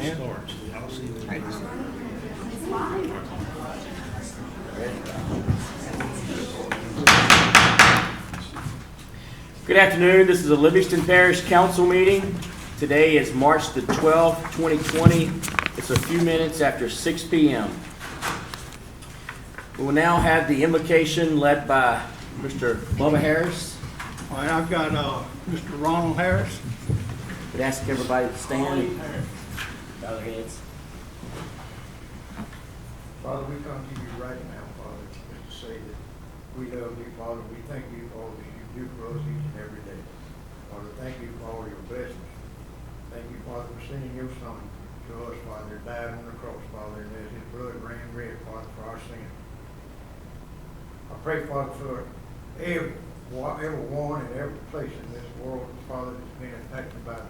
man. Good afternoon. This is a Livingston Parish Council meeting. Today is March the 12th, 2020. It's a few minutes after 6 p.m. We will now have the invocation led by Mr. Bubba Harris. All right, I've got Mr. Ronald Harris. I'd ask everybody to stand and bow their heads. Father, we come to you right now, Father, just to say that we love you, Father. We thank you for all that you do for us each and every day. Father, thank you for all your blessings. Thank you, Father, for sending your Son to us, Father, that died on the cross, Father, and as his blood ran red, Father, for our sins. I pray, Father, for everyone and every place in this world, Father, that's been impacted by the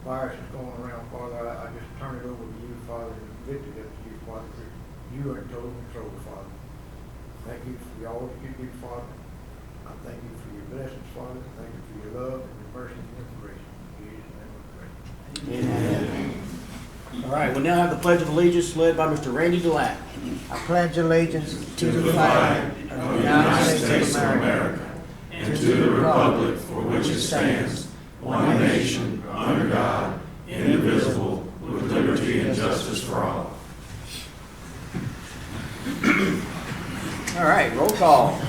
virus that's going around, Father. I just turn it over to you, Father, and lift it up to you, Father. You are in total control, Father. Thank you for all that you do, Father. I thank you for your blessings, Father. Thank you for your love and your mercy and your grace. In Jesus' name we pray. Amen. All right, we'll now have the Pledge of Allegiance led by Mr. Randy DeLapp. I pledge allegiance to the flag of the United States of America and to the republic for which it stands, one nation, under God, indivisible, with liberty and justice for all. All right, roll call.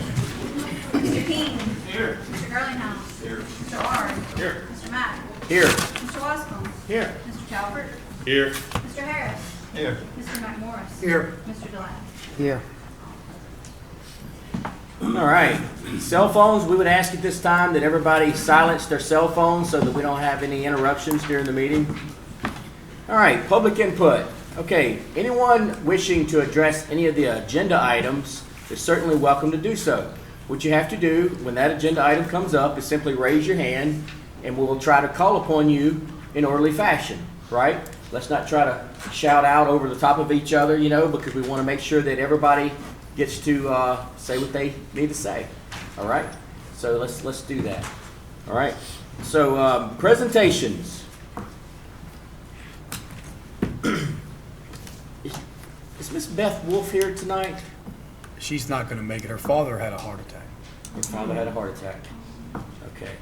Mr. King. Here. Mr. Garlinghouse. Here. Mr. Ard. Here. Mr. Mack. Here. Mr. Wascom. Here. Mr. Calvert. Here. Mr. Harris. Here. Mr. McMorris. Here. Mr. DeLapp. Here. All right, cell phones, we would ask at this time that everybody silence their cell phones so that we don't have any interruptions during the meeting. All right, public input. Okay, anyone wishing to address any of the agenda items is certainly welcome to do so. What you have to do when that agenda item comes up is simply raise your hand and we will try to call upon you in orderly fashion, right? Let's not try to shout out over the top of each other, you know, because we want to make sure that everybody gets to say what they need to say. All right? So let's do that. All right? So presentations. Is Miss Beth Wolf here tonight? She's not going to make it. Her father had a heart attack. Her father had a heart attack. Okay.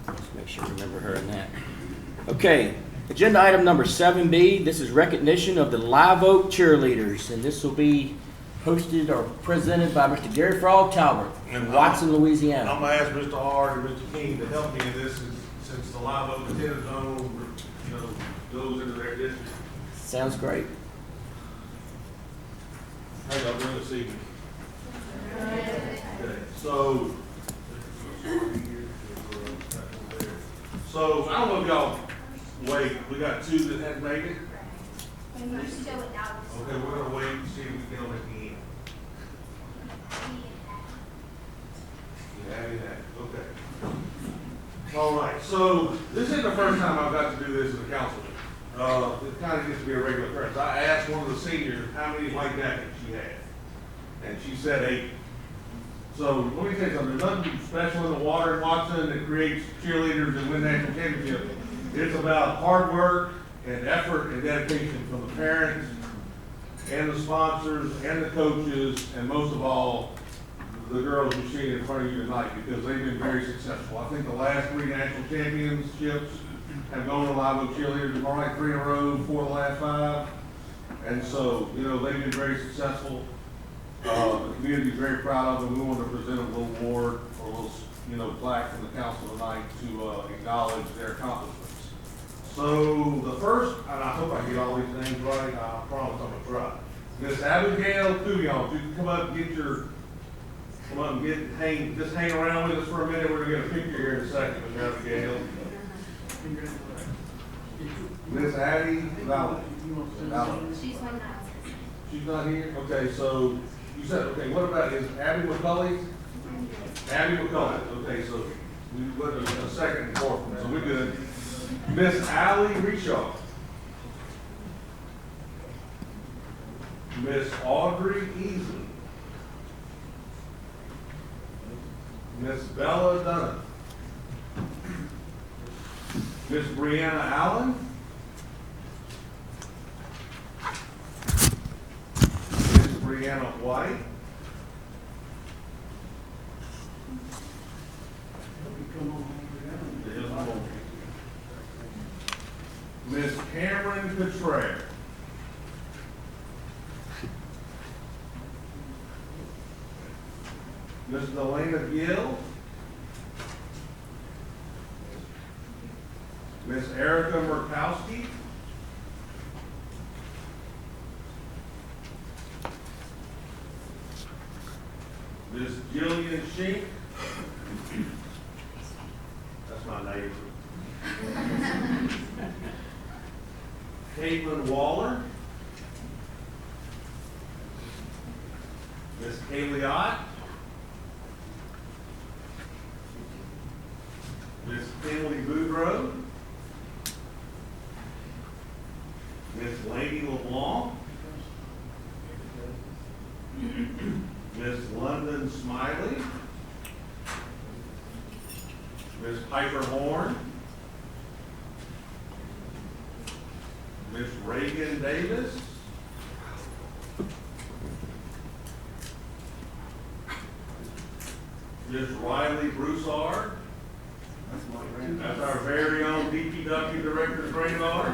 Let's make sure we remember her in that. Okay. Agenda item number 7B. This is recognition of the Live Oak cheerleaders, and this will be hosted or presented by Mr. Gary Frog Talbot in Watson, Louisiana. I'm gonna ask Mr. Hard and Mr. King to help me in this since the Live Oak attendance zone, goes into their district. Sounds great. How y'all doing this evening? Okay, so I don't know if y'all wait. We got two that hadn't made it. Okay, we're gonna wait and see if we can get them at the end. Yeah, okay. All right, so this isn't the first time I've got to do this as a councilman. It kind of gets to be a regular occurrence. I asked one of the seniors how many white jackets she had, and she said 8. So let me tell you something. There's nothing special in the water in Watson that creates cheerleaders and win national championships. It's about hard work and effort and dedication from the parents and the sponsors and the coaches, and most of all, the girls you're seeing in front of you tonight, because they've been very successful. I think the last 3 national championships have gone to Live Oak cheerleaders. All right, 3 in a row, 4 of the last 5. And so, they've been very successful. The community is very proud of them. We want to present a little award or a little, plaque from the council tonight to acknowledge their accomplishments. So the first, and I hope I get all these names right, I promise I'm gonna try. Miss Abigail Couillon, if you can come up and just hang around with us for a minute. We're gonna get a picture here in a second, Miss Abigail. Miss Addie Valley. She's not here? Okay, so you said, what about, is Abby McCulley? Abby McCulley, okay, so we put a second and fourth one, so we're good. Miss Allie Reshaw. Miss Audrey Easley. Miss Bella Dunn. Miss Brianna Allen. Hannah White. Miss Cameron Cottrell. Miss Delana Gill. Miss Erica Murkowski. Miss Jillian Shink. That's my neighbor. Caitlin Waller. Miss Kaylee Ott. Miss Emily Boudreau. Miss Lady LeBlanc. Miss London Smiley. Miss Piper Horn. Miss Reagan Davis. Miss Riley Broussard. That's our very own DPW Director's granddaughter.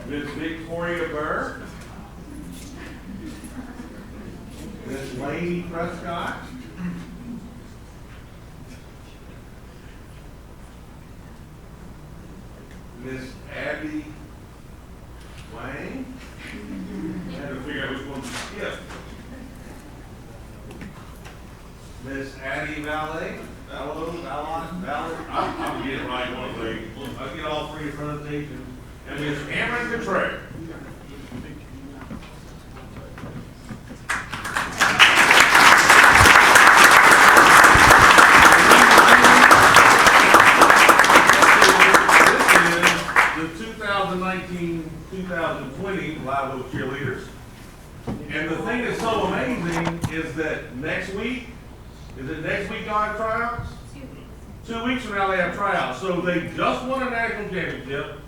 Miss Victoria Burr. Miss Lainey Prescott. Miss Abby Wang. I had to figure out which one to skip. Miss Addie Valet. I'll get it right one of these. I'll get all three in front of the station. And Miss Cameron Cottrell. This is the 2019-2020 Live Oak Cheerleaders. And the thing that's so amazing is that next week, is it next week y'all have tryouts? 2 weeks from now they have tryouts. So they just won a national championship,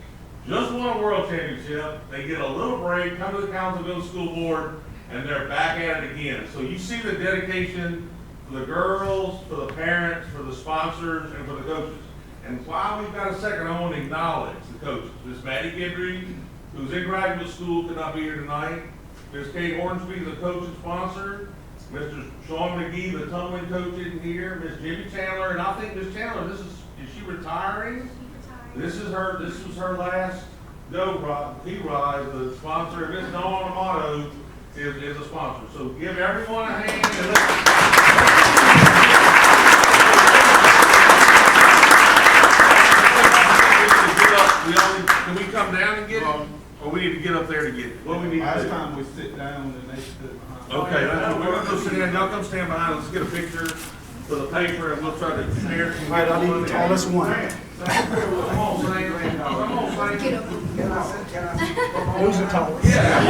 just won a world championship. They get a little break, come to the Councilville School Board, and they're back at it again. So you see the dedication for the girls, for the parents, for the sponsors, and for the coaches. And while we've got a second, I want to acknowledge the coaches. Miss Maddie Guidry, who's in graduate school, could not be here tonight. Miss Kate Hornsby, the coach and sponsor. Mr. Sean McGee, the tumbling coach, isn't here. Miss Jimmy Chandler, and I think Miss Chandler, is she retiring? This was her last go ride. The sponsor, Miss Dawn Amato is a sponsor. So give everyone a hand and can we come down and get it? Or we need to get up there to get it? What do we need to do? Last time we sit down and they stood behind. Okay, we're gonna go sit down. Y'all come stand behind us. Let's get a picture for the paper and we'll try to share it. All right, I need all this one. Come on, Sam. Come on, Sam. Who's the tallest? Yeah,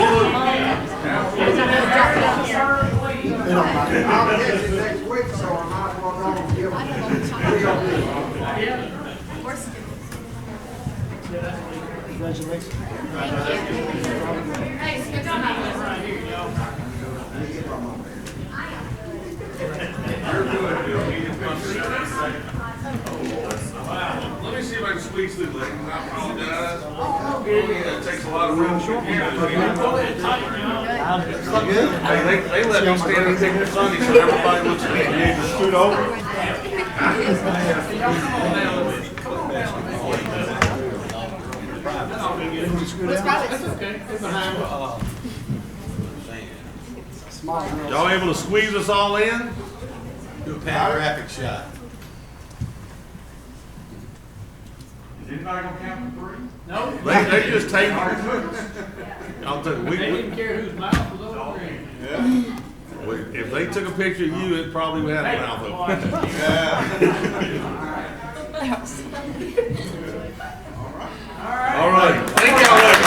absolutely. It don't matter. I'll get it next week, so I might as well go and give them. Congratulations. Hey, good job. You're good, Bill. You can come sit down. Let me see if I can squeeze through, ladies. I apologize. It takes a lot of room. Hey, they let me stand and take their Sunday so everybody looks at me. You need to scoot over. Y'all able to squeeze us all in? Do a panoramic shot. Is anybody gonna count to three? No, They just take it. I'll tell you, they didn't care whose mouth was open. if they took a picture of you, it probably would have a mouth open. All right. Thank y'all very much.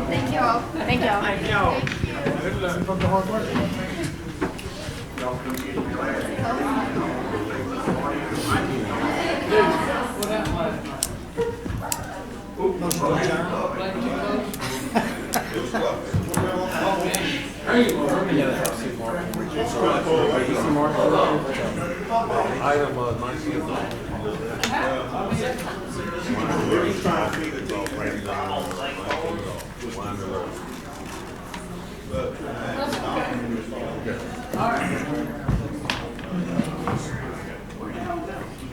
Thank you all. Thank you all. Thank you all. From the hard work. Motion to adjourn.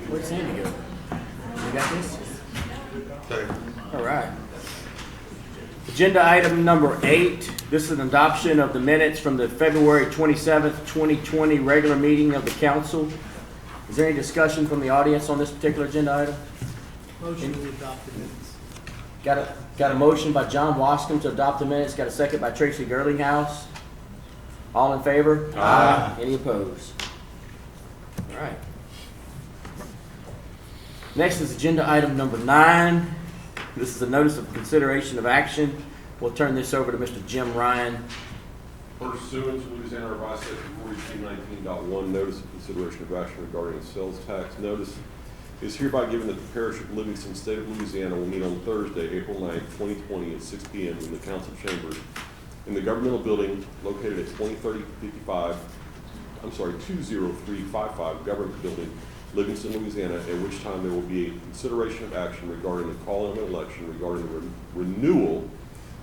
Where'd Sandy go? You got this? All right. Agenda item number 8, this is an adoption of the minutes from the February 27th, 2020 regular meeting of the council. Is there any discussion from the audience on this particular agenda item? Motion to adopt the minutes. Got a motion by John Wascom to adopt the minutes, got a second by Tracy Gerlinghouse. All in favor? Aye. Any opposed? All right. Next is agenda item number 9. This is a notice of consideration of action. We'll turn this over to Mr. Jim Ryan. Pursuant to Louisiana Revised Section 4219.1, notice of consideration of action regarding a sales tax notice is hereby given that the parish of Livingston, state of Louisiana, will meet on Thursday, April 9th, 2020 at 6 p.m. in the council chambers in the governmental building located at 20355 Government Building, Livingston, Louisiana, at which time there will be a consideration of action regarding the call of an election regarding the renewal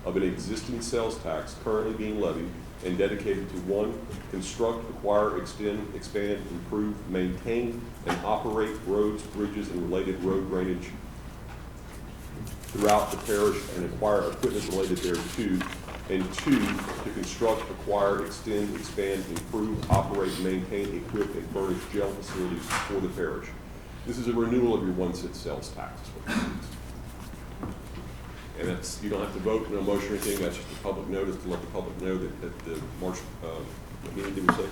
of an existing sales tax currently being levied and dedicated to 1, construct, acquire, extend, expand, improve, maintain, and operate roads, bridges, and related road drainage throughout the parish and acquire equipment related thereto, and 2, to construct, acquire, extend, expand, improve, operate, maintain, equip, and furnish jail facilities for the parish. This is a renewal of your 1-cent sales tax. And that's, you don't have to vote, no motion or anything, that's just a public notice to let the public know that at the March, what meeting did we say?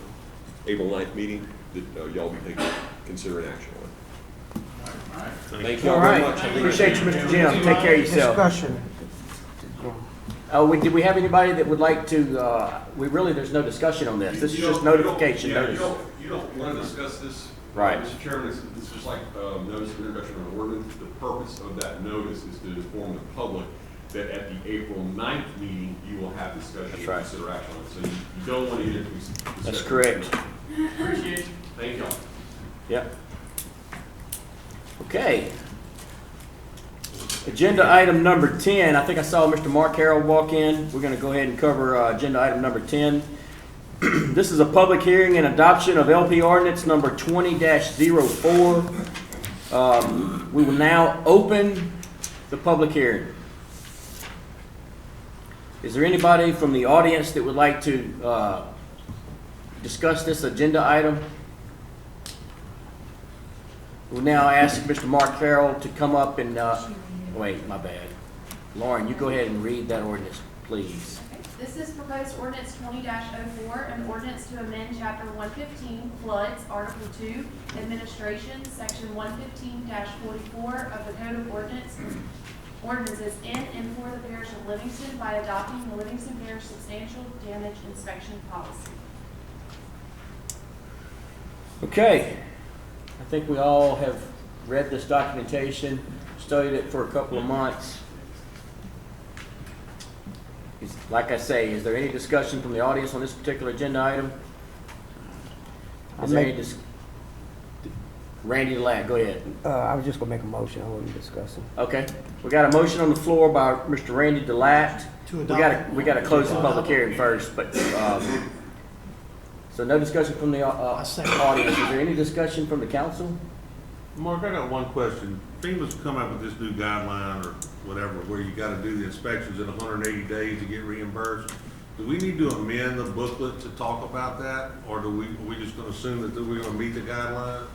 April 9th meeting, that y'all be considering action on it. Thank you All all very right. much. Appreciate you, Mr. Jim. Take care of yourself. Discussion. Did we have anybody that would like to, there's no discussion on this. This is just notification, notice. You don't want to discuss this. Right. Mr. Chairman, it's just like notice of introduction of an ordinance. The purpose of that notice is to inform the public that at the April 9th meeting, you will have discussion and right. consider action on it. So you don't want to get into this. That's correct. Appreciate you. Thank y'all. Yep. Okay. Agenda item number 10, I think I saw Mr. Mark Harrell walk in. We're going to go ahead and cover agenda item number 10. This is a public hearing and adoption of LP ordinance number 20-04. We will now open the public hearing. Is there anybody from the audience that would like to discuss this agenda item? We'll now ask Mr. Mark Farrell to come up and, wait, my bad. Lauren, you go ahead and read that ordinance, please. This is proposed ordinance 20-04, an ordinance to amend chapter 115 floods, article 2, administration, section 115-44 of the Code of Ordinances in and for the parish of Livingston by adopting the Livingston Parish Substantial Damage Inspection Policy. Okay. I think we all have read this documentation, studied it for a couple of months. Like I say, is there any discussion from the audience on this particular agenda item? Is there any Randy Ladd, go ahead. I was just gonna make a motion, I wasn't discussing. Okay, we got a motion on the floor by Mr. Randy Delat. We gotta close the public hearing first, but, so no discussion from the, audience. Is there any discussion from the council? Mark, I got one question. FEMA's come up with this new guideline or whatever, where you gotta do the inspections in 180 days to get reimbursed. Do we need to amend the booklet to talk about that, or are we just gonna assume that we're gonna meet the guideline?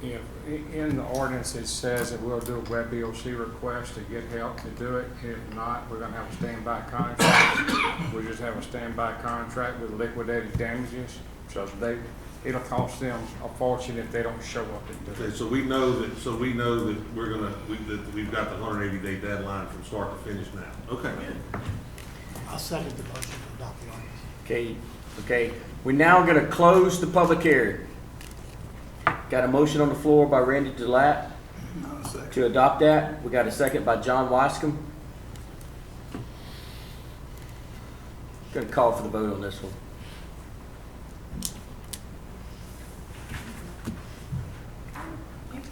If, in the ordinance, it says that we'll do a web BOC request to get help to do it. If not, we're gonna have a standby contract. We just have a standby contract with liquidated damages, so it'll cost them a fortune if they don't show up and do Okay, it. so we know that we've got the 180-day deadline from start to finish now. Okay. I'll second the motion to adopt the ordinance. Okay, we're now gonna close the public hearing. Got a motion on the floor by Randy Delat. to adopt that. We got a second by John Wascom. Going to call for the vote on this one.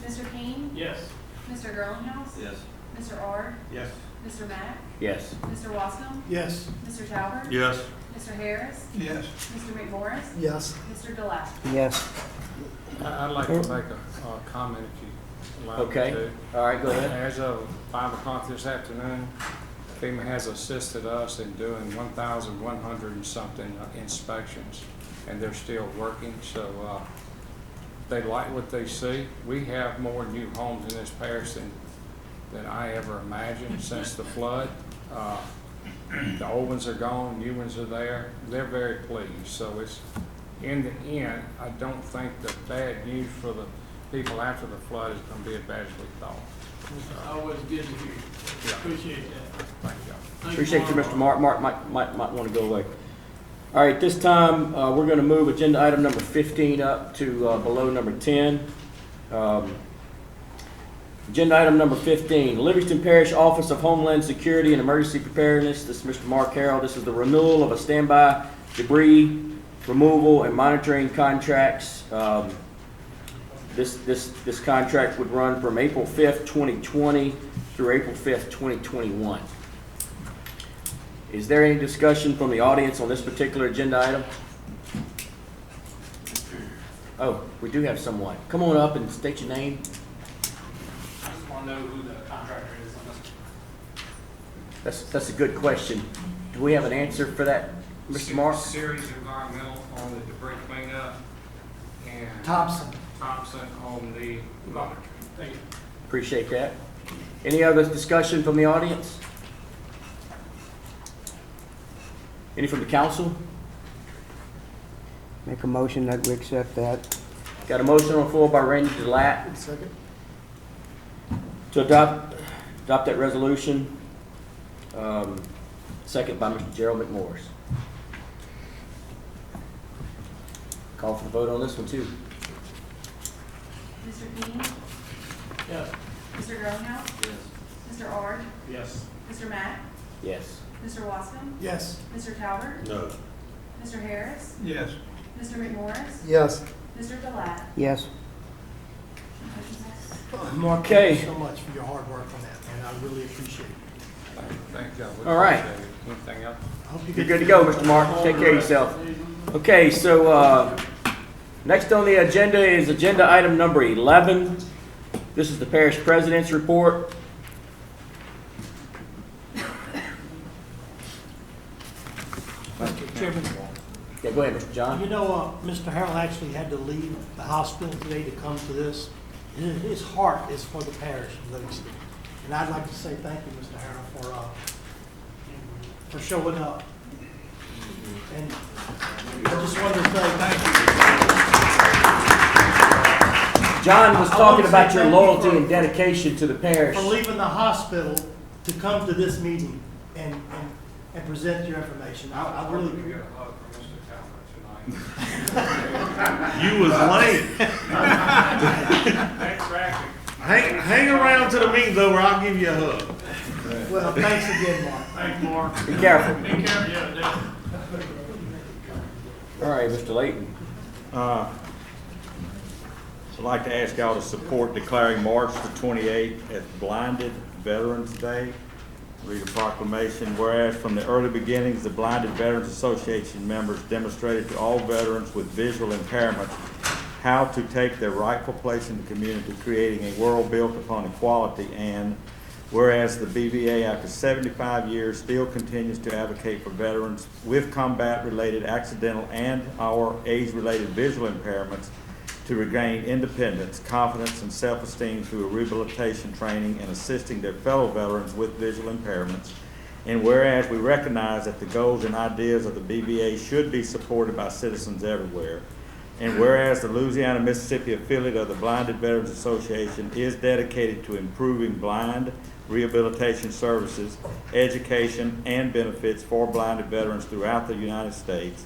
Mr. King? Yes. Mr. Girlinghouse? Yes. Mr. Ard? Yes. Mr. Mack? Yes. Mr. Wascom? Yes. Mr. Talbot? Yes. Mr. Harris? Yes. Mr. McMorris? Yes. Mr. Delat? Yes. I'd like to make a comment if you allow me Okay. to. All right, go ahead. As of 5 o'clock this afternoon, FEMA has assisted us in doing 1,100 and something inspections, and they're still working, so they like what they see. We have more new homes in this parish than I ever imagined since the flood. The old ones are gone, new ones are there. They're very pleased, so it's, in the end, I don't think the bad news for the people after the flood is going to be as bad as we thought. Always good to hear. Yeah. Appreciate that. Thank y'all. Thank Appreciate you, Mark. Mr. Mark. Mark might want to go away. All right, this time, we're going to move agenda item number 15 up to below number 10. Agenda item number 15, Livingston Parish Office of Homeland Security and Emergency Preparedness. This is Mr. Mark Harrell. This is the renewal of a standby debris removal and monitoring contracts. This contract would run from April 5th, 2020 through April 5th, 2021. Is there any discussion from the audience on this particular agenda item? Oh, we do have someone. Come on up and state your name. I just want to know who the contractor is on this. That's a good question. Do we have an answer for that, Mr. Mark? Series Environmental on the debris cleanup, and Thompson. Thompson on the monitoring. Thank you. Appreciate that. Any other discussion from the audience? Any from the council? Make a motion that we accept that. Got a motion on the floor by Randy Delat Second. to adopt that resolution. Second by Mr. Gerald McMorris. Call for the vote on this one too. Mr. King? Yes. Mr. Girlinghouse? Yes. Mr. Ard? Yes. Mr. Mack? Yes. Mr. Wascom? Yes. Mr. Talbot? No. Mr. Harris? Yes. Mr. McMorris? Yes. Mr. Delat? Yes. Mark, Okay. thank you so much for your hard work on that, man. I really appreciate it. Thank y'all. We All right. appreciate it. Anything else? I hope you You're get good to go, Mr. Mark. Take care of yourself. Okay, so next on the agenda is agenda item number 11. This is the parish president's report. Thank you, Chairman. Yeah, go ahead, Mr. John. You know, Mr. Harrell actually had to leave the hospital today to come to this. His heart is for the parish of Livingston. And I'd like to say thank you, Mr. Harrell, for showing up. And I just wanted to say thank you. John was I talking wanna about say your thank you loyalty for- and dedication to the parish. For leaving the hospital to come to this meeting and present your information. I really, We got a hug from Mr. Talbot tonight. You was late. Thanks for acting. Hang around till the meeting's over, I'll give you a hug. well, thanks again, Mark. Thanks, Mark. Be careful. Be careful, yeah, definitely. All right, Mr. Layton. I'd like to ask y'all to support declaring March the 28th as Blinded Veterans Day. Read a proclamation. Whereas from the early beginnings, the Blinded Veterans Association members demonstrated to all veterans with visual impairments how to take their rightful place in the community, creating a world built upon equality. And whereas the BVA, after 75 years, still continues to advocate for veterans with combat-related, accidental, and/or age-related visual impairments to regain independence, confidence, and self-esteem through rehabilitation training and assisting their fellow veterans with visual impairments. And whereas we recognize that the goals and ideas of the BVA should be supported by citizens everywhere. And whereas the Louisiana, Mississippi affiliate of the Blinded Veterans Association is dedicated to improving blind rehabilitation services, education, and benefits for blinded veterans throughout the United States.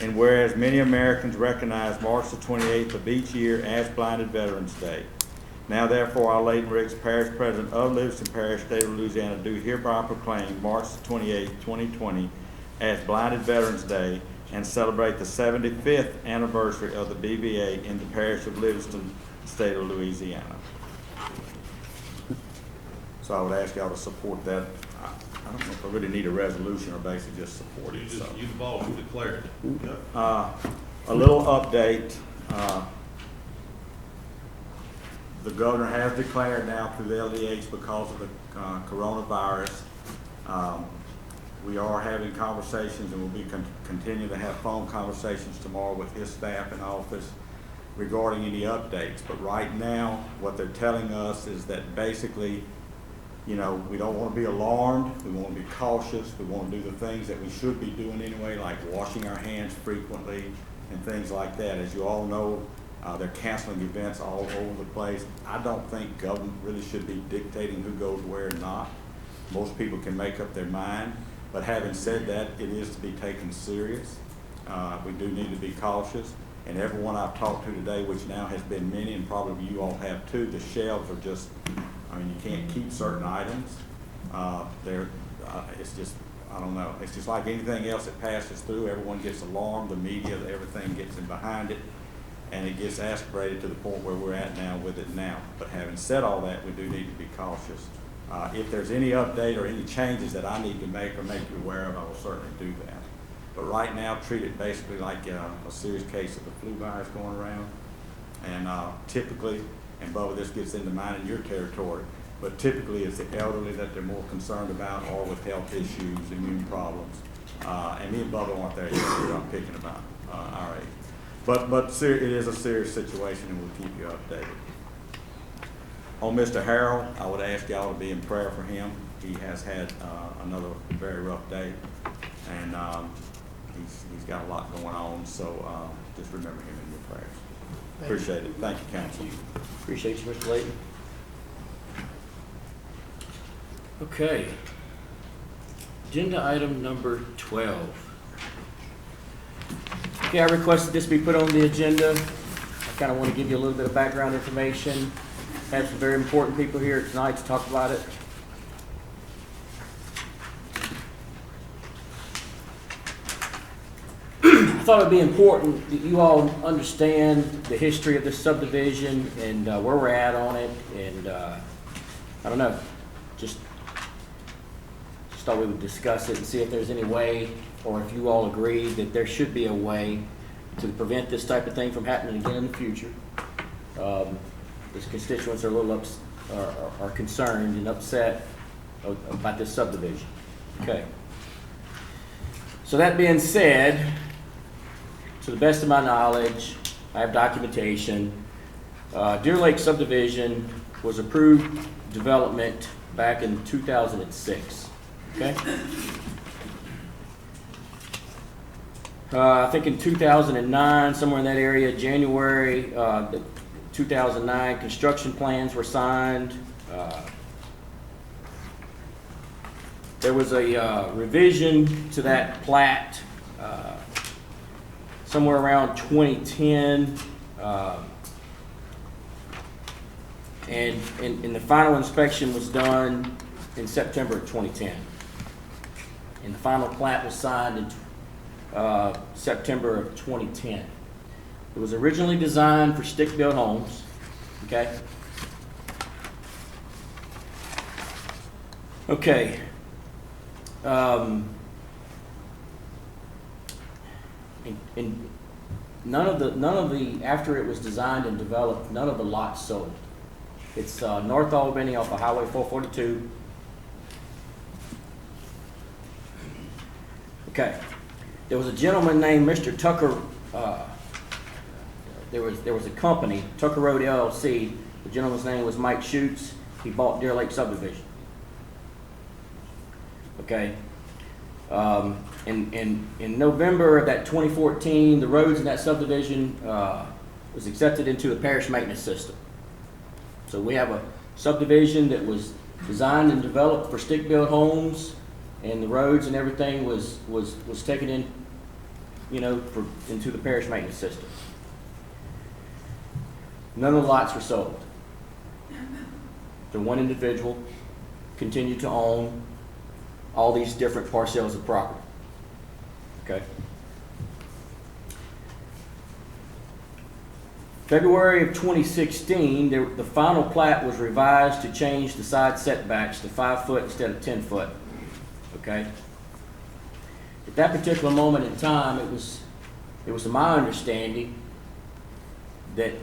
And whereas many Americans recognize March the 28th of each year as Blinded Veterans Day. Now therefore, I, Leighton Riggs, Parish President of Livingston Parish, State of Louisiana, do hereby proclaim March 28, 2020 as Blinded Veterans Day and celebrate the 75th anniversary of the BVA in the Parish of Livingston, State of Louisiana. So I would ask y'all to support that. I don't know if I really need a resolution or basically just support it. So. You the boss, you declare it. Yep. A little update. The governor has declared now through the LDH because of the coronavirus. We are having conversations and we'll be continue to have phone conversations tomorrow with his staff in office regarding any updates. But right now, what they're telling us is that basically, you know, we don't want to be alarmed. We want to be cautious. We want to do the things that we should be doing anyway, like washing our hands frequently and things like that. As you all know, they're canceling events all over the place. I don't think government really should be dictating who goes where or not. Most people can make up their mind. But having said that, it is to be taken serious. We do need to be cautious. And everyone I've talked to today, which now has been many, and probably you all have too, the shelves are just, I mean, you can't keep certain items. It's just, I don't know. It's just like anything else that passes through. Everyone gets alarmed, the media, everything gets in behind it, and it gets aspirated to the point where we're at now with it now. But having said all that, we do need to be cautious. If there's any update or any changes that I need to make or make you aware of, I will certainly do that. But right now, treat it basically like a serious case of the flu virus going around. And typically, and Bubba, this gets into mine and your territory, but typically it's the elderly that they're more concerned about, or with health issues, immune problems. And me and Bubba aren't there yet, so I'm picking about our age. But it is a serious situation, and we'll keep you updated. On Mr. Harrell, I would ask y'all to be in prayer for him. He has had another very rough day, and he's got a lot going on, so just remember him in your prayers. Appreciate it. Thank you, Council. Appreciate you, Mr. Layton. Okay. Agenda item number 12. Okay, I requested this be put on the agenda. I kind of want to give you a little bit of background information. Have some very important people here tonight to talk about it. I thought it would be important that you all understand the history of this subdivision and where we're at on it. And I don't know, just thought we would discuss it and see if there's any way, or if you all agree that there should be a way to prevent this type of thing from happening again in the future. His constituents are a little are concerned and upset about this subdivision. Okay. So that being said, to the best of my knowledge, I have documentation. Deer Lake subdivision was approved development back in 2006. Okay. I think in 2009, somewhere in that area, January 2009, construction plans were signed. There was a revision to that plat somewhere around 2010, and the final inspection was done in September of 2010. And the final plat was signed in September of 2010. It was originally designed for stick-built homes, okay? Okay. And none of the, after it was designed and developed, none of the lots sold. It's North Albany off of Highway 442. Okay. There was a gentleman named Mr. Tucker. There was a company, Tucker Road LLC. The gentleman's name was Mike Schutz. He bought Deer Lake subdivision. Okay. In November of that 2014, the roads in that subdivision was accepted into the parish maintenance system. So we have a subdivision that was designed and developed for stick-built homes, and the roads and everything was taken in, into the parish maintenance system. None of the lots were sold. the one individual continue to own all these different parcels of property. Okay? February of 2016, the final plat was revised to change the side setbacks to 5 foot instead of 10 foot. Okay? At that particular moment in time, it was my understanding that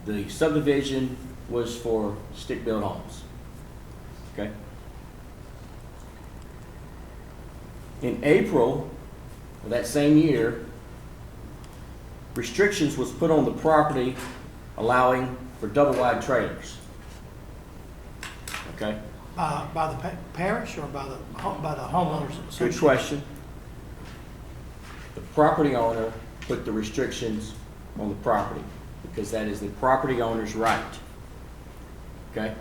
the subdivision was for stick-built homes. Okay? In April of that same year, restrictions was put on the property allowing for double-wide trailers. Okay? By the parish or by the homeowners association? Good question. The property owner put the restrictions on the property because that is the property owner's right. Okay?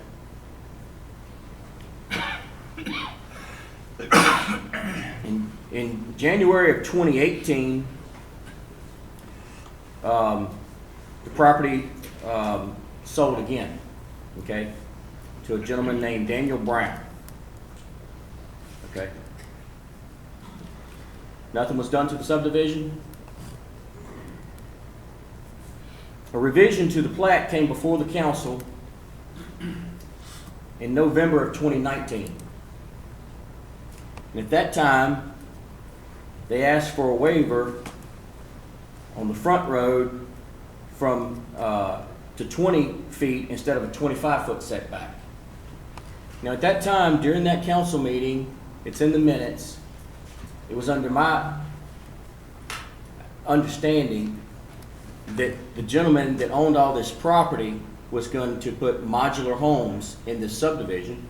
In January of 2018, the property sold again, okay, to a gentleman named Daniel Brown. Okay? Nothing was done to the subdivision. A revision to the plat came before the council in November of 2019. And at that time, they asked for a waiver on the front road from to 20 feet instead of a 25-foot setback. Now at that time, during that council meeting, it's in the minutes, it was under my understanding that the gentleman that owned all this property was going to put modular homes in this subdivision.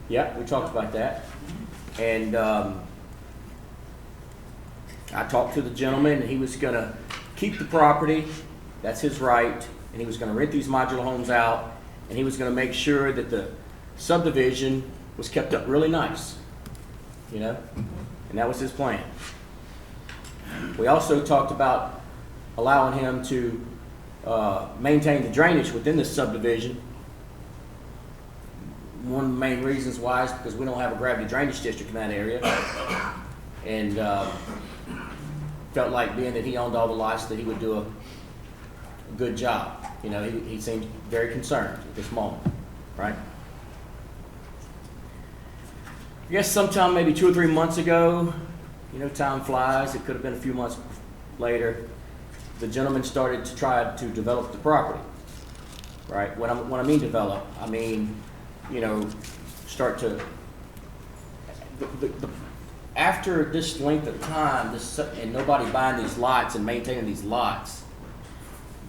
Yeah, we talked about that. And I talked to the gentleman, and he was going to keep the property, that's his right, and he was going to rent these modular homes out, and he was going to make sure that the subdivision was kept up really nice, you know, and that was his plan. We also talked about allowing him to maintain the drainage within this subdivision. One of the main reasons why is because we don't have a gravity drainage district in that area, and felt like being that he owned all the lots that he would do a good job. You know, he seemed very concerned at this moment, right? I guess sometime maybe 2 or 3 months ago, you know, time flies, it could have been a few months later, the gentleman started to try to develop the property, right? When I mean develop, I mean, you know, start to, after this length of time, and nobody buying these lots and maintaining these lots,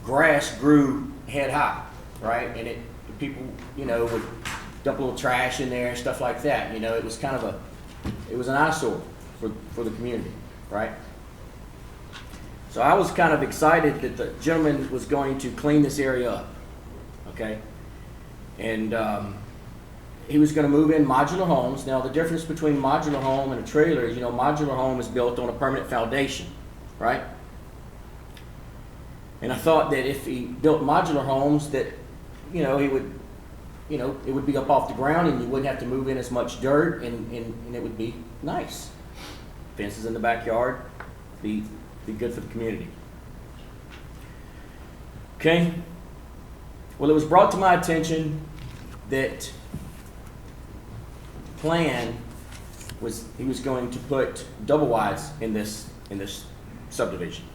grass grew head high, right? And people, you know, would dump a little trash in there and stuff like that. You know, it was kind of it was an eyesore for the community, right? So I was kind of excited that the gentleman was going to clean this area up, okay? And he was going to move in modular homes. Now, the difference between modular home and a trailer is, you know, modular home is built on a permanent foundation, right? And I thought that if he built modular homes that, you know, he would, you know, it would be up off the ground and you wouldn't have to move in as much dirt and it would be nice. Fences in the backyard, be good for the community. Okay? Well, it was brought to my attention that the plan was he was going to put double wides in this subdivision.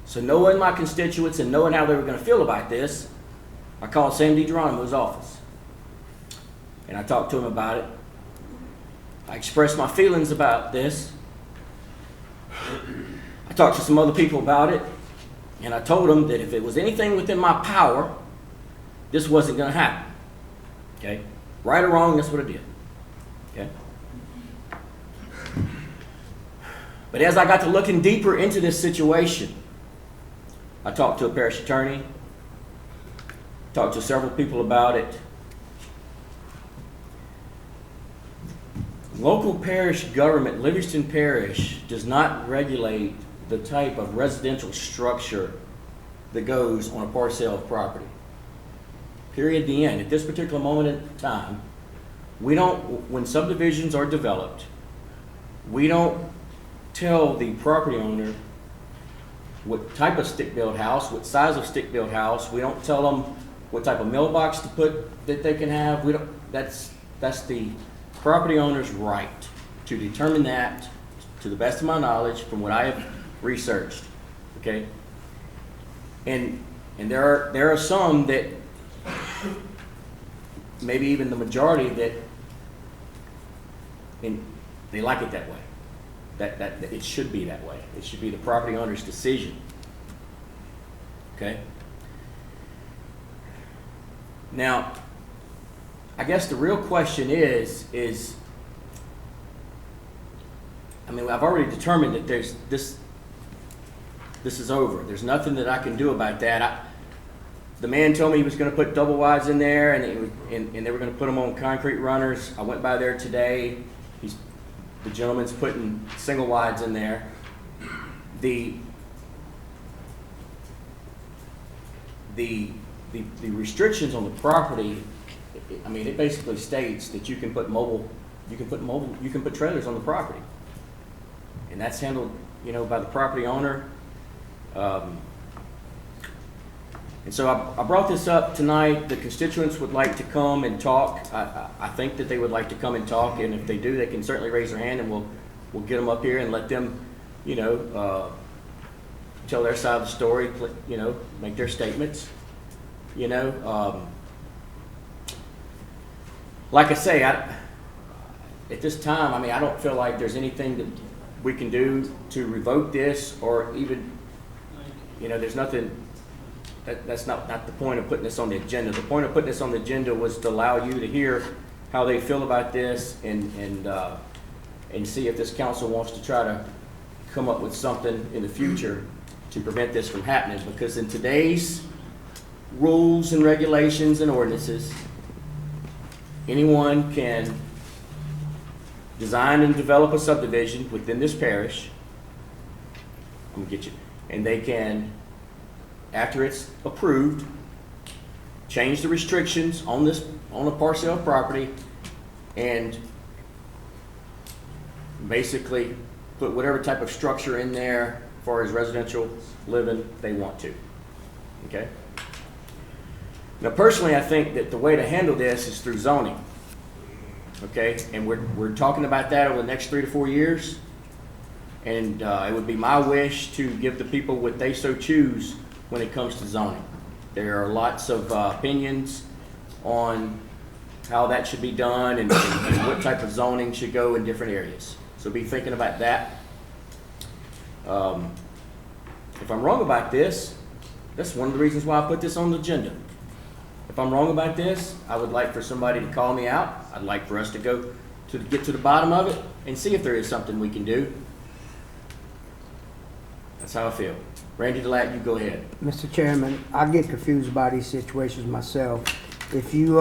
So knowing my constituents and knowing how they were going to feel about this, I called Sam DeGeronimo's office. And I talked to him about it. I expressed my feelings about this. I talked to some other people about it. And I told them that if it was anything within my power, this wasn't going to happen. Okay? Right or wrong, that's what I did. Okay? But as I got to looking deeper into this situation, I talked to a parish attorney, talked to several people about it. Local parish government, Livingston Parish, does not regulate the type of residential structure that goes on a parcel of property. Period, the end. At this particular moment in time, we don't, when subdivisions are developed, we don't tell the property owner what type of stick-built house, what size of stick-built house. We don't tell them what type of mailbox to put that they can have. We don't, that's the property owner's right to determine that, to the best of my knowledge, from what I have researched, okay? And there are some that, maybe even the majority, that they like it that way. That it should be that way. It should be the property owner's decision. Okay? Now, I guess the real question is, I mean, I've already determined that there's this is over. There's nothing that I can do about that. The man told me he was going to put double wides in there, and they were going to put them on concrete runners. I went by there today. The gentleman's putting single wides in there. The restrictions on the property, I mean, it basically states that you can put trailers on the property, and that's handled, by the property owner. And so I brought this up tonight. The constituents would like to come and talk. I think that they would like to come and talk, and if they do, they can certainly raise their hand, and we'll get them up here and let them, tell their side of the story, make their statements. Like I say, at this time, I mean, I don't feel like there's anything that we can do to revoke this, or even, there's nothing. That's not the point of putting this on the agenda. The point of putting this on the agenda was to allow you to hear how they feel about this, and see if this council wants to try to come up with something in the future to prevent this from happening. Because in today's rules and regulations and ordinances, anyone can design and develop a subdivision within this parish. I'm gonna get you, and they can, after it's approved, change the restrictions on a parcel of property, and basically put whatever type of structure in there as far as residential living they want to. Okay? Now, personally, I think that the way to handle this is through zoning. Okay? And we're talking about that over the next 3 to 4 years. And it would be my wish to give the people what they so choose when it comes to zoning. There are lots of opinions on how that should be done, and what type of zoning should go in different areas. So be thinking about that. If I'm wrong about this, that's one of the reasons why I put this on the agenda. If I'm wrong about this, I would like for somebody to call me out. I'd like for us to go to get to the bottom of it and see if there is something we can do. That's how I feel. Randy DeLatte, you go ahead. Mr. Chairman, I get confused about these situations myself. If you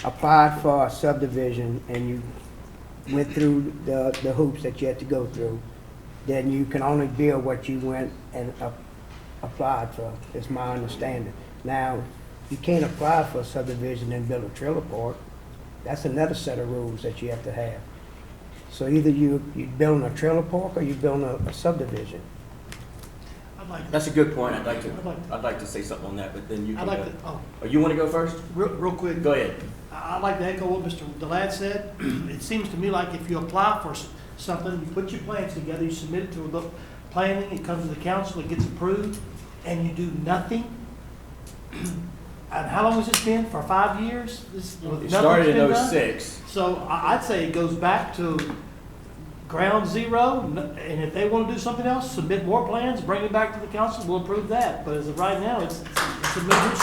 applied for a subdivision and you went through the hoops that you had to go through, then you can only build what you went and applied for, is my understanding. Now, you can't apply for a subdivision and build a trailer park. That's another set of rules that you have to have. So either you're building a trailer park or you're building a subdivision. That's a good point. I'd like to say something on that, but then you can go. Oh, you want to go first? Real quick. Go ahead. I'd like to echo what Mr. DeLatte said. It seems to me like if you apply for something, you put your plans together, you submit it to the planning, it comes to the council, it gets approved, and you do nothing. And how long has this been? For 5 years? It started in 06. So I'd say it goes back to ground zero, and if they want to do something else, submit more plans, bring it back to the council, we'll approve that. But as of right now, it's a moot.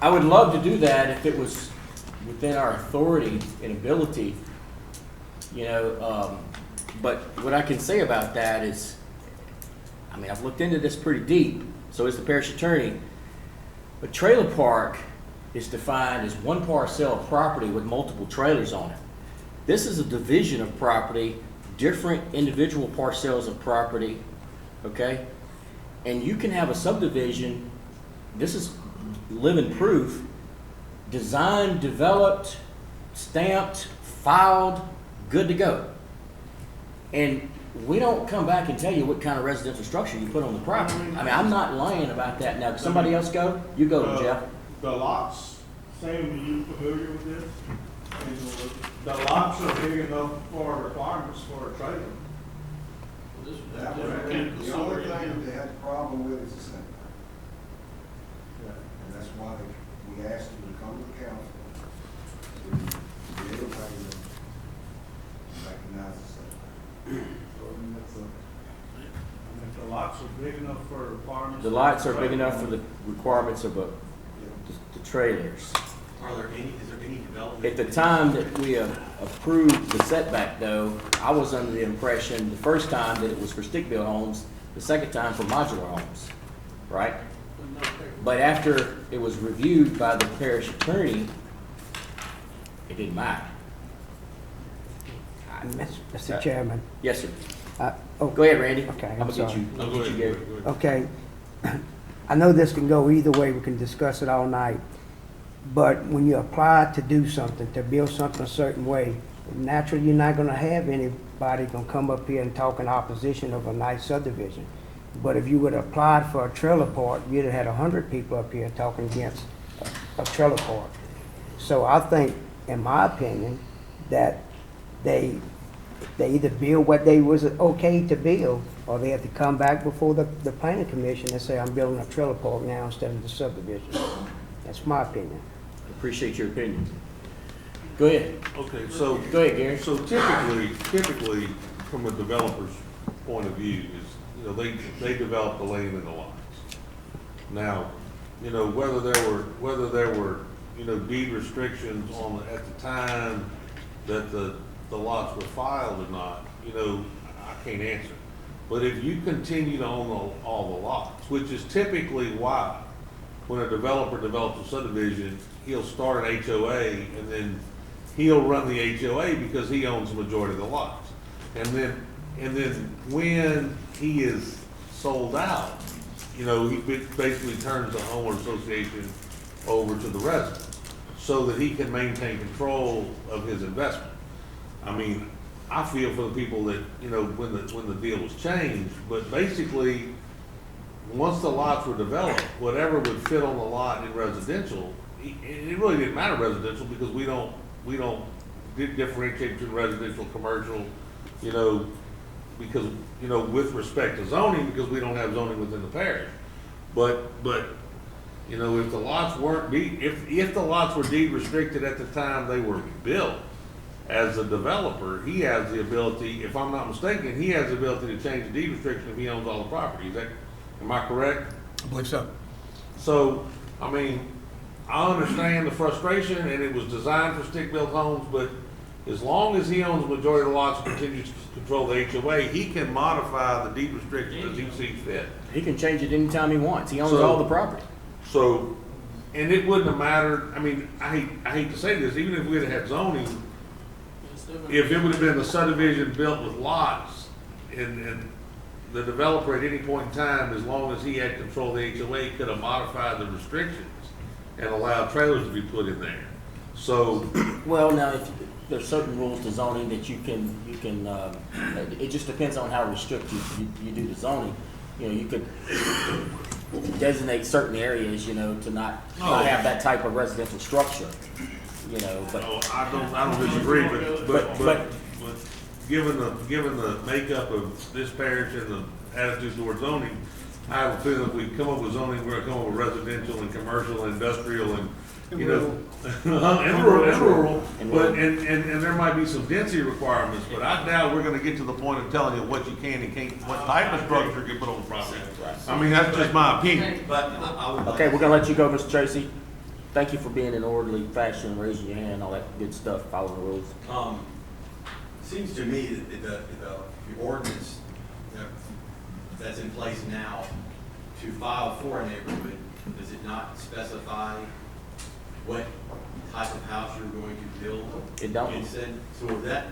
I would love to do that if it was within our authority and ability, but what I can say about that is, I mean, I've looked into this pretty deep, so is the parish attorney. A trailer park is defined as one parcel of property with multiple trailers on it. This is a division of property different individual parcels of property, okay? And you can have a subdivision, this is living proof, designed, developed, stamped, filed, good to go. And we don't come back and tell you what kind of residential structure you put on the property. I mean, I'm not lying about that. Now, somebody else go? You go, Jeff. The lots, Sam, are you familiar with this? The lots are big enough for requirements for a trailer. That was, the only thing that they had a problem with is the setback. And that's why we asked them to come to the council to be able to recognize the setback. So, I mean, if the lots are big enough for requirements. The lots are big enough for the requirements of the trailers. Is there any development? At the time that we approved the setback though, I was under the impression the first time that it was for stick-built homes, the second time for modular homes, right? But after it was reviewed by the parish attorney, it didn't matter. Mr. Chairman. Yes, sir. Oh, Go ahead, Randy. Okay, I'm I'm gonna get sorry. you. No, I'll go get you, ahead, Gary. go ahead. Okay. I know this can go either way. We can discuss it all night. But when you apply to do something, to build something a certain way, naturally, you're not gonna have anybody gonna come up here and talk in opposition of a nice subdivision. But if you would have applied for a trailer park, you'd have had 100 people up here talking against a trailer park. So I think, in my opinion, that they either build what they was okay to build, or they have to come back before the planning commission and say, I'm building a trailer park now instead of the subdivision. That's my opinion. Appreciate your opinion. Go ahead. Okay, so. Go ahead, Gary. So typically, from a developer's point of view, is, they develop the land and the lots. Now, whether there were, deed restrictions at the time that the lots were filed or not, I can't answer. But if you continue to own all the lots, which is typically why, when a developer develops a subdivision, he'll start an HOA and then he'll run the HOA because he owns the majority of the lots. And then when he is sold out, he basically turns the homeowner association over to the resident so that he can maintain control of his investment. I mean, I feel for the people that, when the deal was changed, but basically, once the lots were developed, whatever would fit on the lot in residential, it really didn't matter residential because we don't differentiate between residential, commercial, because, with respect to zoning, because we don't have zoning within the parish. But, if the lots weren't if the lots were deed restricted at the time they were built, as a developer, he has the ability, if I'm not mistaken, he has the ability to change the deed restriction if he owns all the property. Am I correct? I believe so. So, I mean, I understand the frustration, and it was designed for stick-built homes, but as long as he owns the majority of the lots and continues to control the HOA, he can modify the deed restriction as he sees fit. He can change it anytime he wants. He owns all the property. So, and it wouldn't have mattered, I mean, I hate to say this, even if we'd have had zoning, if it would have been a subdivision built with lots, and the developer at any point in time, as long as he had control of the HOA, could have modified the restrictions and allowed trailers to be put in there. So, Well, now, if there's certain rules to zoning that you can, it just depends on how restricted you do the zoning. You could designate certain areas, to not have that type of residential structure, but. I don't disagree, but given the makeup of this parish and the attitude toward zoning, I have a feeling if we come up with zoning, we're gonna come up with residential and commercial and industrial and, and rural, but, and there might be some density requirements, but I doubt we're gonna get to the point of telling you what you can and can't, what type of structure you put on the property. I mean, that's just my opinion. But I would. Okay, we're gonna let you go, Mr. Tracy. Thank you for being in orderly fashion, raising your hand, all that good stuff, following the rules. Seems to me that the ordinance that's in place now to file for a neighborhood, does it not specify what type of house you're going to build? It don't. Instead, so that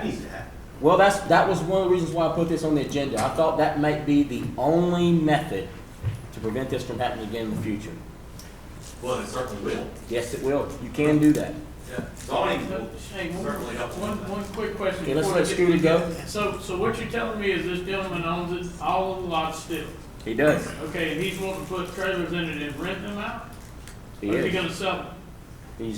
needs to happen. Well, that was one of the reasons why I put this on the agenda. I thought that might be the only method to prevent this from happening again in the future. Well, it certainly will. Yes, it will. You can do that. Yeah, zoning will Hey, certainly help. one quick question. Okay, let's before let we Scooter go. So what you're telling me is this gentleman owns it, all of the lots still? He does. Okay, and he's wanting to put trailers in it and rent them out? He Or is he is. gonna sell them?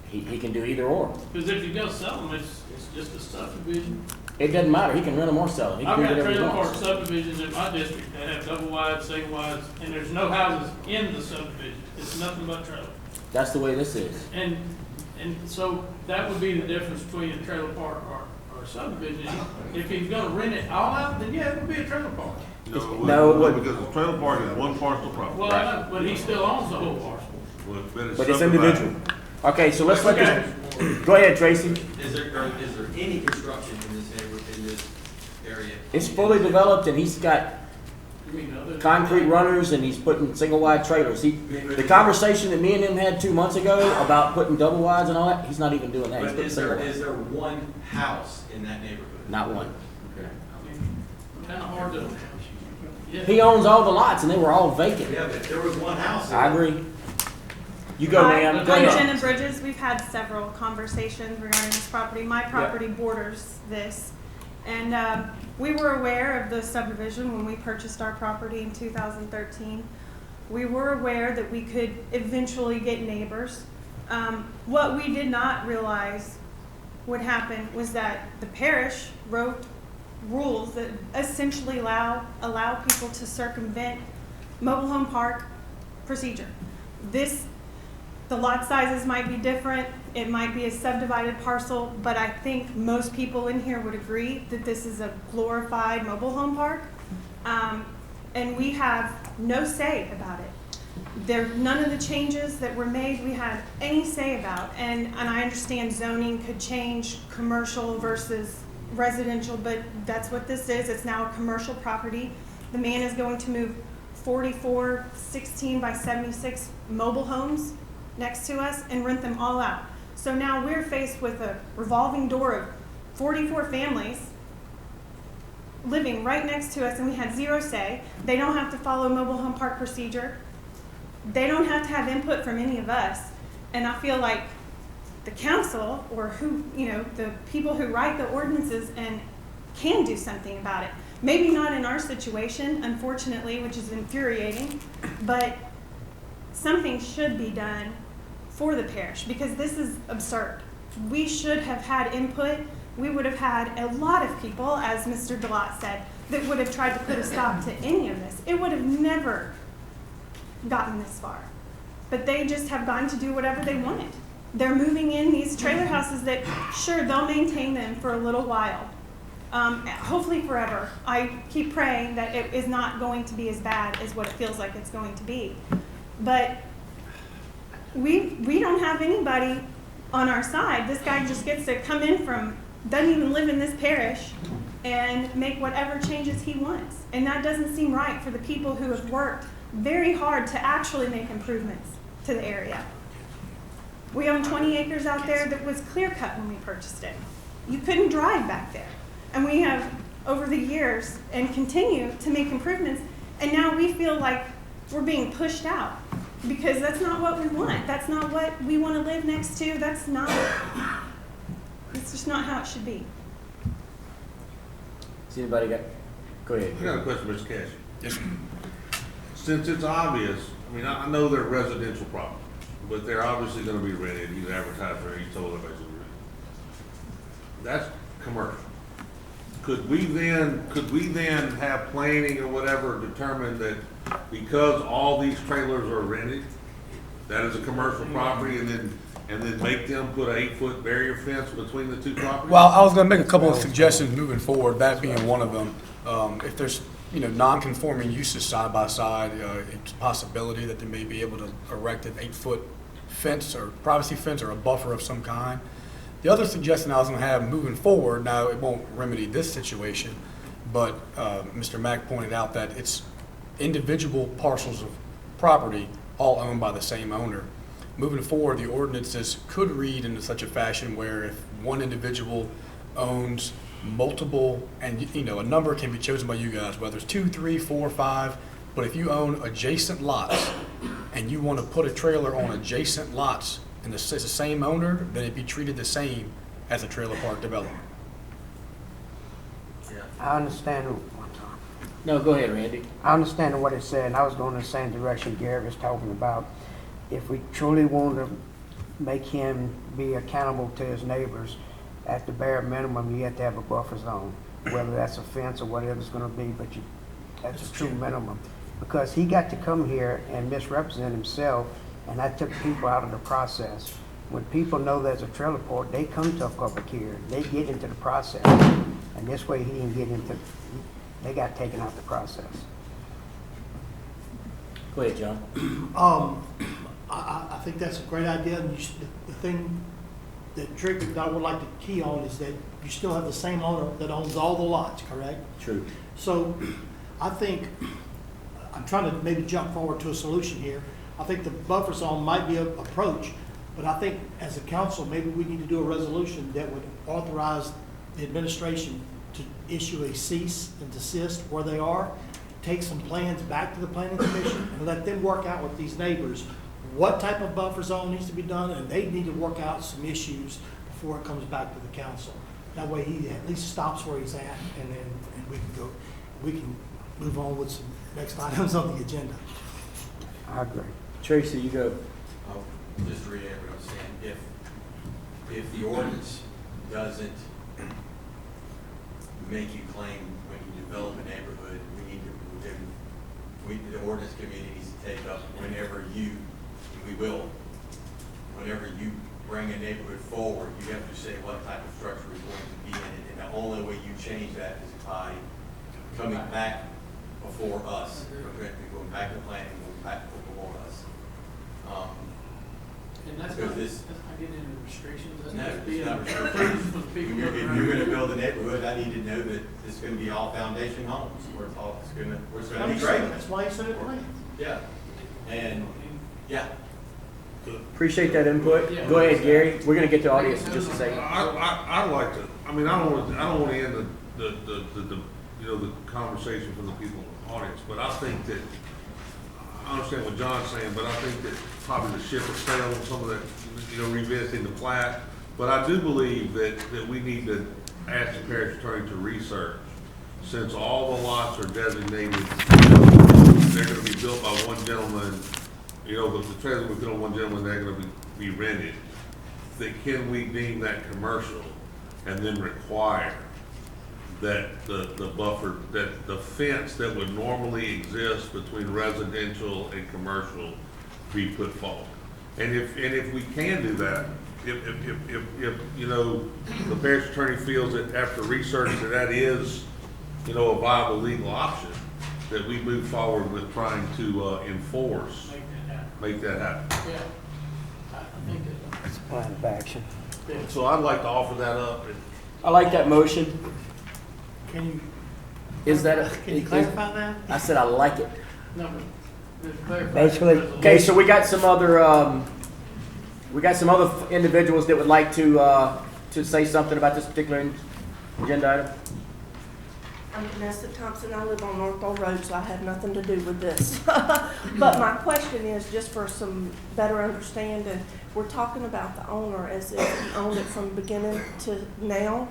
He can do either or. Because if he's gonna sell them, it's just a subdivision. It doesn't matter. He can rent them or sell them. He I've can do got whatever he trailer park wants. subdivisions in my district that have double wide, single wides, and there's no houses in the subdivision. It's nothing but trailer. That's the way this is. And so that would be the difference between a trailer park or a subdivision. If he's gonna rent it all out, then yeah, it would be a trailer park. No, it wouldn't. Because the trailer park is one parcel property. Well, I know, but he still owns the whole parcel. But it's subdivided. individual. Okay, so let's let this, go ahead, Tracy. Is there any construction in this neighborhood, in this area? It's fully developed and he's got You mean other than concrete that? runners and he's putting single wide trailers. The conversation that me and him had 2 months ago about putting double wides and all that, he's not even doing that. He's But putting is single there, wides. is there one house in that neighborhood? Not one. Okay. I mean, kinda hard to, yeah. He owns all the lots and they were all vacant. Yeah, but there was one house. I agree. You go, ma'am. Go Hi, I'm ahead. Jenna Bridges. We've had several conversations regarding this property. My property borders this. And we were aware of the subdivision when we purchased our property in 2013. We were aware that we could eventually get neighbors. What we did not realize would happen was that the parish wrote rules that essentially allow people to circumvent mobile home park procedure. The lot sizes might be different, it might be a subdivided parcel, but I think most people in here would agree that this is a glorified mobile home park. And we have no say about it. None of the changes that were made, we had any say about. And I understand zoning could change commercial versus residential, but that's what this is. It's now a commercial property. The man is going to move 44 16 by 76 mobile homes next to us and rent them all out. So now we're faced with a revolving door of 44 families living right next to us, and we had zero say. They don't have to follow mobile home park procedure. They don't have to have input from any of us. And I feel like the council, or who, the people who write the ordinances and can do something about it. Maybe not in our situation, unfortunately, which is infuriating, but something should be done for the parish, because this is absurd. We should have had input. We would have had a lot of people, as Mr. Delott said, that would have tried to put a stop to any of this. It would have never gotten this far. But they just have gone to do whatever they wanted. They're moving in these trailer houses that, sure, they'll maintain them for a little while. Hopefully forever. I keep praying that it is not going to be as bad as what it feels like it's going to be. But we don't have anybody on our side. This guy just gets to come in doesn't even live in this parish and make whatever changes he wants. And that doesn't seem right for the people who have worked very hard to actually make improvements to the area. We own 20 acres out there that was clear cut when we purchased it. You couldn't drive back there. And we have, over the years, and continue to make improvements, and now we feel like we're being pushed out, because that's not what we want. That's not what we want to live next to. It's just not how it should be. Does anybody go ahead. I got a question, Mr. Cashy. Yes. Since it's obvious, I know they're residential properties, but they're obviously gonna be rented. He's advertised for it, he told everybody to rent. That's commercial. Could we then have planning or whatever determine that because all these trailers are rented, that is a commercial property, and then make them put an 8-foot barrier fence between the two properties? Well, I was going to make a couple of suggestions moving forward, that being one of them. If there's, non-conforming uses side by side, it's a possibility that they may be able to erect an 8-foot fence or privacy fence or a buffer of some kind. The other suggestion I was going to have moving forward, now it won't remedy this situation, but Mr. Mack pointed out that it's individual parcels of property all owned by the same owner. Moving forward, the ordinances could read into such a fashion where if one individual owns multiple, and a number can be chosen by you guys, whether it's 2, 3, 4, 5. But if you own adjacent lots and you want to put a trailer on adjacent lots and it's the same owner, then it'd be treated the same as a trailer park development. I understand. No, go ahead, Randy. I understand what it said, and I was going in the same direction Gary was talking about. If we truly want to make him be accountable to his neighbors, at the bare minimum, you have to have a buffer zone, whether that's a fence or whatever it's going to be, but that's a true minimum. Because he got to come here and misrepresent himself, and that took people out of the process. When people know there's a trailer park, they come to a public hearing, they get into the process, and this way he didn't get into, they got taken out the process. Go ahead, John. I think that's a great idea, and the thing, the trick that I would like to key on is that you still have the same owner that owns all the lots, correct? True. So I think, I'm trying to maybe jump forward to a solution here. I think the buffer zone might be an approach, but I think as a council, maybe we need to do a resolution that would authorize the administration to issue a cease and desist where they are, take some plans back to the planning commission and let them work out with these neighbors what type of buffer zone needs to be done, and they need to work out some issues before it comes back to the council. That way he at least stops where he's at, and we can move on with some next items on the agenda. I agree. Tracy, you go. Just to reiterate what I'm saying, if the ordinance doesn't make you claim when you develop a neighborhood, the ordinance committee needs to take up whenever you bring a neighborhood forward, you have to say what type of structure is going to be in it, and the only way you change that is by coming back before us, going back to planning, going back before us. And that's Because not, this- that's not getting into restrictions, that's No, not it's being not restrictions for the If people. you're gonna build a neighborhood, I need to know that it's gonna be all foundation homes, where it's gonna be great. That's why he said it planned. Yeah, and, yeah. Appreciate that input. Yeah. Go ahead, Gary. We're gonna get to the audience in just a second. I'd like to, I mean, I don't want to end the conversation from the people in the audience, but I think that, I understand what John's saying, but I think that probably the ship has sailed on some of that, revisiting the plat. But I do believe that we need to ask the parish attorney to research, since all the lots are designated, they're gonna be built by one gentleman, but the trailers we put on one gentleman, they're gonna be rented. That can we deem that commercial and then require that the buffer, that the fence that would normally exist between residential and commercial be put forward? And if we can do that, if the parish attorney feels that after research that is, a viable legal option, that we move forward with trying to enforce, make that happen. Yeah, I think that. It's a plan of action. So I'd like to offer that up. I like that motion. Can you Can you clarify that? I said I like it. No, but to clarify. Basically- Okay, so we got some other individuals that would like to say something about this particular agenda item. I'm Vanessa Thompson. I live on Northville Road, so I have nothing to do with this. But my question is, just for some better understanding, we're talking about the owner as if he owned it from beginning to now.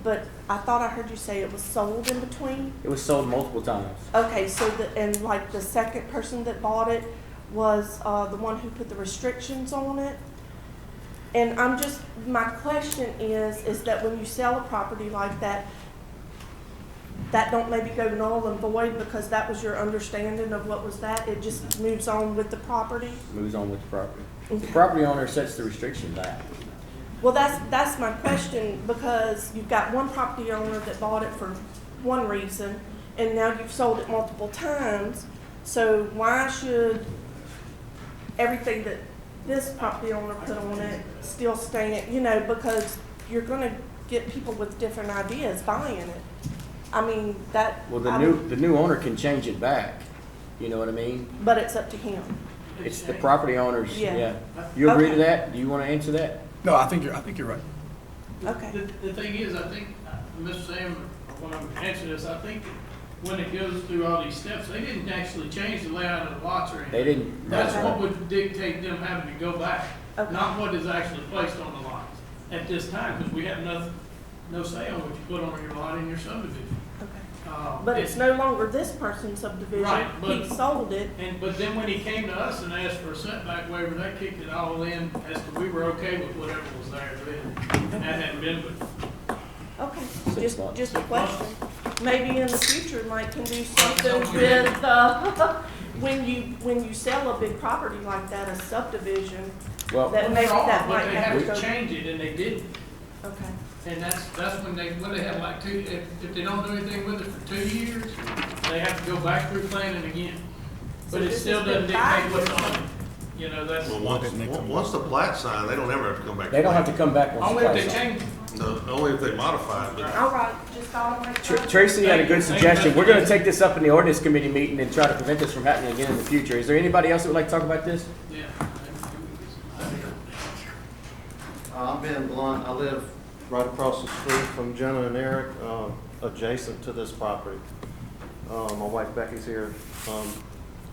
But I thought I heard you say it was sold in between? It was sold multiple times. Okay, so and like the second person that bought it was the one who put the restrictions on it? And my question is that when you sell a property like that, that don't maybe go null and void because that was your understanding of what was that? It just moves on with the property? Moves on with the property. The Okay. property owner sets the restriction back. Well, that's my question, because you've got one property owner that bought it for one reason, and now you've sold it multiple times. So why should everything that this property owner put on it still stand, because you're gonna get people with different ideas buying it. I mean, that. Well, the new owner can change it back. You know what I mean? But it's up to him. It's the property owner's, Yeah. yeah. You agree to Okay. that? Do you want to answer that? No, I think you're right. Okay. The thing is, I think, Mr. Sam, when I'm answering this, I think when it goes through all these steps, they didn't actually change the layout of the lots or anything. They didn't. That's That's what right. would dictate them having to go back, Okay. not what is actually placed on the lots at this time, because we have no say on what you put on your lot in your subdivision. Okay. But it's no longer this person's subdivision. Right, but- He sold it. But then when he came to us and asked for a setback waiver, that kicked it all in as to we were okay with whatever was there then. And that hadn't been, but Okay, just a question. Maybe in the future, Mike can do something with, when you sell a big property like that, a subdivision, Well, that maybe that but might they have have to to go. change it, and they didn't. Okay, And that's when they have like if they don't do anything with it for 2 years, they have to go back through planning again. So But it this still has been doesn't dictate 5 what's years. on it. You know, that's, Well, once the plat's signed, they don't ever have to come back. They don't have to come back once only the if they plat's signed. change it. No, only if they modify it, but all right, just thought I'd make sure. Tracy had a good Thank you. suggestion. We're gonna take this up in the ordinance committee meeting and try to prevent this from happening again in the future. Is there anybody else that would like to talk about this? Yeah. I'm Ben Blunt. I live right across the street from Jenna and Eric, adjacent to this property. My wife Becky's here.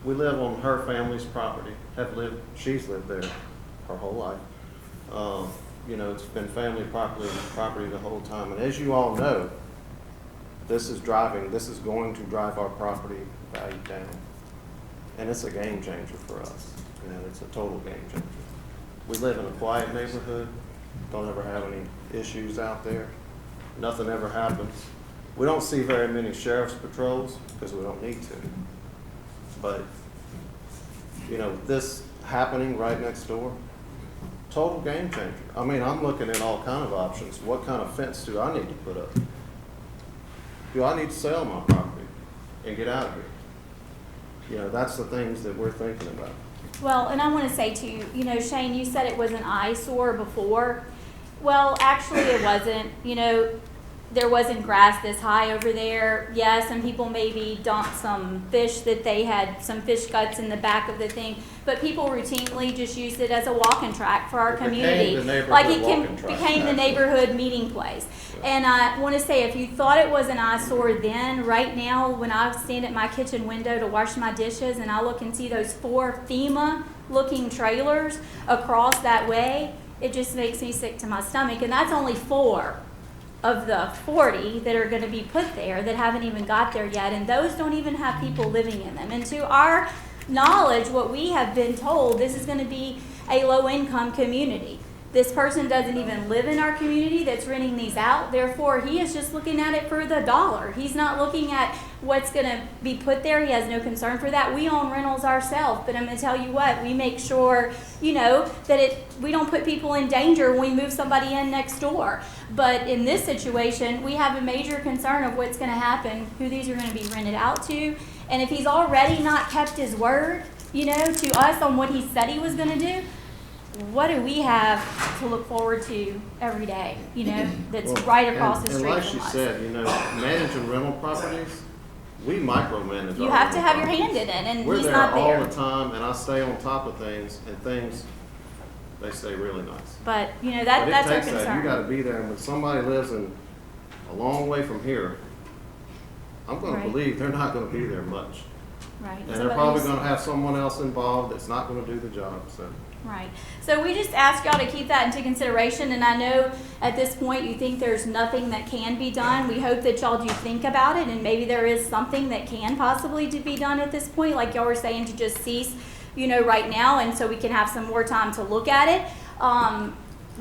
We live on her family's property. She's lived there her whole life. You know, it's been family property the whole time. And as you all know, this is going to drive our property value down. And it's a game changer for us. You know, it's a total game changer. We live in a quiet neighborhood. Don't ever have any issues out there. Nothing ever happens. We don't see very many sheriff's patrols because we don't need to. But, you know, this happening right next door, total game changer. I mean, I'm looking at all kind of options. What kind of fence do I need to put up? Do I need to sell my property and get out of here? You know, that's the things that we're thinking about. Well, and I want to say too, you know, Shane, you said it was an eyesore before. Well, actually it wasn't. You know, there wasn't grass this high over there. Yeah, some people maybe dumped some fish that they had, some fish guts in the back of the thing, but people routinely just used it as a walking track for our community. Like it became the neighborhood meeting place. And I want to say, if you thought it was an eyesore then, right now when I stand at my kitchen window to wash my dishes and I look and see those 4 FEMA-looking trailers across that way, it just makes me sick to my stomach. And that's only 4 of the 40 that are going to be put there that haven't even got there yet, and those don't even have people living in them. And to our knowledge, what we have been told, this is going to be a low-income community. This person doesn't even live in our community that's renting these out. Therefore, he is just looking at it for the dollar. He's not looking at what's going to be put there. He has no concern for that. We own rentals ourselves, but I'm going to tell you what, we make sure, you know, that we don't put people in danger when we move somebody in next door. But in this situation, we have a major concern of what's going to happen, who these are going to be rented out to. And if he's already not kept his word, you know, to us on what he said he was going to do, what do we have to look forward to every day, you know, that's right across the street and like from she us? said, you know, managing rental properties, we micromanage. You our have to rental have your properties. hand in it, and We're he's there not there. all the time, and I stay on top of things, and things, they stay really nice. But, you know, But that's our it takes that. You concern. gotta be there, and when somebody lives in a long way from here, I'm gonna Right. believe they're not gonna be there much. Right. And they're probably gonna have someone else involved that's not gonna do the job, so. Right. So we just ask y'all to keep that into consideration, and I know at this point you think there's nothing that can be done. We hope that y'all do think about it, and maybe there is something that can possibly be done at this point, like y'all were saying, to just cease, you know, right now, and so we can have some more time to look at it.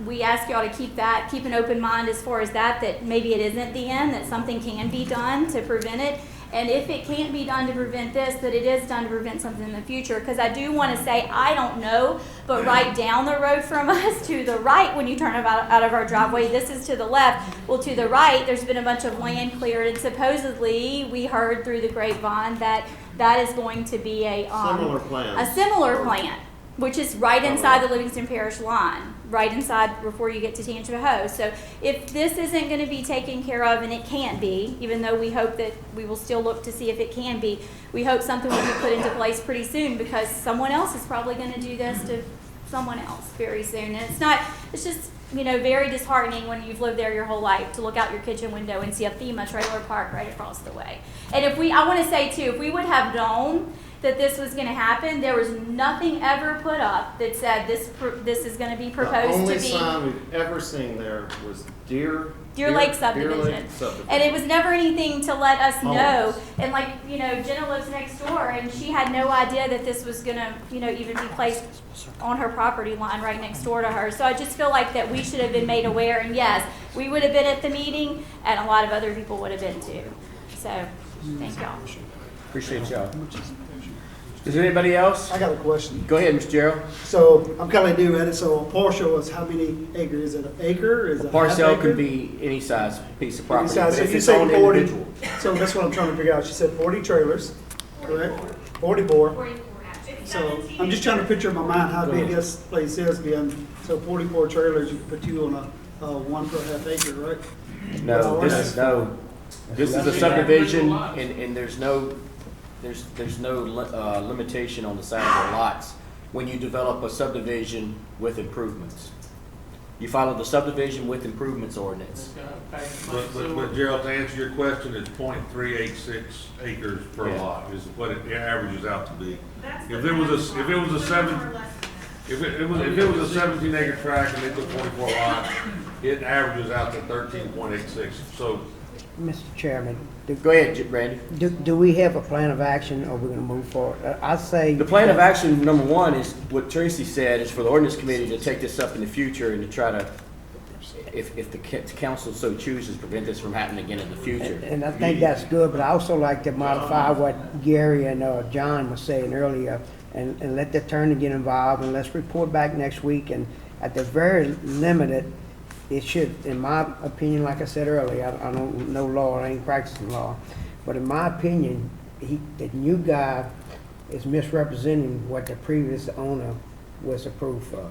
We ask y'all to keep an open mind as far as that maybe it isn't the end, that something can be done to prevent it. And if it can't be done to prevent this, that it is done to prevent something in the future. Because I do want to say, I don't know, but right down the road from us, to the right, when you turn out of our driveway, this is to the left. Well, to the right, there's been a bunch of land cleared, and supposedly we heard through the grapevine that is going to be a similar plant, which is right inside the Livingston Parish line, right inside before you get to Tangipahoa. So if this isn't going to be taken care of, and it can't be, even though we hope that we will still look to see if it can be, we hope something will be put into place pretty soon, because someone else is probably going to do this to someone else very soon. And it's not, It's just, you know, very disheartening when you've lived there your whole life to look out your kitchen window and see a FEMA trailer park right across the way. And I want to say too, if we would have known that this was going to happen, there was nothing ever put up that said this is going to be proposed to be. The only sign we've ever seen there was Deer Lake subdivision. And it was never anything to let us know. And like, you know, Jenna lives next door and she had no idea that this was gonna, you know, even be placed on her property line right next door to her. So I just feel like that we should have been made aware, and yes, we would have been at the meeting and a lot of other people would have been too. So, thank y'all. Appreciate y'all. Is there anybody else? I got a question. Go ahead, Mr. Gerald. So I'm kind of new at it. So a parcel is how many acres? Is it an acre? Is it A parcel half acre? could be any size piece of property. Besides, but so if you it's say owned 40. individual. So that's what I'm trying to figure out. She said 40 trailers, correct? 44. So I'm just trying to picture in my mind how big this place is being. So 44 trailers, you can put two on a 1 per half acre, right? No, this is a subdivision, and there's no limitation on the size of the lots when you develop a subdivision with improvements. You follow the subdivision with improvements ordinance. But Gerald, to answer your question, it's .386 acres per lot is what it averages out to be. If it was a 17 acre tract and they took 24 lots, it averages out to 13.86. So, Mr. Chairman. Go ahead, Randy. Do we have a plan of action, or we're gonna move forward? I say. The plan of action, number one, is what Tracy said, is for the ordinance committee to take this up in the future and to try to, if the council so chooses, prevent this from happening again in the future. And I think that's good, but I also like to modify what Gary and John was saying earlier, and let the attorney get involved, and let's report back next week, and at the very limited, it should, in my opinion, like I said earlier, I don't know law, I ain't practicing law, but in my opinion, the new guy is misrepresenting what the previous owner was approved for.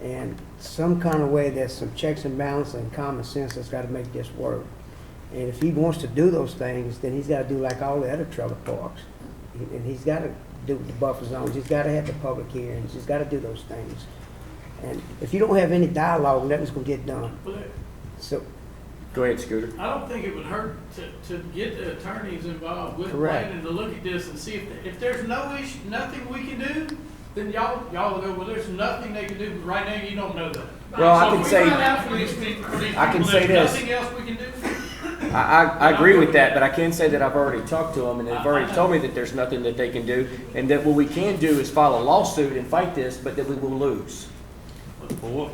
And some kind of way, there's some checks and balances and common sense that's gotta make this work. And if he wants to do those things, then he's gotta do like all the other trailer parks. And he's gotta do the buffer zones, he's gotta have the public hearings, he's gotta do those things. And if you don't have any dialogue, nothing's gonna get done. So, go ahead, Scooter. I don't think it would hurt to get the attorneys involved with Correct. planning to look at this and see if there's no issue, nothing we can do, then y'all will go, well, there's nothing they can do, but right now you don't know that. Well, So I can if we say, find out from these people, I can say there's this. nothing else we can do. I agree with that, but I can say that I've already talked to them, and they've already told me that there's nothing that they can do, and that what we can do is file a lawsuit and fight this, but that we will lose.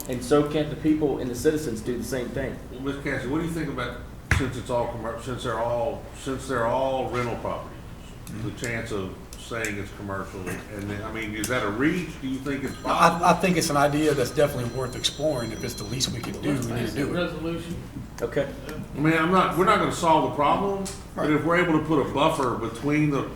And so can't the people and the citizens do the same thing. well, Ms. Cassie, what do you think about, since it's all since they're all rental properties, the chance of saying it's commercial, and then, I mean, is that a reach? Do you think it's possible? I think it's an idea that's definitely worth exploring. If it's the least we can do, we need to do it. Resolution. Okay. I mean, we're not gonna solve the problem, but if we're able to put a buffer between the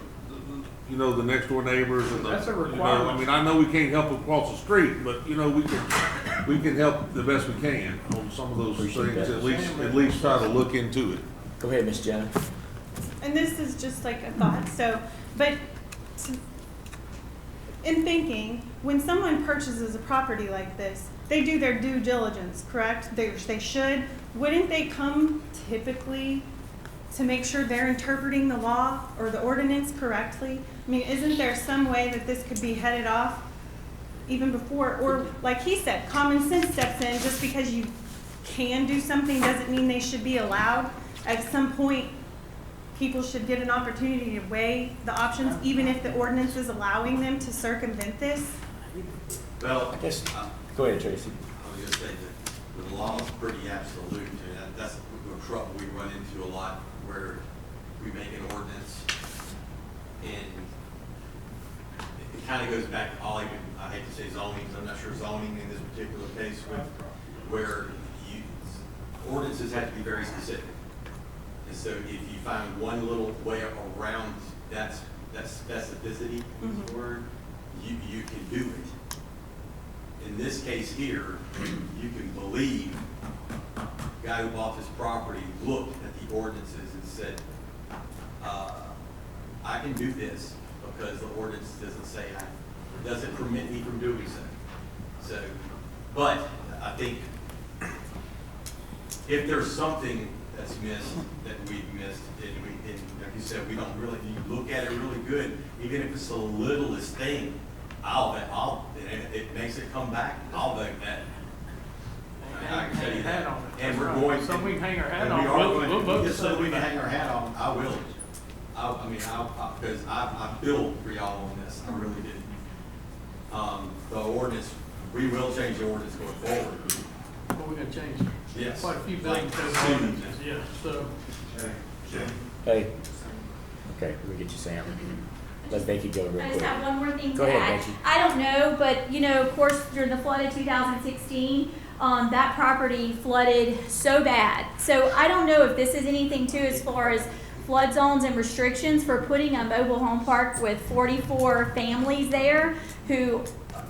next door neighbors and That's a you know, requirement. I mean, I know we can't help them across the street, but, you know, we can help the best we can on some of those things, at least try to look into it. Go ahead, Ms. Jenna. And this is just like a thought, but in thinking, when someone purchases a property like this, they do their due diligence, correct? They should. Wouldn't they come typically to make sure they're interpreting the law or the ordinance correctly? I mean, isn't there some way that this could be headed off even before, or like he said, common sense steps in. Just because you can do something doesn't mean they should be allowed. At some point, people should get an opportunity to weigh the options, even if the ordinance is allowing them to circumvent this. Well, I guess, go ahead, Tracy. I was gonna say that the law is pretty absolute, and that's the trouble we run into a lot, where we make an ordinance, and it kind of goes back, I hate to say zoning, because I'm not sure zoning in this particular case, where ordinances have to be very specific. And so if you find one little way around that specificity, is the word, you can do it. In this case here, you can believe the guy who bought this property looked at the ordinances and said, I can do this because the ordinance doesn't say, doesn't permit me from doing so. But I think if there's something that's missed, that we've missed, and like you said, we don't really, you look at it really good, even if it's the littlest thing, it makes it come back, I'll vote that. I can tell you that. And we're going to. So we can hang our hat and on. we are going to, We'll vote just so we can that. hang our hat on, I will. Because I feel for y'all on this, I really did. The ordinance, we will change the ordinance going forward. But we're gonna change it. Yes. Quite a few Like things. to the soon. ordinances, yeah, so. Hey, okay, let me get you Sam. Let Becky go real I quick. just have one more thing Go to ahead, add. Becky. I don't know, but you know, of course, during the flood of 2016, that property flooded so bad. So I don't know if this is anything too as far as flood zones and restrictions for putting a mobile home park with 44 families there who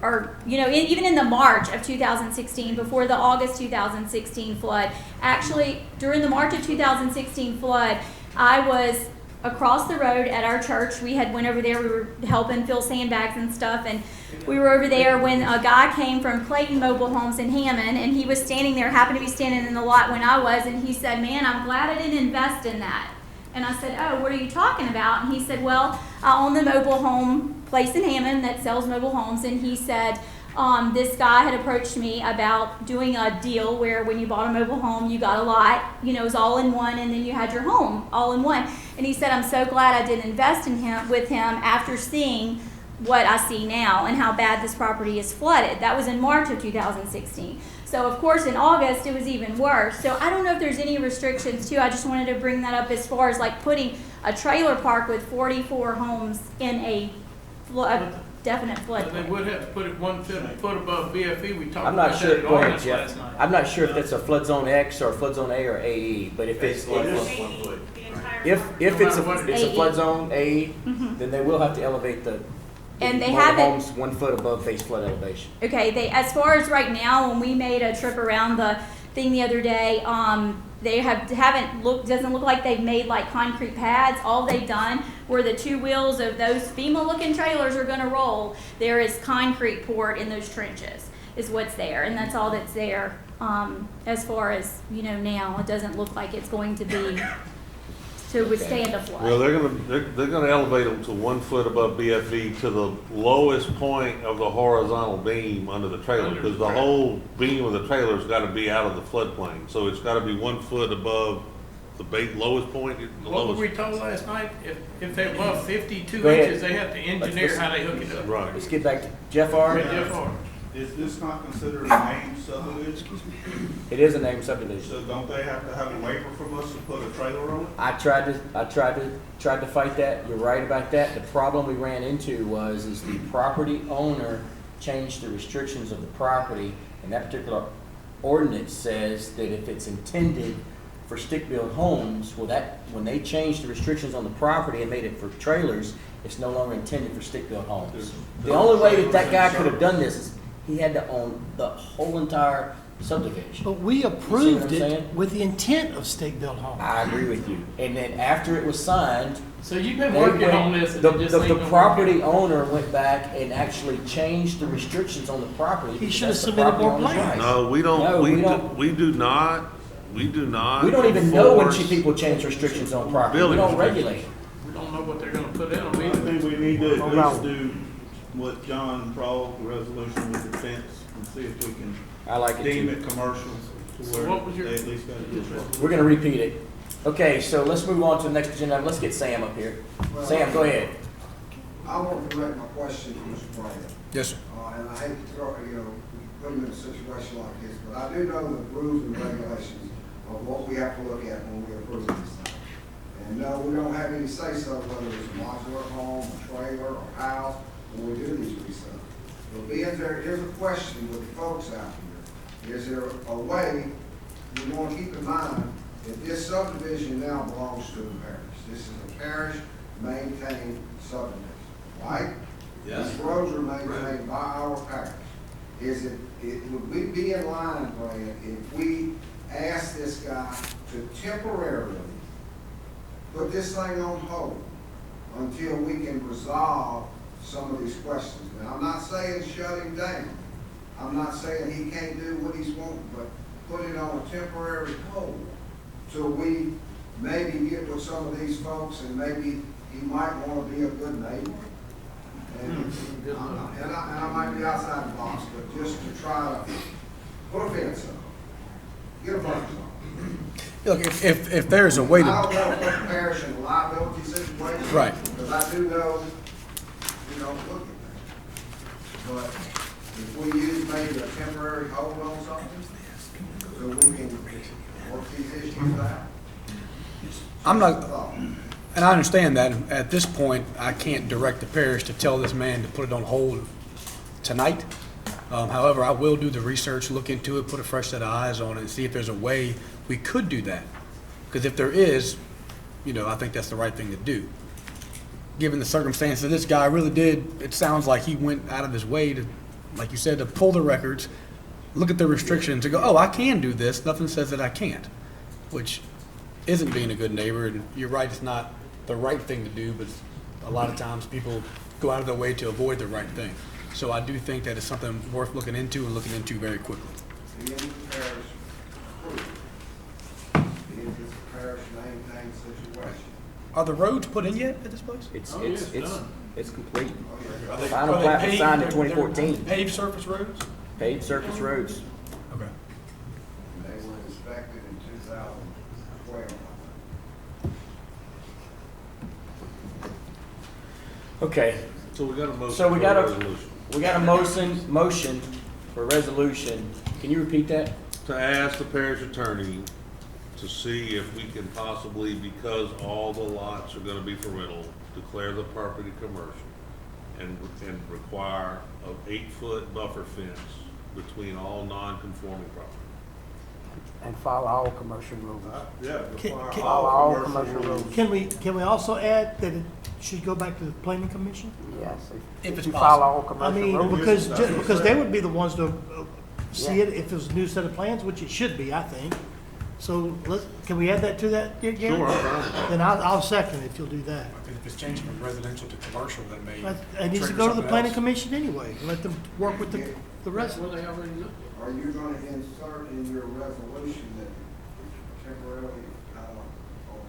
are, you know, even in the March of 2016, before the August 2016 flood. Actually, during the March of 2016 flood, I was across the road at our church. We had went over there, we were helping fill sandbags and stuff, and we were over there when a guy came from Clayton Mobile Homes in Hammond, and he was standing there, happened to be standing in the lot when I was, and he said, "Man, I'm glad I didn't invest in that." And I said, "Oh, what are you talking about?" And he said, "Well, I own the mobile home place in Hammond that sells mobile homes," and he said, this guy had approached me about doing a deal where when you bought a mobile home, you got a lot, you know, it was all in one, and then you had your home all in one. And he said, "I'm so glad I didn't invest in him with him after seeing what I see now and how bad this property is flooded." That was in March of 2016. So of course in August it was even worse. So I don't know if there's any restrictions too. I just wanted to bring that up as far as like putting a trailer park with 44 homes in a definite flood. They would have to put it 1 foot above BFE. We talked I'm about not that sure, at go ahead, ordinance Jeff. last night. I'm not sure if that's a flood zone X or a flood zone A or AE, but if it's, if it's a flood zone AE, then they will have to elevate the And they mobile haven't- homes 1 foot above base flood elevation. Okay, as far as right now, when we made a trip around the thing the other day, they doesn't look like they've made like concrete pads. All they've done where the two wheels of those FEMA looking trailers are gonna roll, there is concrete poured in those trenches, is what's there, and that's all that's there. As far as, you know, now, it doesn't look like it's going to be to withstand a flood. Well, they're gonna elevate them to 1 foot above BFE to the lowest point of the horizontal beam under the trailer, because the whole beam of the trailer's gotta be out of the floodplain. So it's gotta be 1 foot above the lowest point, the What were lowest. we told last night? If they're above 52 Go ahead. inches, they have to engineer how they hook it up. Right. Let's get back to Jeff R. Yeah, Jeff R. Is this not considered a named subdivision? It is a named subdivision. So don't they have to have a waiver from us to put a trailer on it? I tried to fight that. You're right about that. The problem we ran into is the property owner changed the restrictions of the property, and that particular ordinance says that if it's intended for stick-built homes, well, that when they changed the restrictions on the property and made it for trailers, it's no longer intended for stick-built homes. The only way that guy could have done this is he had to own the whole entire subdivision. But we You see what approved I'm saying? it with the intent of stick-built homes. I agree with you. And then after it was signed, So you've been they working went- on this and the, it just the, ain't the gonna property work out. owner went back and actually changed the restrictions on the property. He because should have that's the submitted property more owner's plans. right. No, we don't, No, we don't. we do not. We We don't even know when enforce- people change restrictions on property. We Building don't restrictions. regulate. We don't know what they're gonna put in them I either. think we need to at least do what John Prohl, the resolution with the fence, and see if we can I like it deem too. it commercial to So where what was your- they at least got to do it. We're gonna repeat it. Okay, so let's move on to the next agenda. Let's get Sam up here. Sam, go ahead. I want to direct my question to Mr. Brown. Yes, sir. And I hate to throw, put him in a situation like this, but I do know the rules and regulations of what we have to look at when we approve this thing. And no, we don't have any say-so whether it's a modular home, a trailer, or house, when we do these resubs. But being there is a question with the folks out here, is there a way, we want to keep in mind that this subdivision now belongs to the parish. This is a parish maintained subdivision, right? Yes. These roads are maintained by our parish. Would we be in line, Brad, if we asked this guy to temporarily put this thing on hold until we can resolve some of these questions? Now, I'm not saying shut him down, but if we ask this guy to temporarily put this thing on hold until we can resolve some of these questions, I'm not saying he can't do what he's wanting, but put it on a temporary hold till we maybe get with some of these folks and maybe he might want to be a good neighbor. And I might be outside the box, but just to try to put a fence up, get a fence up. Look, if there's a way I to, don't want to put the parish in a liability situation. Right. Because I do know we don't look at that. But if we use maybe a temporary hold on something, so we can work these issues out. I'm not, and I understand that. At this point, I can't direct the parish to tell this man to put it on hold tonight. However, I will do the research, look into it, put a fresh set of eyes on it, and see if there's a way we could do that. Because if there is, I think that's the right thing to do. Given the circumstances, this guy really did, it sounds like he went out of his way to, like you said, to pull the records, look at the restrictions, and go, oh, I can do this. Nothing says that I can't, which isn't being a good neighbor. And you're right, it's not the right thing to do, but a lot of times people go out of their way to avoid the right thing. So I do think that it's something worth looking into and looking into very quickly. Being the parish approved, being this parish maintained situation. Are the roads put in yet at this place? It's done. it's complete. Are they- Final are they plat was paved? signed in They're 2014. Paved surface roads? Paved surface roads. Okay. And they were inspected in 2012. Okay, So we got a motion so we for got a a, resolution. we got a motion for resolution. Can you repeat that? To ask the parish attorney to see if we can possibly, because all the lots are gonna be for rental, declare the property commercial and require an 8-foot buffer fence between all non-conforming property. And follow all commercial rules. Yeah, require Can- all commercial rules. Can we also add that it should go back to the planning commission? Yes, If it's you follow all I commercial mean, rules. because they would be the ones to see Yeah. it if it was a new set of plans, which it should be, I think. So can we add that to that, Gary? Sure, I'm fine. Then I'll second it if you'll do that. If it's changing from residential to commercial, that may. It needs to trigger go to the something planning else. commission anyway, let them work with the That's rest. where they already looked Are you going to insert in your resolution that temporarily, on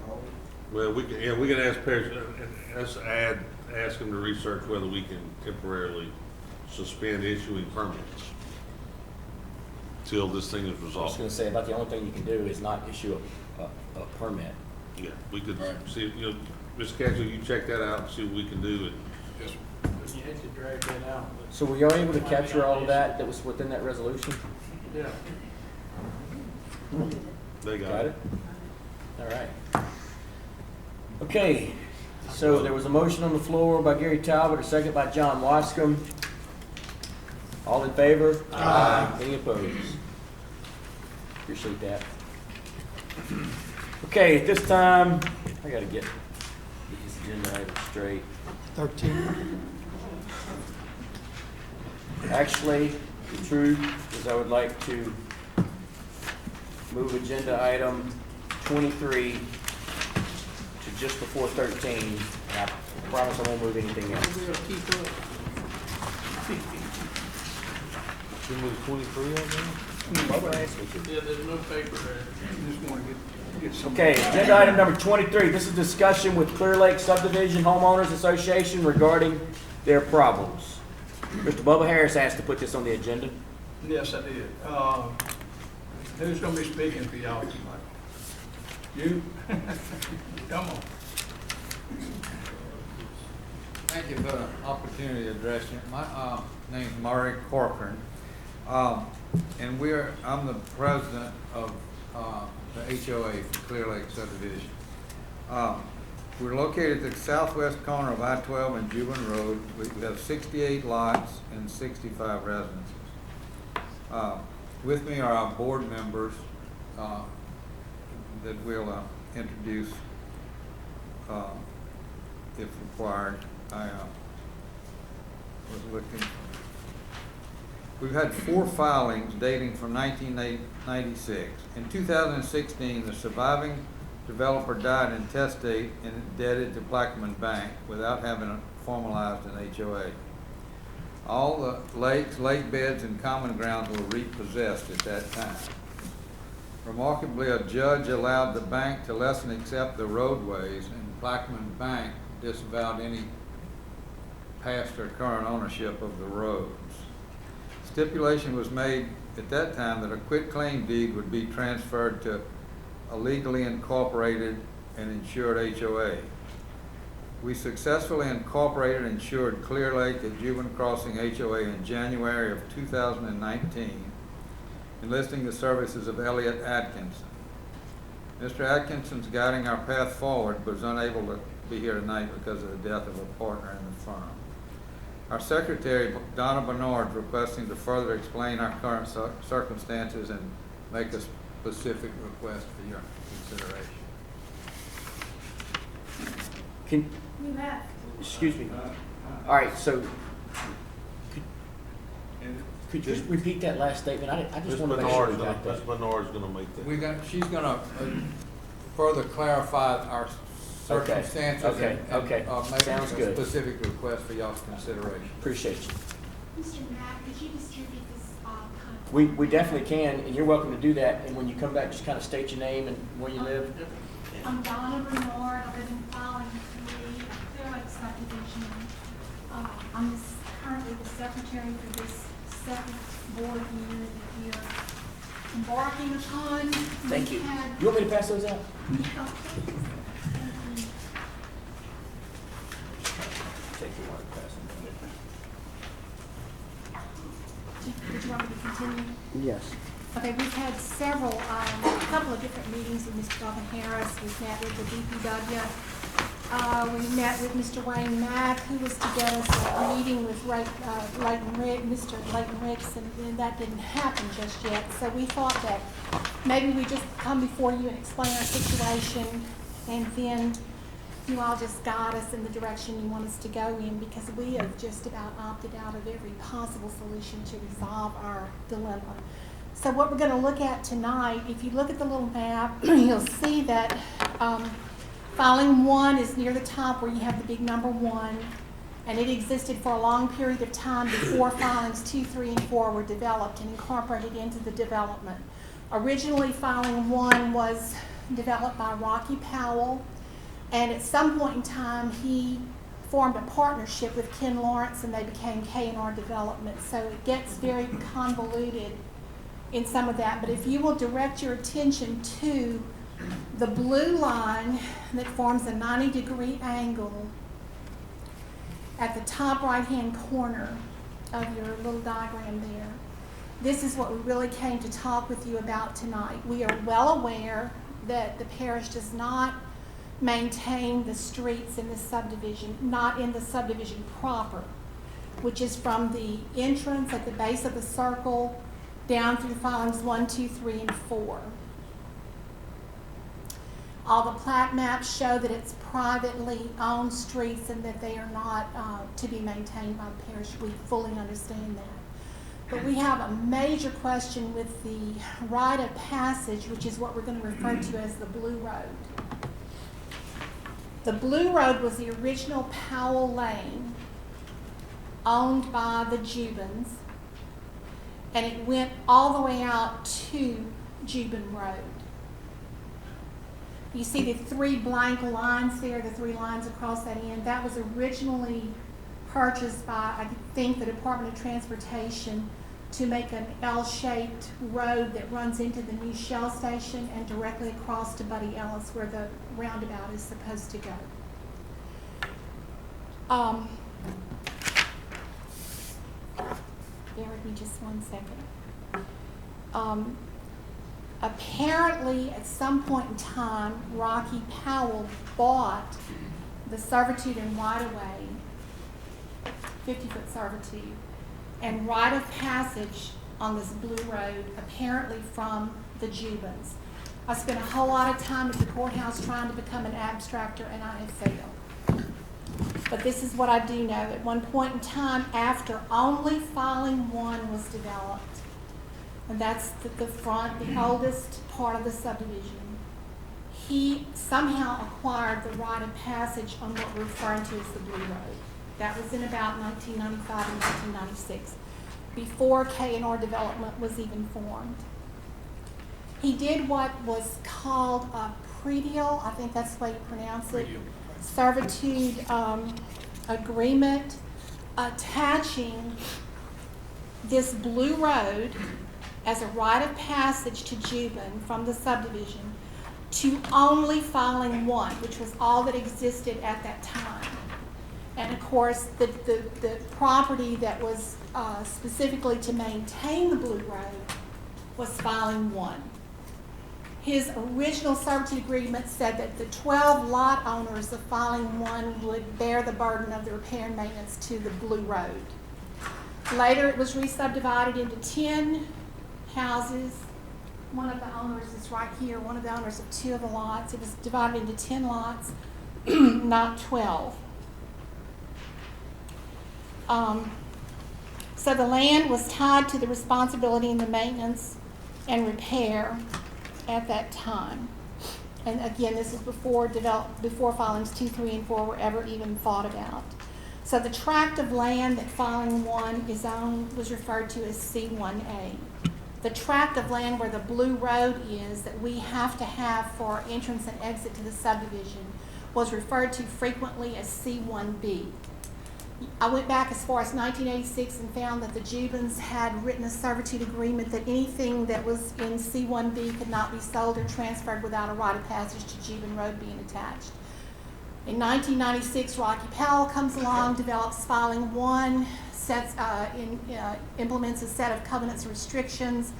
hold? Well, we can ask parish, ask them to research whether we can temporarily suspend issuing permits till this thing is I was resolved. gonna say, about the only thing you can do is not issue a permit. Yeah, we could Right. see, Mr. Castle, you check that out and see what we can do. Yes, sir. at. You hate to drag that out, but, So were y'all able to capture all of that was within that resolution? yeah. They Got it? All right. Okay, so there was a motion on the floor by Gary Talbot, a second by John Wascom. All in favor? Aye. Any opposed? Appreciate that. Okay, at this time, I gotta get this agenda item straight. 13. Actually, the truth is I would like to move agenda item 23 to just before 13. And I promise I won't move anything else. We'll keep up. Can we 23 on Yeah, there's no paper there. Okay, agenda item number 23. This is discussion with Clear Lake Subdivision Homeowners Association regarding their problems. Mr. Bubba Harris asked to put this on the agenda. Yes, I did. Who's gonna be speaking for y'all tonight? You? Come on. Thank you for the opportunity to address you. My name's Murray Corcoran, and I'm the president of the HOA for Clear Lake Subdivision. We're located at the southwest corner of I-12 and Juban Road. We have 68 lots and 65 residences. With me are our board members that we'll introduce if required. I was looking. We've had 4 filings dating from 1996. In 2016, the surviving developer died intestate and indebted to Plaquemine Bank without having formalized an HOA. All the lakes, lake beds, and common grounds were repossessed at that time. Remarkably, a judge allowed the bank to less than accept the roadways, and Plaquemine Bank disavowed any past or current ownership of the roads. Stipulation was made at that time that a quitclaim deed would be transferred to a legally incorporated and insured HOA. We successfully incorporated and insured Clear Lake at Jubilee Crossing HOA in January of 2019, enlisting the services of Elliot Atkinson. Mr. Atkinson's guiding our path forward, but was unable to be here tonight because of the death of a partner in the firm. Our secretary, Donna Bernard, requesting to further explain our current circumstances and make a specific request for your consideration. You have. Excuse me. All right, so could you just repeat that last statement? I just Ms. want to make sure we Bernard's got Ms. that. Bernard's gonna make that. She's gonna further clarify our circumstances Okay, okay. and make Sounds a good. specific request for y'all's consideration. Appreciate you. Mr. Mack, could you distribute this contract? We definitely can, and you're welcome to do that. And when you come back, just kind of state your name and where you live. I'm Donna Bernard, I live in Filing 3, Clear Lake subdivision. I'm currently the secretary for this second board meeting that you're embarking upon. Thank you. We had- You want me to pass those out? Yeah, please. Thank you. Take your one, pass them. Did you want me to continue? Yes. Okay, we've had several, a couple of different meetings with Mr. Robin Harris. We've met with the DPW. We met with Mr. Wayne Mack, who was to get us a meeting with Mr. Leighton Ricks, and that didn't happen just yet. So we thought that maybe we just come before you and explain our situation, and then you all just guide us in the direction you want us to go in, because we have just about opted out of every possible solution to resolve our dilemma. So what we're going to look at tonight, if you look at the little map, you'll see that filing 1 is near the top where you have the big number 1, and it existed for a long period of time before filings 2, 3, and 4 were developed and incorporated into the development. Originally, filing 1 was developed by Rocky Powell, and at some point in time, he formed a partnership with Ken Lawrence, and they became K&R Development. So it gets very convoluted in some of that, but if you will direct your attention to the blue line that forms a 90-degree angle at the top right-hand corner of your little diagram there, this is what we really came to talk with you about tonight. We are well aware that the parish does not maintain the streets in the subdivision, not in the subdivision proper, which is from the entrance at the base of the circle down through filings 1, 2, 3, and 4. All the plat maps show that it's privately owned streets and that they are not to be maintained by the parish. We fully understand that. But we have a major question with the rite of passage, which is what we're going to refer to as the Blue Road. The Blue Road was the original Powell Lane, owned by the Jubins, and it went all the way out to Jubin Road. You see the 3 blank lines there, the 3 lines across that end. That was originally purchased by, I think, the Department of Transportation to make an L-shaped road that runs into the new Shell station and directly across to Buddy Ellis, where the roundabout is supposed to go. Bear with me just one second. Apparently, at some point in time, Rocky Powell bought the servitude and right-of-way, 50-foot servitude, and right of passage on this Blue Road, apparently from the Jubins. I spent a whole lot of time at the courthouse trying to become an abstractor, and I have failed. But this is what I do know. At one point in time, after only filing 1 was developed, and that's the front, the oldest part of the subdivision, he somehow acquired the right of passage on what we're referring to as the Blue Road. That was in about 1995 and 1996, before K&R Development was even formed. He did what was called a predial, I think that's the way you pronounce it, servitude agreement, attaching this blue road as a rite of passage to Juban from the subdivision to only filing 1, which was all that existed at that time. And of course, the property that was specifically to maintain the blue road was filing 1. His original servitude agreement said that the 12 lot owners of filing 1 would bear the burden of the repair and maintenance to the blue road. Later, it was re-subdivided into 10 houses. One of the owners is right here, one of the owners of 2 of the lots. It was divided into 10 lots, not 12. So the land was tied to the responsibility and the maintenance and repair at that time. And again, this is before filings 2, 3, and 4 were ever even thought about. So the tract of land that filing 1 is owned was referred to as C1A. The tract of land where the blue road is that we have to have for entrance and exit to the subdivision was referred to frequently as C1B. I went back as far as 1986 and found that the Jubans had written a servitude agreement that anything that was in C1B could not be sold or transferred without a right of passage to Juban Road being attached. In 1996, Rocky Powell comes along, develops filing 1, implements a set of covenants and restrictions,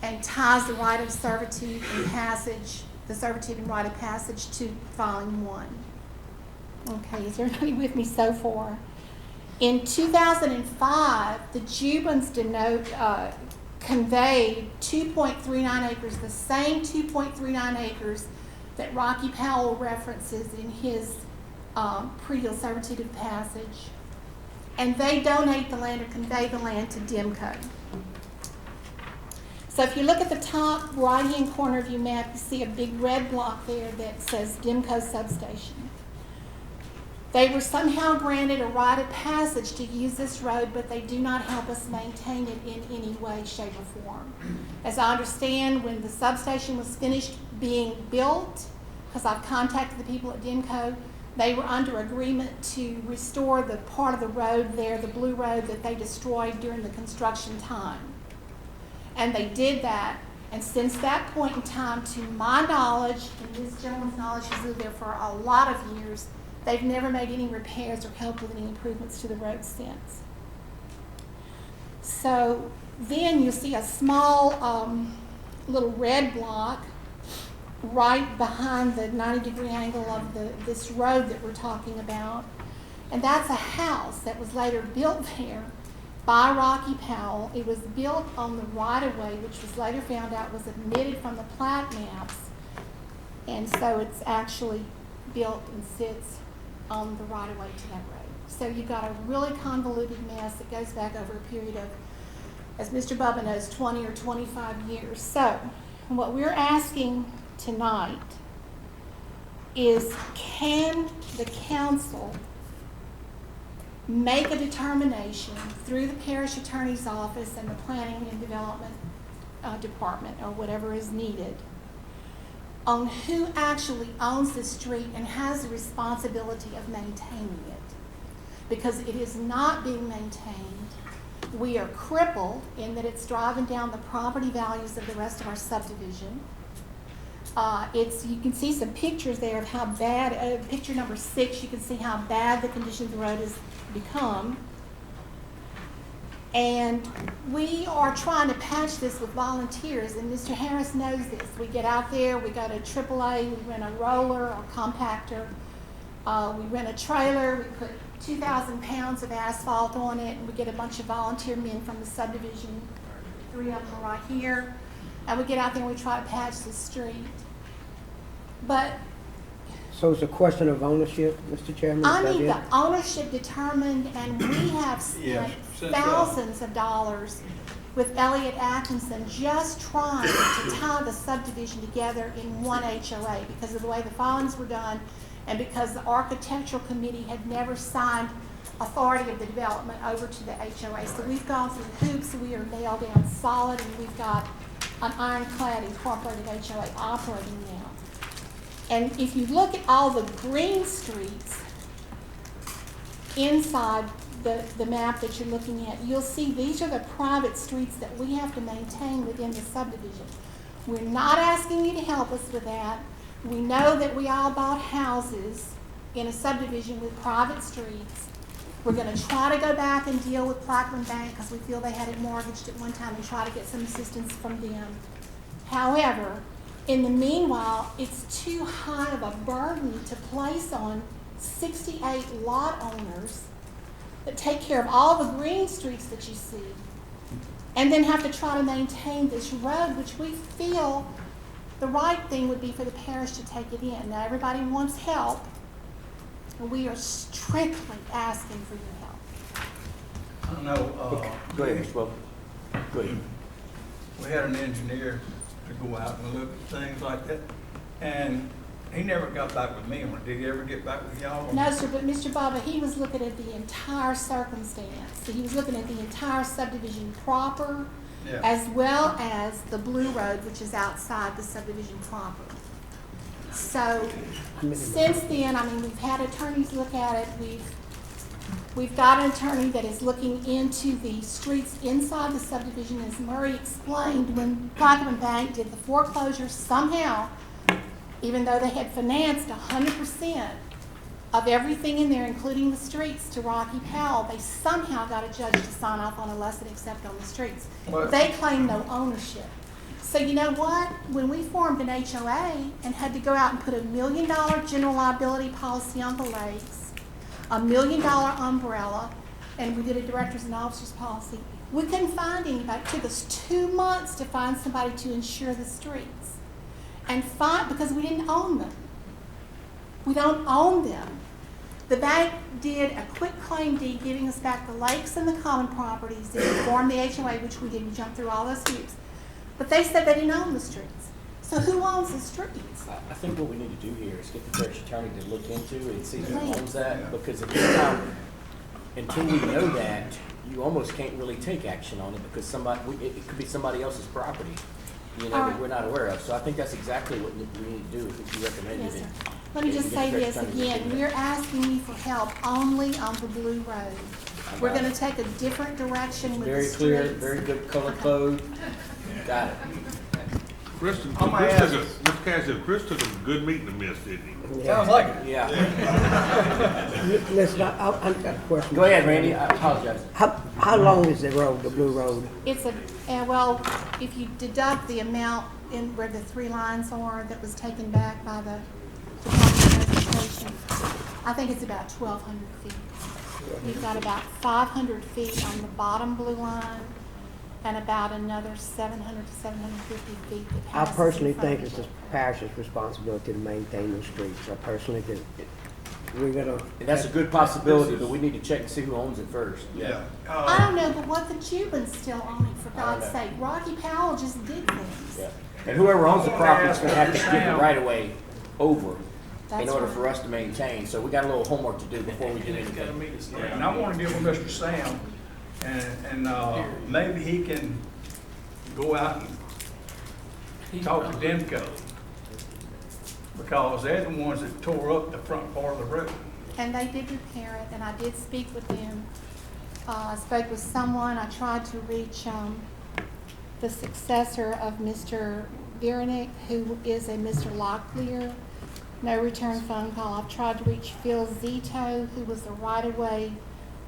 and ties the right of servitude and passage, the servitude and right of passage to filing 1. Okay, is everybody with me so far? In 2005, the Jubans conveyed 2.39 acres, the same 2.39 acres that Rocky Powell references in his predial servitude of passage, and they donate the land or convey the land to DIMCO. So if you look at the top right-hand corner of your map, you see a big red block there that says DIMCO substation. They were somehow granted a right of passage to use this road, but they do not help us maintain it in any way, shape, or form. As I understand, when the substation was finished being built, because I've contacted the people at DIMCO, they were under agreement to restore the part of the road there, the blue road that they destroyed during the construction time. And they did that, and since that point in time, to my knowledge, and this gentleman's knowledge, he's lived there for a lot of years, they've never made any repairs or helped with any improvements to the road since. So then you see a small little red block right behind the 90-degree angle of this road that we're talking about. And that's a house that was later built there by Rocky Powell. It was built on the right-of-way, which was later found out was omitted from the plat maps. And so it's actually built and sits on the right-of-way to that road. So you've got a really convoluted mess that goes back over a period of, as Mr. Bubba knows, 20 or 25 years. So what we're asking tonight is, can the council make a determination through the parish attorney's office and the planning and development department, or whatever is needed, on who actually owns the street and has the responsibility of maintaining it? Because it is not being maintained. We are crippled in that it's driving down the property values of the rest of our subdivision. You can see some pictures there of how bad, picture number 6, you can see how bad the condition of the road has become. And we are trying to patch this with volunteers, and Mr. Harris knows this. We get out there, we go to AAA, we rent a roller or compactor, we rent a trailer, we put 2,000 pounds of asphalt on it, and we get a bunch of volunteer men from the subdivision, 3 of them are right here, and we get out there and we try to patch the street. But So it's a question of ownership, Mr. Chairman? I is that need it? the ownership determined, and we have spent thousands of dollars with Elliott Atkinson just trying to tie the subdivision together in one HOA because of the way the filings were done and because the architectural committee had never signed authority of the development over to the HOA. So we've gone through the hoops, we are nailed down solid, and we've got an ironclad incorporated HOA operating now. And if you look at all the green streets inside the map that you're looking at, you'll see these are the private streets that we have to maintain within the subdivision. We're not asking you to help us with that. We know that we all bought houses in a subdivision with private streets. We're going to try to go back and deal with Plaquemine Bank because we feel they had it mortgaged at one time and try to get some assistance from them. However, in the meanwhile, it's too high of a burden to place on 68 lot owners that take care of all the green streets that you see and then have to try to maintain this road, which we feel the right thing would be for the parish to take it in. Now, everybody wants help, and we are strictly asking for your help. I don't know, Go ahead, Mr. Wells. Go ahead. we had an engineer to go out and look at things like that, and he never got back with me on it. Did he ever get back with y'all? No, sir, but Mr. Baba, he was looking at the entire circumstance. He was looking at the entire subdivision proper, Yeah. as well as the Blue Road, which is outside the subdivision proper. So, since then, I mean, we've had attorneys look at it. We've got an attorney that is looking into the streets inside the subdivision. As Murray explained, when Plaquemine Bank did the foreclosure, somehow, even though they had financed 100% of everything in there, including the streets, to Rocky Powell, they somehow got a judge to sign off on a less than accept on the streets. What? They claim no ownership. So you know what? When we formed an HOA and had to go out and put $1 million general liability policy on the lakes, $1 million umbrella, and we did a directors and officers policy, we couldn't find anybody. It took us 2 months to find somebody to insure the streets. And because we didn't own them. We don't own them. The bank did a quick claim deed giving us back the lakes and the common properties and formed the HOA, which we did. We jumped through all those hoops. But they said they didn't own the streets. So who owns the streets? I think what we need to do here is get the parish attorney to look into it and see who Please. owns that, because at this time, until we know that, you almost can't really take action on it, because it could be somebody else's property, you know, All that right. we're not aware of. So I think that's exactly what we need to do, if you recommended Yes, it. sir. Let me just say this again. We're asking you for help only on the Blue Road. We're going to take a different direction with the Very streets. clear, very good color code. Got it. Chris took Chris took a good meeting to miss, didn't he? Sounds like it. Yeah. Listen, I've got a question. Go ahead, Randy. I apologize. How long is the road, the Blue Road? It's well, if you deduct the amount in where the 3 lines are that was taken back by the Department of Education, I think it's about 1,200 feet. You've got about 500 feet on the bottom blue line and about another 700 to 750 feet that I passes personally in front think of it's you. the parish's responsibility to maintain those streets. I personally do. We're gonna. And that's a good possibility, but we need to check and see who owns it first. Yeah. I don't know, but what the Cubans still own it, for I don't God's know. sake. Rocky Powell just did things. Yeah. And whoever owns the property is gonna have to give the right of way over in That's order right. for us to maintain. So we got a little homework to do before we do It's gotta anything. meet the And I want to give Mr. Sam, and maybe he can go out and talk to Demco, because they're the ones that tore up the front part of the road. And they did repair it, and I did speak with them. I spoke with someone. I tried to reach the successor of Mr. Viernick, who is a Mr. Locklear. No return phone call. I've tried to reach Phil Zito, who was the right-of-way,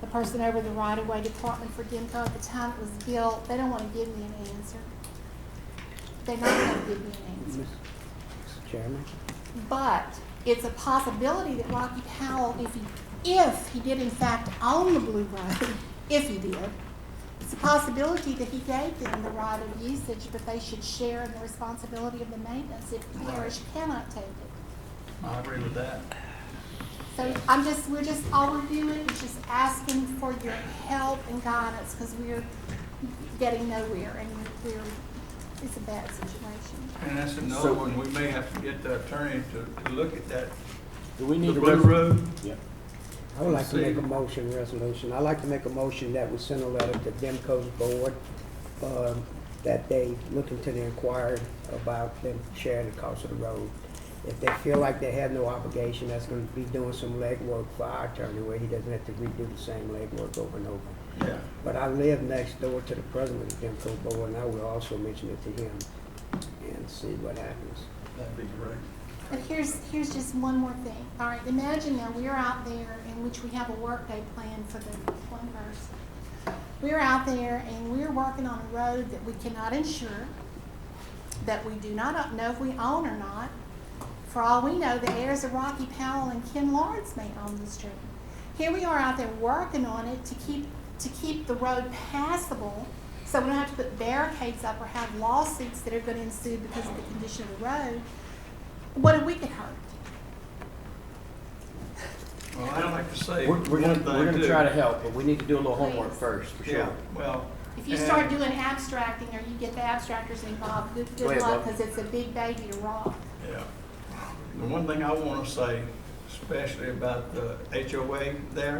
the person over the right-of-way department for Demco at the time it was built. They don't want to give me an answer. They're not going to give me an answer. Mr. Chairman? But it's a possibility that Rocky Powell, if he did in fact own the Blue Road, if he did, it's a possibility that he gave them the right of usage, but they should share in the responsibility of the maintenance if the parish cannot take it. I agree with that. So all we're doing is just asking for your help and guidance, because we're getting nowhere, and it's a bad situation. And that's another one, we may have to get the attorney to look at that. Do we need The a Blue Road? Yeah. I would like to make a motion, resolution. I'd like to make a motion that we send a letter to Demco's board, that they look into the inquiry about them sharing the cost of the road. If they feel like they have no obligation, that's gonna be doing some legwork for our attorney, where he doesn't have to redo the same legwork over and over. Yeah. But I live next door to the president of the Demco board, and I will also mention it to him and see what happens. That'd be great. But here's just one more thing. All right, imagine now we're out there in which we have a workday plan for the one person. We're out there and we're working on a road that we cannot insure, that we do not know if we own or not. For all we know, the heirs of Rocky Powell and Ken Lawrence may own the street. Here we are out there working on it to keep the road passable, so we don't have to put barricades up or have lawsuits that are going to ensue because of the condition of the road. What if we get hurt? Well, I'd like to say We're one gonna thing too. try to help, but we need to do a little homework Please. first, for Yeah, sure. well. If you start doing abstracting or you get the abstractors involved, Go good ahead, luck, Bob. because it's a big baby to rock. Yeah. The one thing I want to say, especially about the HOA there,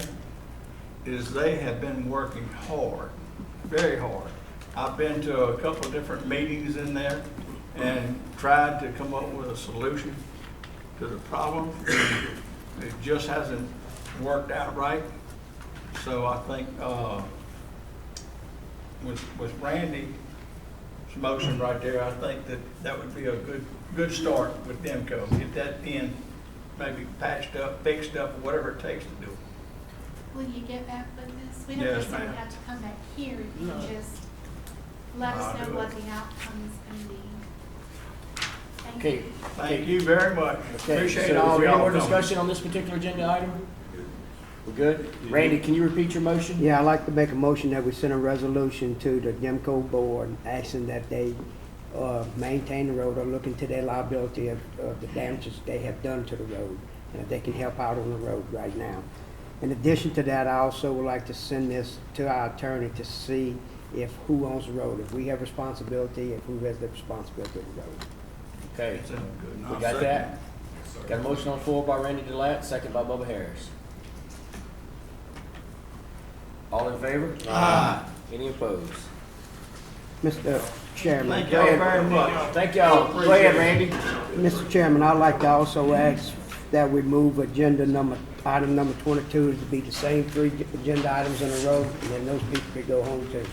is they have been working hard, very hard. I've been to a couple of different meetings in there and tried to come up with a solution to the problem. It just hasn't worked out right. So I think with Randy's motion right there, I think that would be a good start with Demco. Get that in, maybe patched up, fixed up, whatever it takes to do it. Will you get back with this? We don't Yes, necessarily ma'am. have to come back here, if you can just let I'll us know do what it. the outcome is going to be. Thank Okay. you. Thank you very much. Okay, Appreciate so all is there any y'all more coming. discussion on this particular agenda item? We're good? Randy, can you repeat your motion? Yeah, I'd like to make a motion that we send a resolution to the Demco board asking that they maintain the road or look into their liability of the damages they have done to the road, and if they can help out on the road right now. In addition to that, I also would like to send this to our attorney to see if who owns the road, if we have responsibility, if who has the responsibility of the road. Okay, Sounds good. we I'll got second that? Got a motion on the floor by Randy Delat, second by Bubba Harris. All in favor? Aye. Any opposed? Mr. Chairman. Thank y'all very much. Thank y'all. Go ahead, Randy. Mr. Chairman, I'd like to also ask that we move item number 22 to be the same 3 agenda items in a row, and then those people could go home too.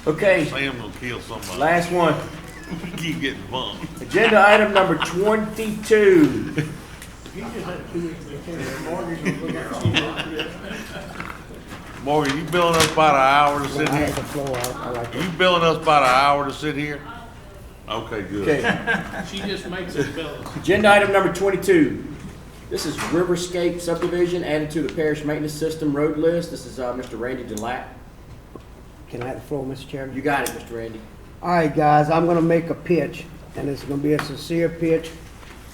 Okay, Sam gonna kill somebody. last one. Keep getting bumped. Agenda item number 22. Morgan, you billing us about an hour to sit I have here? the floor, I like You billing us about an hour to sit here? Okay, good. Okay, She just makes us fellas. agenda item number 22. This is Riverscape subdivision added to the parish maintenance system road list. This is Mr. Randy Delat. Can I have the floor, Mr. Chairman? You got it, Mr. Randy. All right, guys, I'm gonna make a pitch, and it's gonna be a sincere pitch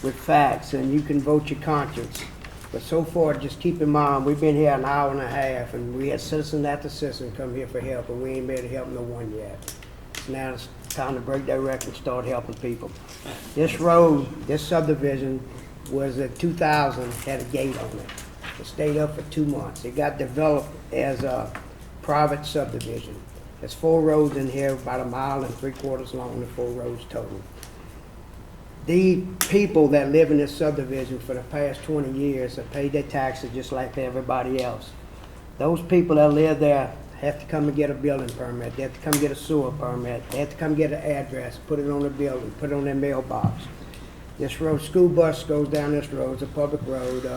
with facts, and you can vote your conscience. But so far, just keep in mind, we've been here an hour and a half, and we had citizen after citizen come here for help, and we ain't been able to help no one yet. Now it's time to break that record and start helping people. This road, this subdivision was in 2000, had a gate on it. It stayed up for 2 months. It got developed as a private subdivision. There's 4 roads in here, about 1.75 miles long, the 4 roads total. The people that live in this subdivision for the past 20 years have paid their taxes just like everybody else. Those people that live there have to come and get a building permit. They have to come get a sewer permit. They have to come get an address, put it on the building, put it on their mailbox. This road, school bus goes down this road, it's a public road.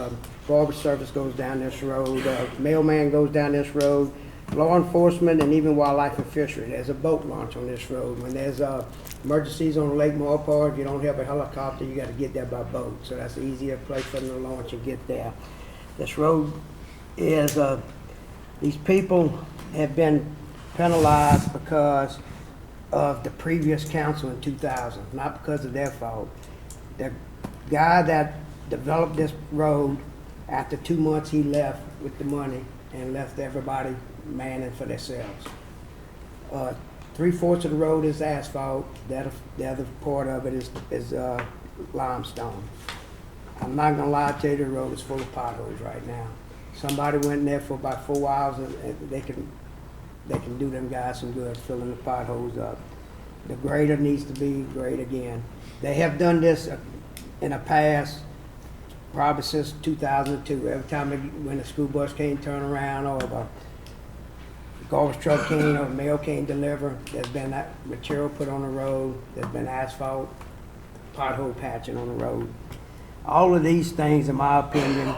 Barber service goes down this road. Mailman goes down this road. Law enforcement and even wildlife and fishery. There's a boat launch on this road. When there's emergencies on Lake Maulepard, if you don't have a helicopter, you got to get there by boat. So that's the easier place for them to launch and get there. This road is, these people have been penalized because of the previous council in 2000, not because of their fault. The guy that developed this road, after 2 months, he left with the money and left everybody manning for themselves. 3/4 of the road is asphalt. The other part of it is limestone. I'm not gonna lie to you, the road is full of potholes right now. Somebody went in there for about 4 hours and they can do them guys some good, filling the potholes up. The grader needs to be great again. They have done this in the past, probably since 2002. Every time when the school bus came turn around or the garbage truck came or the mail came deliver, there's been that material put on the road, there's been asphalt, pothole patching on the road. All of these things, in my opinion,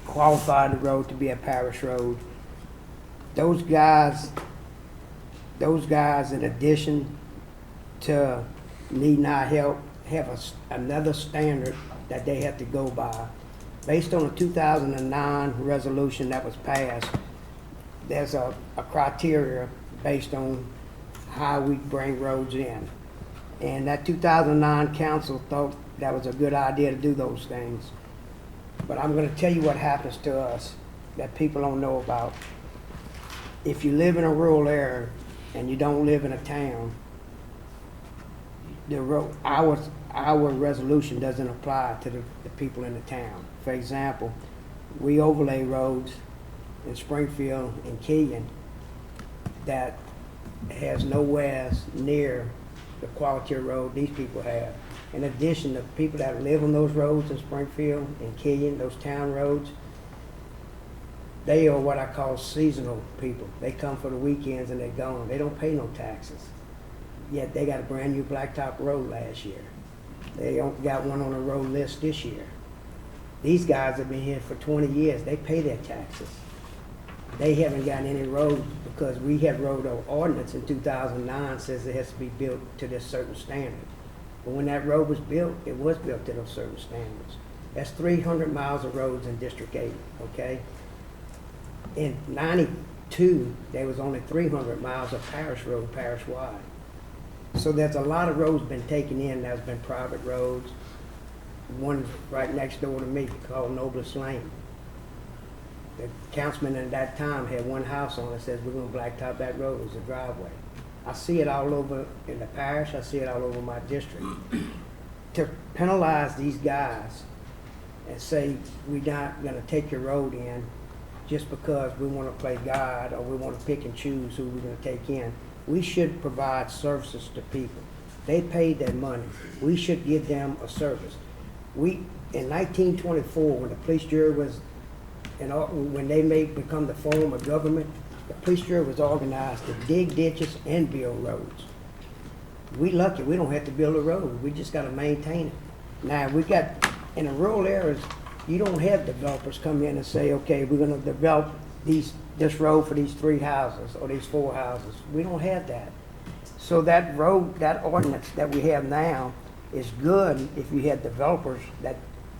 qualify the road to be a parish road. Those guys, in addition to needing our help, have another standard that they have to go by. Based on a 2009 resolution that was passed, there's a criteria based on how we bring roads in. And that 2009 council thought that was a good idea to do those things. But I'm going to tell you what happens to us that people don't know about. If you live in a rural area and you don't live in a town, our resolution doesn't apply to the people in the town. For example, we overlay roads in Springfield and Killian that has nowhere near the quality of road these people have. In addition, the people that live on those roads in Springfield and Killian, those town roads, they are what I call seasonal people. They come for the weekends and they're gone. They don't pay no taxes. Yet they got a brand new blacktop road last year. They got one on the road list this year. These guys have been here for 20 years. They pay their taxes. They haven't gotten any roads because we had road ordinance in 2009 says it has to be built to this certain standard. But when that road was built, it was built to those certain standards. That's 300 miles of roads in District 8, okay? In 92, there was only 300 miles of parish road, parish-wide. So there's a lot of roads been taken in that's been private roads. One right next door to me called Noblest Lane. The councilman at that time had one house on it that says we're gonna blacktop that road as a driveway. I see it all over in the parish, I see it all over my district. To penalize these guys and say we're not gonna take your road in just because we wanna play God or we wanna pick and choose who we're gonna take in. We should provide services to people. They paid their money. We should give them a service. In 1924, when the police jury was, when they become the form of government, the police jury was organized to dig ditches and build roads. We lucky, we don't have to build a road. We just gotta maintain it. Now, we got, in the rural areas, you don't have developers come in and say, okay, we're gonna develop this road for these 3 houses or these 4 houses. We don't have that. So that road, that ordinance that we have now is good if you had developers that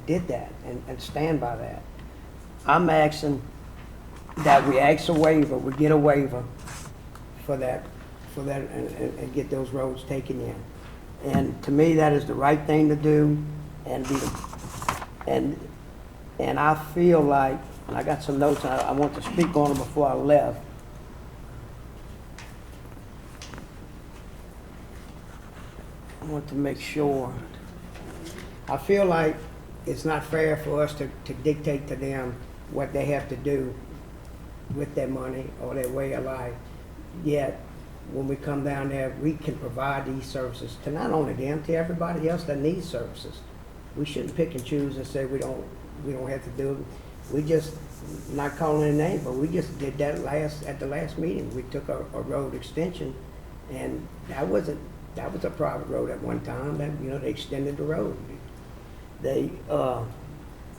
did that and stand by that. I'm asking that we ask a waiver, we get a waiver for that and get those roads taken in. And to me, that is the right thing to do and I feel like, and I got some notes, I want to speak on them before I left. I want to make sure. I feel like it's not fair for us to dictate to them what they have to do with their money or their way of life. Yet, when we come down there, we can provide these services to not only them, to everybody else that needs services. We shouldn't pick and choose and say we don't have to do it. We just, not calling a name, but we just did that at the last meeting. We took a road extension, and that was a private road at one time. That they extended the road.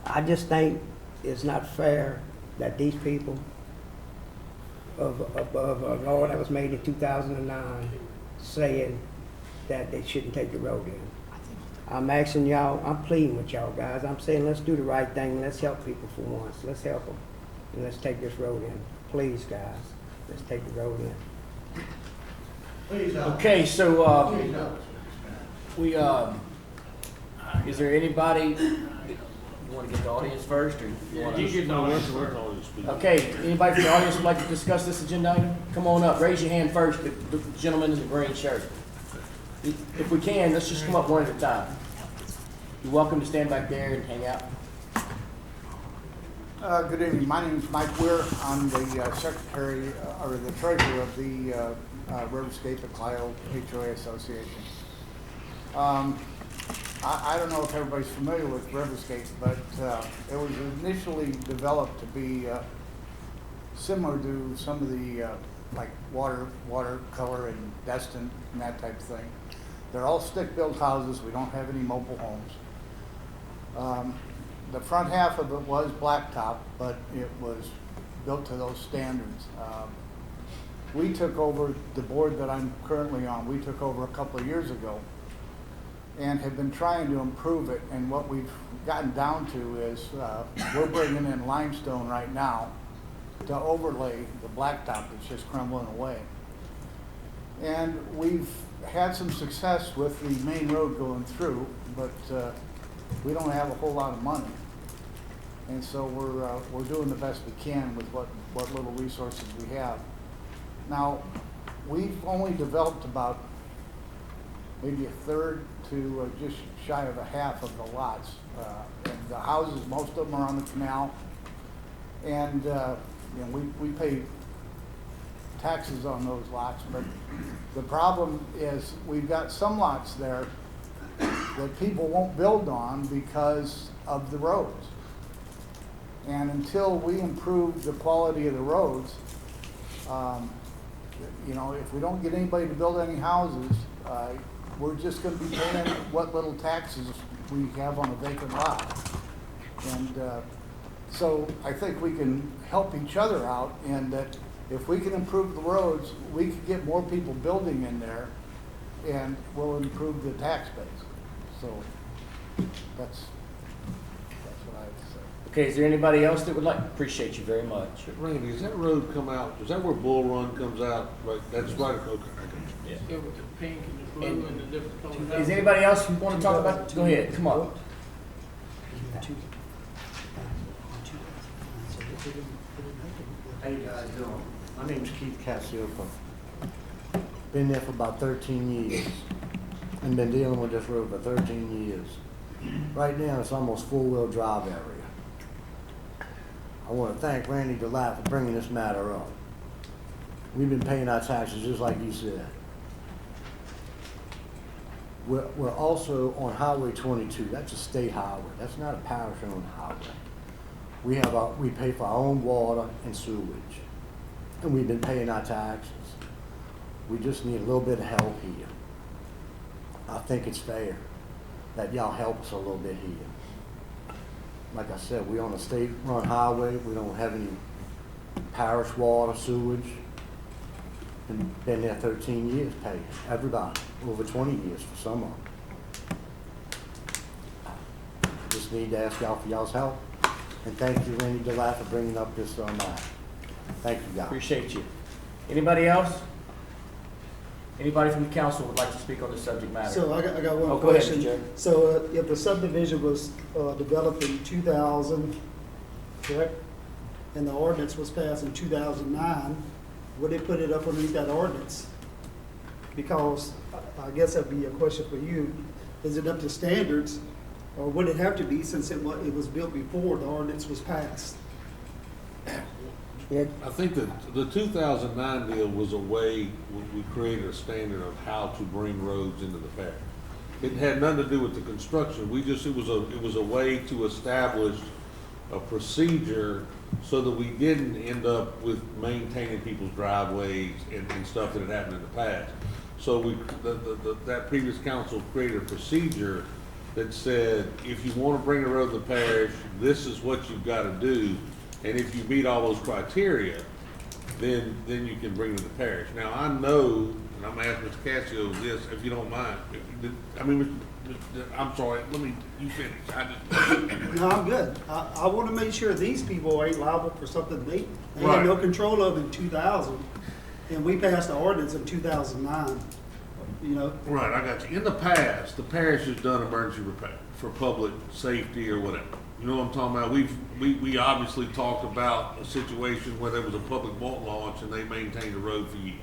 I just think it's not fair that these people of a law that was made in 2009 saying that they shouldn't take the road in. I'm asking y'all, I'm pleading with y'all guys. I'm saying let's do the right thing. Let's help people for once. Let's help them. And let's take this road in. Please, guys, let's take the road in. Please don't. Okay, so, Please don't. is there anybody, you want to get the audience first, or you want to? Okay, anybody from the audience would like to discuss this agenda item? Come on up, raise your hand first, the gentleman in the green shirt. If we can, let's just come up one at a time. You're welcome to stand back there and hang out. Good evening. My name is Mike Weir. I'm the secretary or the treasurer of the Riverscape at Clio HOA Association. I don't know if everybody's familiar with Riverscape, but it was initially developed to be similar to some of the like watercolor and Destin and that type of thing. They're all stick-built houses. We don't have any mobile homes. The front half of it was blacktop, but it was built to those standards. We took over the board that I'm currently on. We took over a couple of years ago and have been trying to improve it. And what we've gotten down to is we're bringing in limestone right now to overlay the blacktop that's just crumbling away. And we've had some success with the main road going through, but we don't have a whole lot of money. And so we're doing the best we can with what little resources we have. Now, we've only developed about maybe a third to just shy of a half of the lots. And the houses, most of them are on the canal. And you know, we pay taxes on those lots, but the problem is we've got some lots there that people won't build on because of the roads. And until we improve the quality of the roads, you know, if we don't get anybody to build any houses, we're just going to be paying what little taxes we have on a vacant lot. And so I think we can help each other out, and that if we can improve the roads, we could get more people building in there, and we'll improve the tax base. So that's what I have to say. Okay, is there anybody else that would like? Appreciate you very much. Randy, does that road come out, is that where Bull Run comes out? Right, that's right, okay. Yeah. Yeah, with the pink and the blue and the different colors. Is anybody else who want to talk about it? Go ahead, come on. How you guys doing? My name's Keith Cassiopa. Been there for about 13 years and been dealing with this road for 13 years. Right now, it's almost four-wheel drive area. I want to thank Randy DeLatte for bringing this matter up. We've been paying our taxes just like you said. We're also on Highway 22. That's a state highway. That's not a parish-owned highway. We pay for our own water and sewage, and we've been paying our taxes. We just need a little bit of help here. I think it's fair that y'all help us a little bit here. Like I said, we're on a state-run highway. We don't have any parish water, sewage. And been there 13 years, paid everybody, over 20 years for some of them. Just need to ask y'all for y'all's help. And thank you, Randy DeLatte, for bringing up this matter. Thank you, guys. Appreciate you. Anybody else? Anybody from the council would like to speak on this subject matter? So I got one Go ahead, question. Mr. Chair. So if the subdivision was developed in 2000, correct? And the ordinance was passed in 2009, would they put it up underneath that ordinance? Because I guess that'd be a question for you. Is it up to standards, or would it have to be since it was built before the ordinance was passed? I think that the 2009 deal was a way we created a standard of how to bring roads into the parish. It had nothing to do with the construction. It was a way to establish a procedure so that we didn't end up with maintaining people's driveways and stuff that had happened in the past. So that previous council created a procedure that said, if you want to bring a road to the parish, this is what you've got to do. And if you meet all those criteria, then you can bring it to the parish. Now, I know, and I'm going to ask Mr. Cassio this, if you don't mind. I'm sorry, you finish. No, I'm good. I want to make sure these people ain't liable for something they had no control of in 2000, and we passed the ordinance in 2009, you know? Right, I got you. In the past, the parish has done emergency repair for public safety or whatever. You know what I'm talking about? We obviously talked about a situation where there was a public boat launch and they maintained the road for years.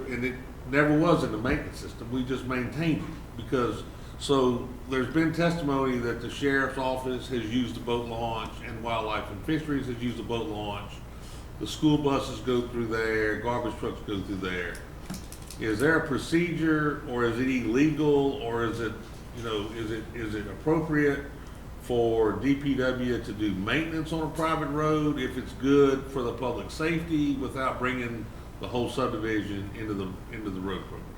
And it never was in the maintenance system. We just maintained it because So there's been testimony that the sheriff's office has used the boat launch and wildlife and fisheries has used the boat launch. The school buses go through there, garbage trucks go through there. Is there a procedure, or is it illegal, or is it, you know, is it appropriate for DPW to do maintenance on a private road if it's good for the public safety without bringing the whole subdivision into the road program?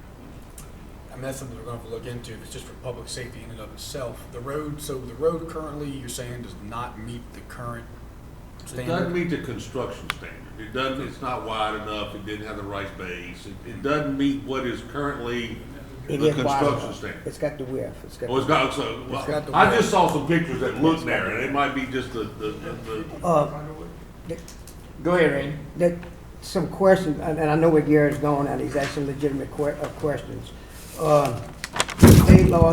I mean, that's something we're going to have to look into. It's just for public safety in and of itself. The road currently, you're saying, does not meet the current standard? It doesn't meet the construction standard. It doesn't, it's not wide enough. It didn't have the right base. It doesn't meet what is currently the construction standard. It's got the width. Oh, it's got, so, well, I just saw some pictures that look there, and it might be just the Go ahead, Randy. Some questions, and I know where Gary's going, and he's asking legitimate questions. State law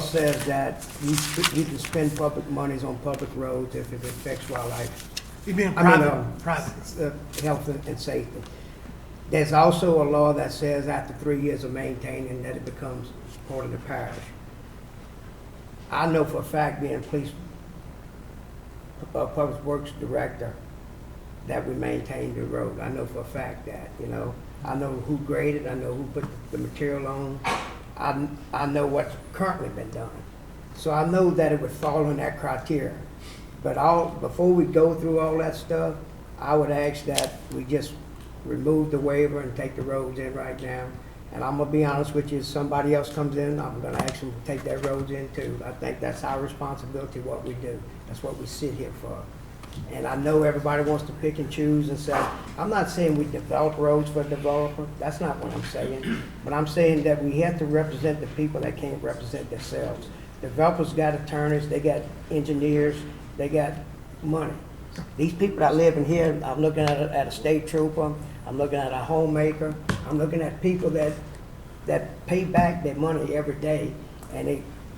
says that you can spend public monies on public roads if it affects wildlife. You mean private? Private. Health and safety. There's also a law that says after 3 years of maintaining that it becomes part of the parish. I know for a fact, being public works director, that we maintain the road. I know for a fact that, you know. I know who graded, I know who put the material on. I know what's currently been done. So I know that it would fall in that criteria. But before we go through all that stuff, I would ask that we just remove the waiver and take the roads in right now. And I'm gonna be honest with you, if somebody else comes in, I'm gonna ask them to take their roads in too. I think that's our responsibility, what we do. That's what we sit here for. And I know everybody wants to pick and choose and say, I'm not saying we develop roads for a developer. That's not what I'm saying. But I'm saying that we have to represent the people that can't represent themselves. Developers got attorneys, they got engineers, they got money. These people that live in here, I'm looking at a state trooper, I'm looking at a homemaker, I'm looking at people that pay back their money every day, and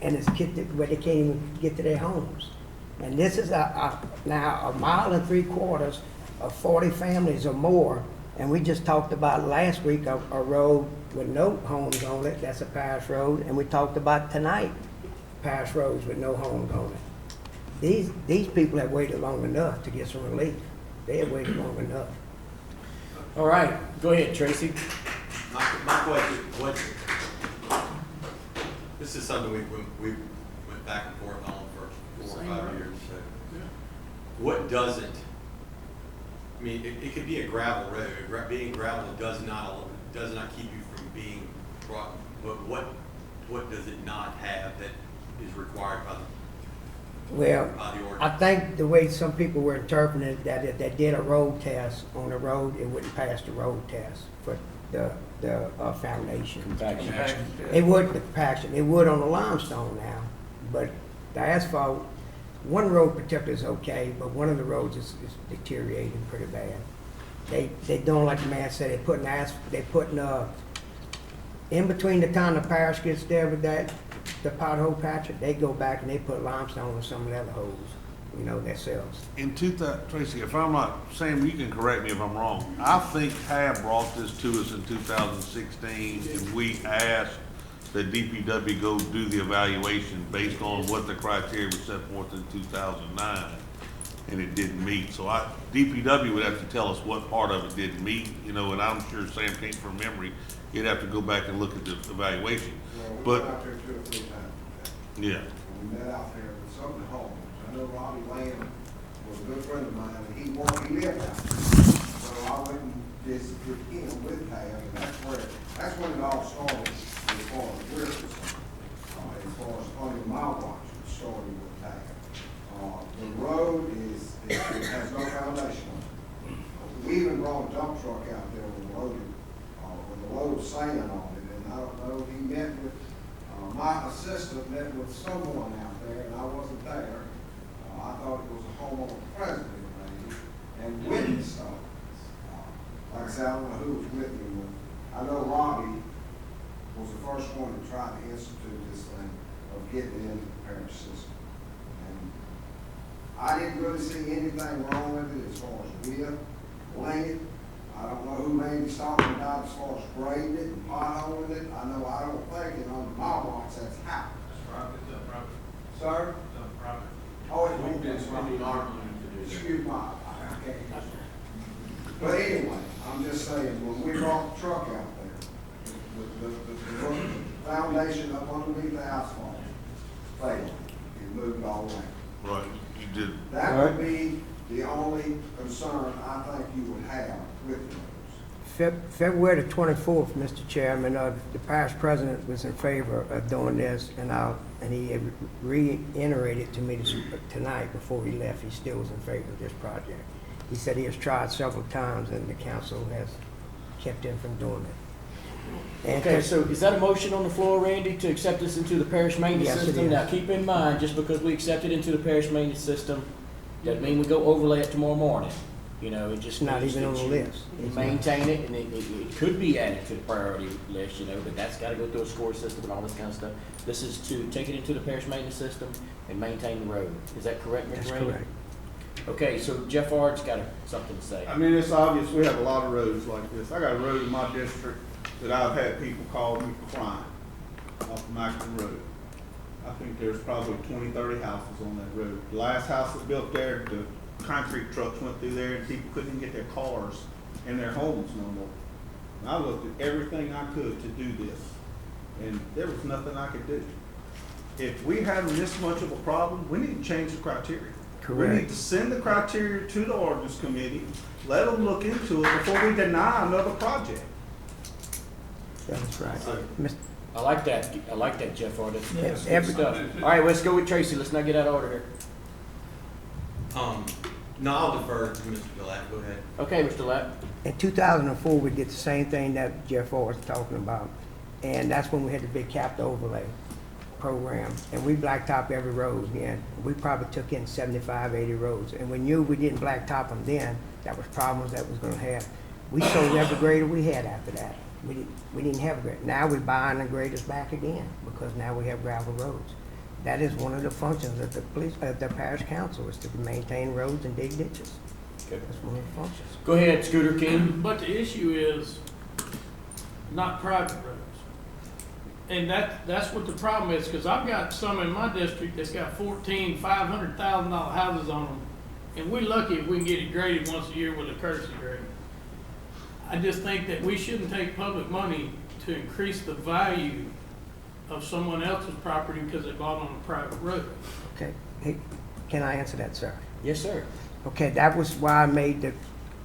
it's where they can't even get to their homes. And this is now 1.75 miles of 40 families or more, and we just talked about last week a road with no homes on it, that's a parish road, and we talked about tonight parish roads with no homes on it. These people have waited long enough to get some relief. They have waited long enough. All right, go ahead, Tracy. My question, this is something we went back and forth on for 4 or 5 years. So what doesn't, I mean, it could be a gravel road. Being gravel does not keep you from being brought, but what does it not have that is required by the ordinance? I think the way some people were interpreting it, that if they did a road test on the road, it wouldn't pass the road test for the foundation. Compaction. It would compaction. It would on the limestone now, but the asphalt, one road particularly is okay, but one of the roads is deteriorating pretty bad. They don't, like the man said, they're putting in between the time the parish gets there with the pothole patcher, they go back and they put limestone on some of the other holes, you know, themselves. Tracy, if I'm not, Sam, you can correct me if I'm wrong. I think Tab brought this to us in 2016, and we asked that DPW go do the evaluation based on what the criteria was set forth in 2009, and it didn't meet. So DPW would have to tell us what part of it didn't meet, you know, and I'm sure Sam came from memory. He'd have to go back and look at the evaluation. Well, we went out there 2 or 3 times. Yeah. We met out there with some of the homes. I know Robbie Lamb was a good friend of mine, and he lived out there. So I went and visited him with Tab, and that's when it all started as far as we're concerned. As far as under my watch, it started with Tab. The road it has no foundation on it. We even brought a dump truck out there with a load of sand on it, and I don't know, he met with, my assistant met with someone out there, and I wasn't there. I thought it was a homeowner president maybe, and witnessed all this. Like I said, I don't know who was with me, but I know Robbie was the first one to try to institute this thing of getting it into the parish system. And I didn't really see anything wrong with it as far as width, length. I don't know who made me stop and died as far as grading it and potholing it. I know I don't think it on my watch that's happened. Sir? Oh, it won't be. Excuse my, I can't. But anyway, I'm just saying, when we brought the truck out there, the foundation up underneath the asphalt failed. It moved all around. Right, you did. That would be the only concern I think you would have with those. February the 24th, Mr. Chairman, the parish president was in favor of doing this, and he reiterated to me tonight before he left, he still was in favor of this project. He said he has tried several times and the council has kept him from doing it. And Okay, so is that a motion on the floor, Randy, to accept this into the parish maintenance Yes, it system? is. Now, keep in mind, just because we accept it into the parish maintenance system, doesn't mean we go overlay it tomorrow morning. You know, it just. It's not means even that on the you list. It's not. Maintain it, and it could be added to the priority list, you know, but that's gotta go through a score system and all this kind of stuff. This is to take it into the parish maintenance system and maintain the road. Is that correct, Mr. That's Randy? correct. Okay, so Jeff Ard's got something to say. I mean, it's obvious we have a lot of roads like this. I got a road in my district that I've had people call me crying off of Mackin Road. I think there's probably 20, 30 houses on that road. The last house that built there, the concrete trucks went through there and people couldn't get their cars and their homes no more. And I looked at everything I could to do this, and there was nothing I could do. If we having this much of a problem, we need to change the criteria. Correct. We need to send the criteria to the ordinance committee, let them look into it before we deny another project. That's right. I like that, Jeff Ard. That's good Every- stuff. All right, let's go with Tracy. Let's not get out of order here. No, I'll defer to Mr. Gillette. Go ahead. Okay, Mr. Lapp. In 2004, we did the same thing that Jeff Orr was talking about, and that's when we had the big capital overlay program, and we blacktop every road, and we probably took in 75, 80 roads, and we knew we didn't blacktop them then, that was problems that was gonna have. We sold every grader we had after that. We didn't have a grader. Now we're buying the graders back again, because now we have gravel roads. That is one of the functions of the parish council, is to maintain roads and dig ditches. Okay. That's one of the functions. Go ahead, Scooter King. But the issue is not private roads. And that's what the problem is, because I've got some in my district that's got $500,000 houses on them. And we're lucky if we can get it graded once a year with a courtesy grade. I just think that we shouldn't take public money to increase the value of someone else's property because they bought on a private road. Okay, hey, can I answer that, sir? Yes, sir. Okay, that was why I made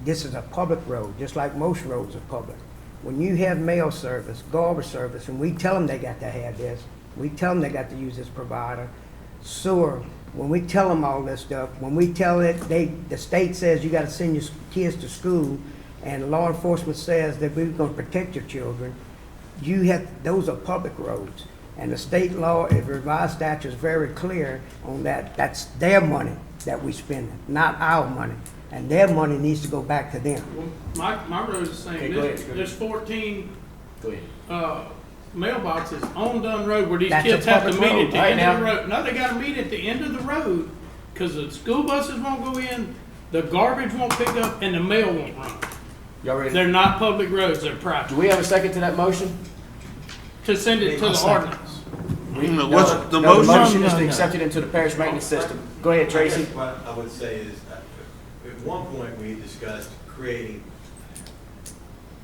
this is a public road, just like most roads are public. When you have mail service, garbage service, and we tell them they got to have this, we tell them they got to use this provider, sewer, when we tell them all this stuff, when we tell it, the state says you got to send your kids to school, and law enforcement says that we're going to protect your children, those are public roads. And the state law, the revised statute is very clear on that. That's their money that we spend, not our money. And their money needs to go back to them. Well, my road is the same. Okay, go ahead. There's 14 Go ahead. mailboxes on Dunn Road where these That's kids a have to public meet road. at the Right end now. of the road. No, they gotta meet at the end of the road, because the school buses won't go in, the garbage won't pick up, and the mail won't run. Y'all ready? They're not public roads, they're private. Do we have a second to that motion? To send it to the ordinance. What's the No, motion? the motion is to accept it into the parish maintenance system. Go ahead, Tracy. What I would say is, at one point, we discussed creating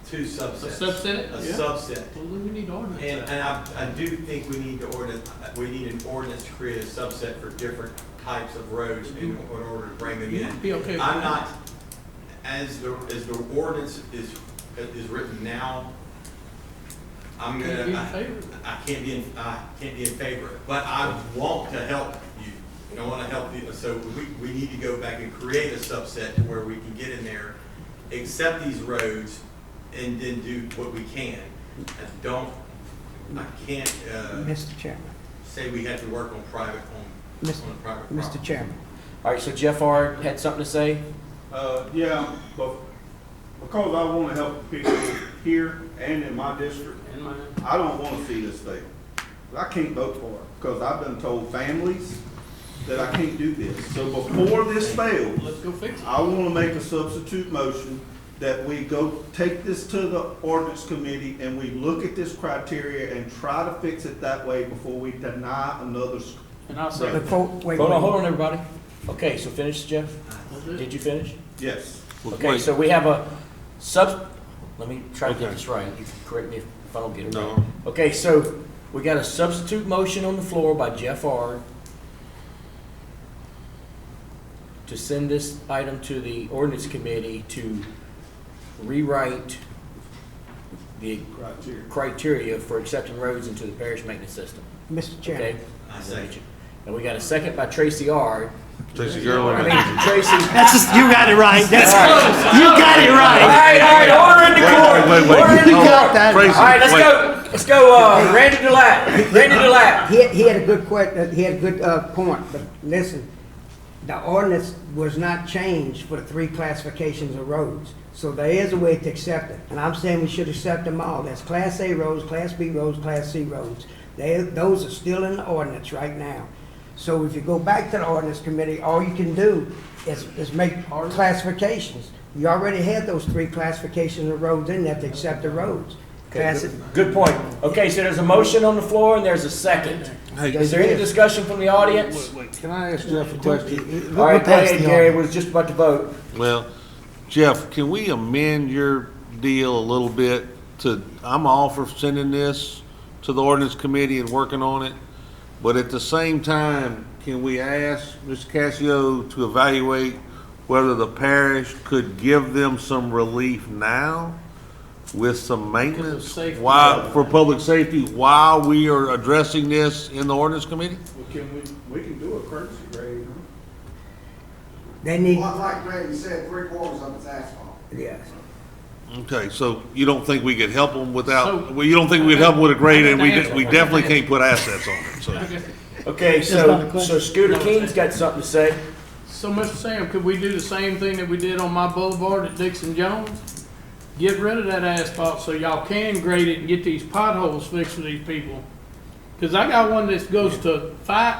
two subsets. A subset? A Yeah. subset. Well, then we need ordinance. And I do think we need an ordinance to create a subset for different types of roads in order to bring them in. Be okay with I'm that. not, as the ordinance is written now, I'm Can't be in gonna, favor. I can't be in favor of it, but I want to help you. I want to help you, so we need to go back and create a subset to where we can get in there, accept these roads, and then do what we can. I can't, Mr. Chairman. say we have to work on private, on Mr. a private property. Mr. Chairman. All right, so Jeff Ard had something to say? Yeah, but because I want to help the people here and in my district, And mine. I don't want to see this fail. I can't vote for it because I've been told families that I can't do this. So before this fails, Let's go fix it. I want to make a substitute motion that we go take this to the ordinance committee and we look at this criteria and try to fix it that way before we deny another. And I'll say, Hold on, everybody. Okay, so finish, Jeff? Did you finish? Yes. Okay, Wait. so we have a let me try to get this right. You can correct me if I don't get it right. No. Okay, so we got a substitute motion on the floor by Jeff Ard to send this item to the ordinance committee to rewrite the criteria for accepting roads into the parish maintenance system. Mr. Chairman. Okay? And we got a second by Tracy Ard. Tracy Gerlin. Tracy. That's just, you got it right. That's close. You got it right. All right, order in the court. Wait. Order in the You got court. that. Tracy, All right, let's go, Randy DeLapp. Randy DeLapp. He had a good he had a good point, but listen, the ordinance was not changed for the 3 classifications of roads. So there is a way to accept it, and I'm saying we should accept them all. That's Class A roads, Class B roads, Class C roads. Those are still in the ordinance right now. So if you go back to the ordinance committee, all you can do is make classifications. You already had those 3 classifications of roads in there to accept the roads. Okay, good point. Okay, so there's a motion on the floor and there's a second. Is there any discussion from the audience? Can I ask Jeff a question? All right, go ahead, Gary. We're just about to vote. Well, Jeff, can we amend your deal a little bit I'm all for sending this to the ordinance committee and working on it, but at the same time, can we ask Mr. Cassio to evaluate whether the parish could give them some relief now with some maintenance for public safety while we are addressing this in the ordinance committee? Well, we can do a courtesy grade, huh? They need, Like Randy said, 3/4 of it's asphalt. yes. Okay, so you don't think we could help them without, well, you don't think we'd help them with a grade, and we definitely can't put assets on it, so. Okay, so Scooter King's got something to say. so Mr. Sam, could we do the same thing that we did on my boulevard at Dixon Jones? Get rid of that asphalt so y'all can grade it and get these potholes fixed for these people. Cause I got one that goes to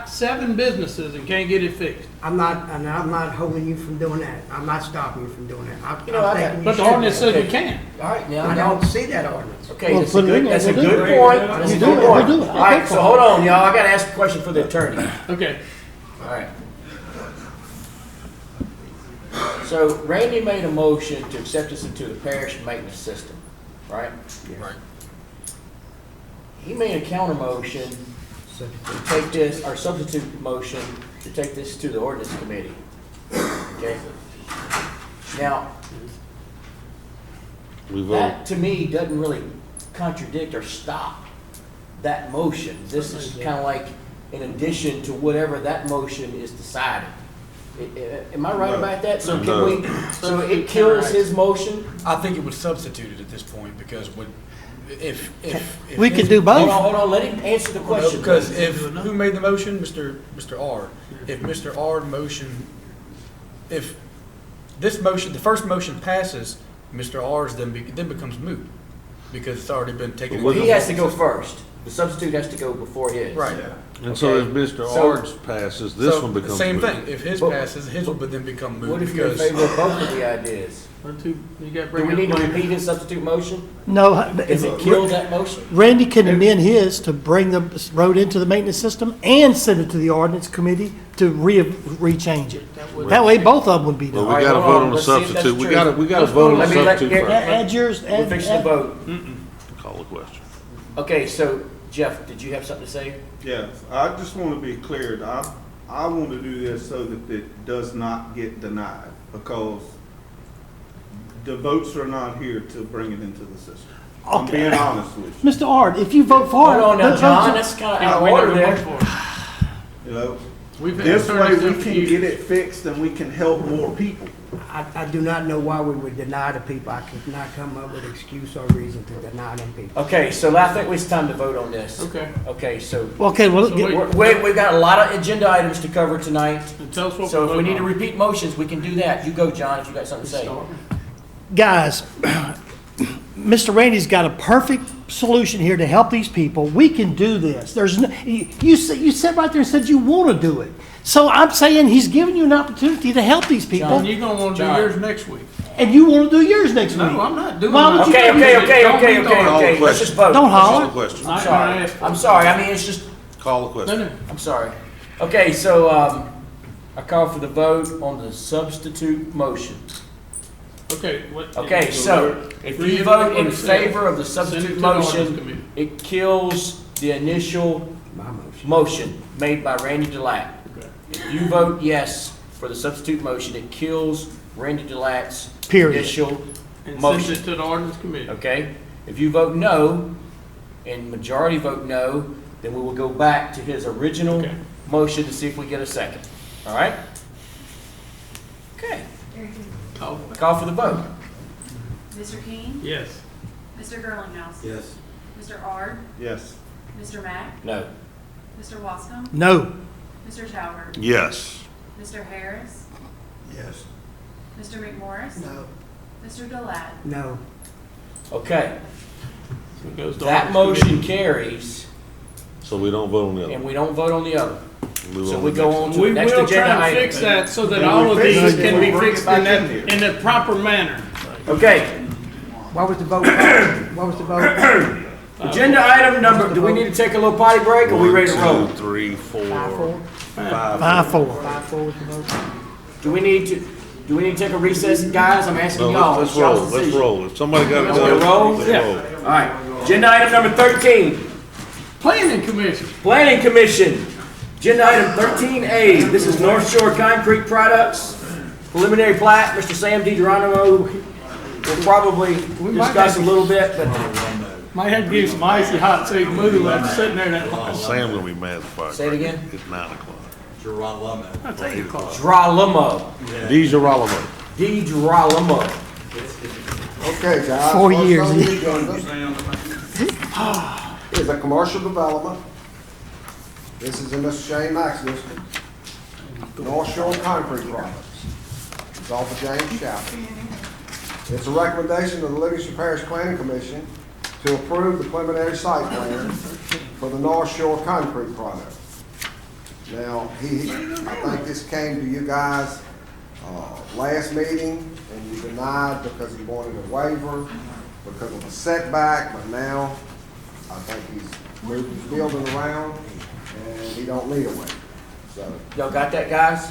7 businesses and can't get it fixed. I'm not holding you from doing that. I'm not stopping you from doing that. But the ordinance says we can. All right, now. I don't see that ordinance. Okay, that's a good point. That's a good point. All right, so hold on, y'all. I gotta ask a question for the attorney. Okay. All right. So Randy made a motion to accept us into the parish maintenance system, right? Right. He made a counter motion to take this, or substitute motion to take this to the ordinance committee. Okay? Now, that to me doesn't really contradict or stop that motion. This is kind of like in addition to whatever that motion is decided. Am I right about that? So can we, so it kills his motion? I think it would substitute it at this point, because if We could do both. Hold on, let him answer the question. Because who made the motion? Mr. Ard. If Mr. Ard if this motion, the first motion passes, Mr. Ard's then becomes moot, because it's already been taken. Well, he has to go first. The substitute has to go before his. Right. And so if Mr. Ard's passes, this one becomes same moot. thing. If his passes, his will then become moot. What if you're in favor of both of the ideas? Do we need to repeat his substitute motion? No. Does it kill that motion? Randy can amend his to bring the road into the maintenance system and send it to the ordinance committee to rechange it. That way, both of them would be Well, done. we gotta vote on the substitute. We gotta vote on the substitute first. Add yours. We're fixing to vote. Call the question. Okay, so Jeff, did you have something to say? Yes, I just want to be clear. I want to do this so that it does not get denied, because the votes are not here to bring it into the system. I'm being honest with you. Mr. Ard, if you vote for it. Hold on now, John, that's kind of out of order there. You know, this way we can get it fixed and we can help more people. I do not know why we would deny the people. I could not come up with an excuse or reason to deny them people. Okay, so I think it's time to vote on this. Okay. Okay, so. Okay, well, We've got a lot of agenda items to cover tonight. Tell us what So we're if we need to voting on. repeat motions, we can do that. You go, John, if you got something to say. guys, Mr. Randy's got a perfect solution here to help these people. We can do this. There's no, you said right there and said you want to do it. So I'm saying he's giving you an opportunity to help these people. John, you're gonna want to do yours next week. and you wanna do yours next week. No, I'm not doing Why would that. you Okay, do okay, that? okay, Don't okay, be okay, throwing okay, let's just vote. Don't Call the holler. question. I'm sorry, I'm sorry, I mean, it's just, Call the No, question. no. I'm sorry. Okay, so, I call for the vote on the substitute motion. Okay, what? Okay, so if you vote in favor of the substitute motion, it kills the initial My motion. motion made by Randy Delat. Okay. If you vote yes for the substitute motion, it kills Randy Delat's Period. initial And send motion. it to the ordinance committee. Okay? If you vote no, and majority vote no, then we will go back to his original Okay. motion to see if we get a second. All right? Okay. Call for the vote. Mr. King? Yes. Mr. Girlinghouse? Yes. Mr. Ard? Yes. Mr. Mack? No. Mr. Wascom? No. Mr. Talbert? Yes. Mr. Harris? Yes. Mr. McMorris? No. Mr. Delat? No. Okay. So it goes to That ordinance motion committee. carries, So we don't vote on the other. and we don't vote on the other. Move So on we to go next on one. to We the next will agenda try and item. fix that so that Then all we of fix these it, can then be we bring it fixed back in that, in here. in the proper manner. Okay. What was the vote? What was the vote? Agenda item number, do we need to take a little potty break, or are we ready to roll? 1, 2, 3, 4, 5-4? 5. 5-4. 5-4 was the vote? Do we need to take a recess, guys? I'm asking No, y'all. let's It's y'all's roll, let's decision. roll. If somebody got it Let's done, roll? let's Yeah. roll. All right. Agenda item number 13, Planning commission. Planning Commission. Agenda item 13A, this is North Shore Concrete Products, preliminary plat. Mr. Sam DiGeronimo will probably might discuss a have- little bit, but Might have to give some icy hot tea move after sitting there that long. Sam's gonna be mad as fuck. Say it again? It's 9 o'clock. Geralamo. I'll tell you, Carl. Dralamo. DiGirolamo. DiGirolamo. Okay, guys. 4 first years. on the agenda is a commercial development. This is in Mr. Shane Mack's district. North Shore Concrete Products. It's off of James Chapel. It's a recommendation of the Livingston Parish Planning Commission to approve the preliminary site plan for the North Shore Concrete Product. Now, I think this came to you guys last meeting, and you denied because he wanted a waiver because of a setback, but now I think he's moved his building around, and he don't need a waiver. So, Y'all got that, guys?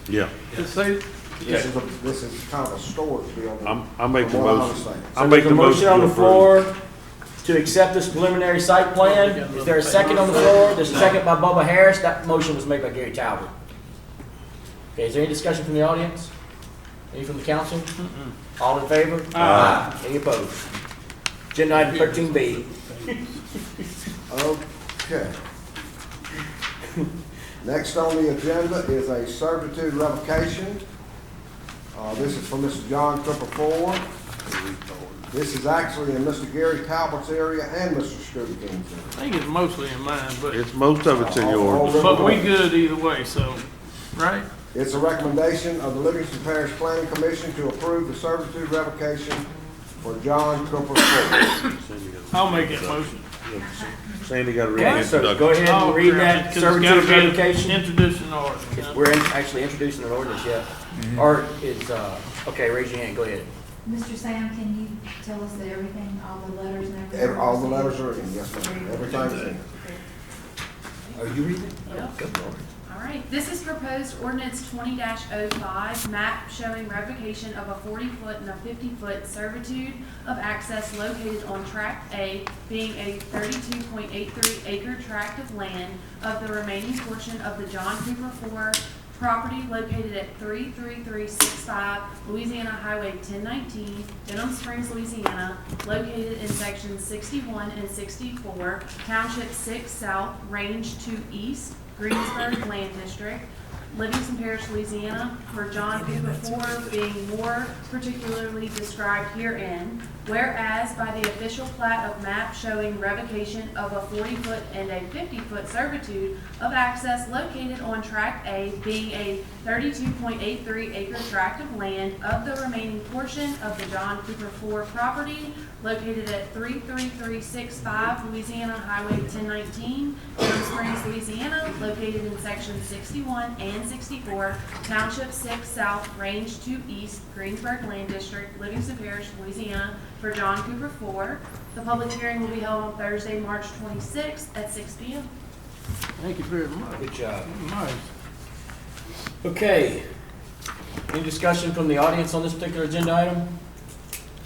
Yeah. Just say, this is kind of a storage building. I make the from what I motion. understand. I So make there's the a motion on the to approve. floor to accept this preliminary site plan. Is there a second on the floor? There's a second by Bubba Harris. That motion was made by Gary Talbot. Okay, is there any discussion from the audience? Any from the council? All in favor? Aye. Any opposed? Agenda item 13B. Okay. Next on the agenda is a servitude revocation. This is from Mr. John Cooper Ford. This is actually in Mr. Gary Talbot's area and Mr. Scooter King's area. I think it's mostly in mine, but Most of it's in yours. but we good either way, so, right? It's a recommendation of the Livingston Parish Planning Commission to approve the servitude revocation for John Cooper Ford. I'll make that motion. Sandy got to read Okay, the so go introduction. ahead and read that servitude revocation. Introducing ordinance. We're actually introducing an ordinance yet. Or is, okay, raise your hand, go ahead. Mr. Sam, can you tell us that everything, all the letters and everything? All the letters are in, yes, ma'am. Everything's in. Are you reading? Yep. Good Lord. All right, this is proposed ordinance 20-05, map showing revocation of a 40-foot and a 50-foot servitude of access located on tract A, being a 32.83 acre tract of land of the remaining portion of the John Cooper 4 property located at 33365 Louisiana Highway 1019, Denham Springs, Louisiana, located in sections 61 and 64, Township 6 South, Range 2 East, Greensburg Land District, Livingston Parish, Louisiana, for John Cooper 4 being more particularly described herein, whereas by the official plat of map showing revocation of a 40-foot and a 50-foot servitude of access located on tract A, being a 32.83 acre tract of land of the remaining portion of the John Cooper 4 property located at 33365 Louisiana Highway 1019, Denham Springs, Louisiana, located in section 61 and Land 64, Township 6 South, Range 2 East, Greensburg Land District, Livingston Parish, Louisiana, for John Cooper 4. The public hearing will be held on Thursday, March 26th at 6 p.m. Thank you very much. Good job. Nice. Okay. Any discussion from the audience on this particular agenda item?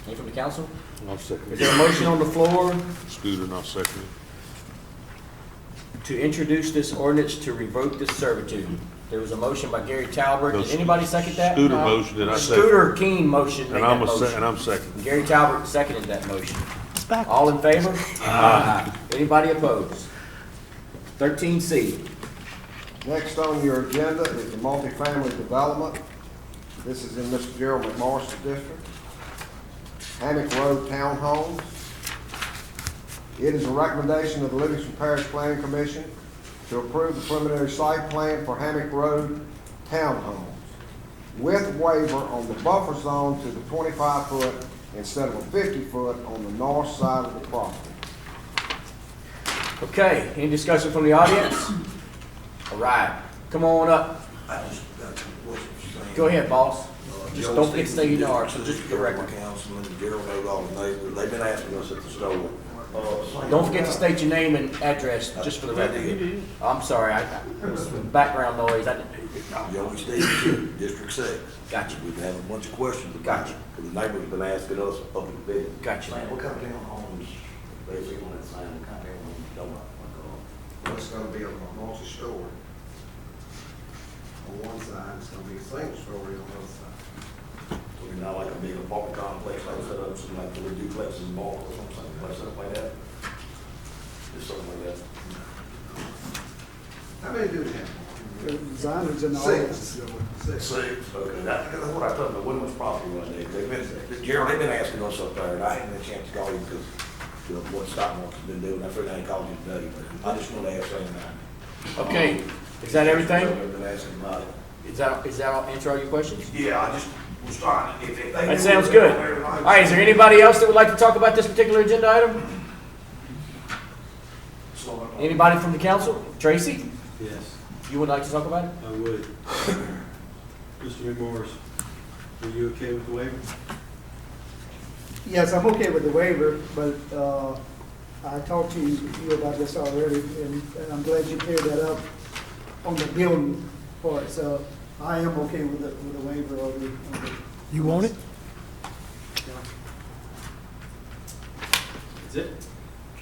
Any from the council? I'll second Is there a motion on the floor Scooter, and I'll second it. to introduce this ordinance to revoke this servitude? There was a motion by Gary Talbert. Did anybody second that? Scooter motion, and I second. Scooter Keen motion made And that I'm motion. second. Gary Talbert seconded that motion. All in favor? Aye. Anybody opposed? 13C. Next on your agenda is the multifamily development. This is in Mr. Gerald McMorris' district. Hammock Road Townhomes. It is a recommendation of the Livingston Parish Planning Commission to approve the preliminary site plan for Hammock Road Townhomes with waiver on the buffer zone to the 25-foot instead of a 50-foot on the north side of the property. Okay, any discussion from the audience? All right, come on up. Go ahead, boss. Just don't forget to stay in the yard, so just for the record. Councilman, Gerald knows all the neighbors, they've been asking us at the store. Don't forget to state your name and address, just for the record. I'm sorry, background noise. Young Steve, District 6. Gotcha. We've had a bunch of questions. Gotcha. The neighbors have been asking us up in the bed. Gotcha. What kind of townhomes, they see on that sign, what kind of townhomes you don't like? Well, it's gonna be a multi-story. On one side, it's gonna be a single story on the other side. So it's not like a big apartment complex, like set up, some like 3 duplexes and malls or something, like set up like that. Just something like that. How many do they have? The designers and all Six. this. Six, okay, that's what I told them, the Woodman's property one day, Gerald, they've been asking us up there, and I hadn't had a chance to call you because of what Stockmark's been doing, I figured I called you today, but I just wanted to ask something. Okay, is that everything? They've been asking about it. Is that answer all your questions? Yeah, I just was trying, if they. That sounds good. All right, is there anybody else that would like to talk about this particular agenda item? Anybody from the council? Tracy, Yes, you would like to talk about it? I would. Mr. McMorris, are you okay with the waiver? Yes, I'm okay with the waiver, but I talked to you about this already, and I'm glad you cleared that up on the building part. So I am okay with the waiver of the. You want it? That's it?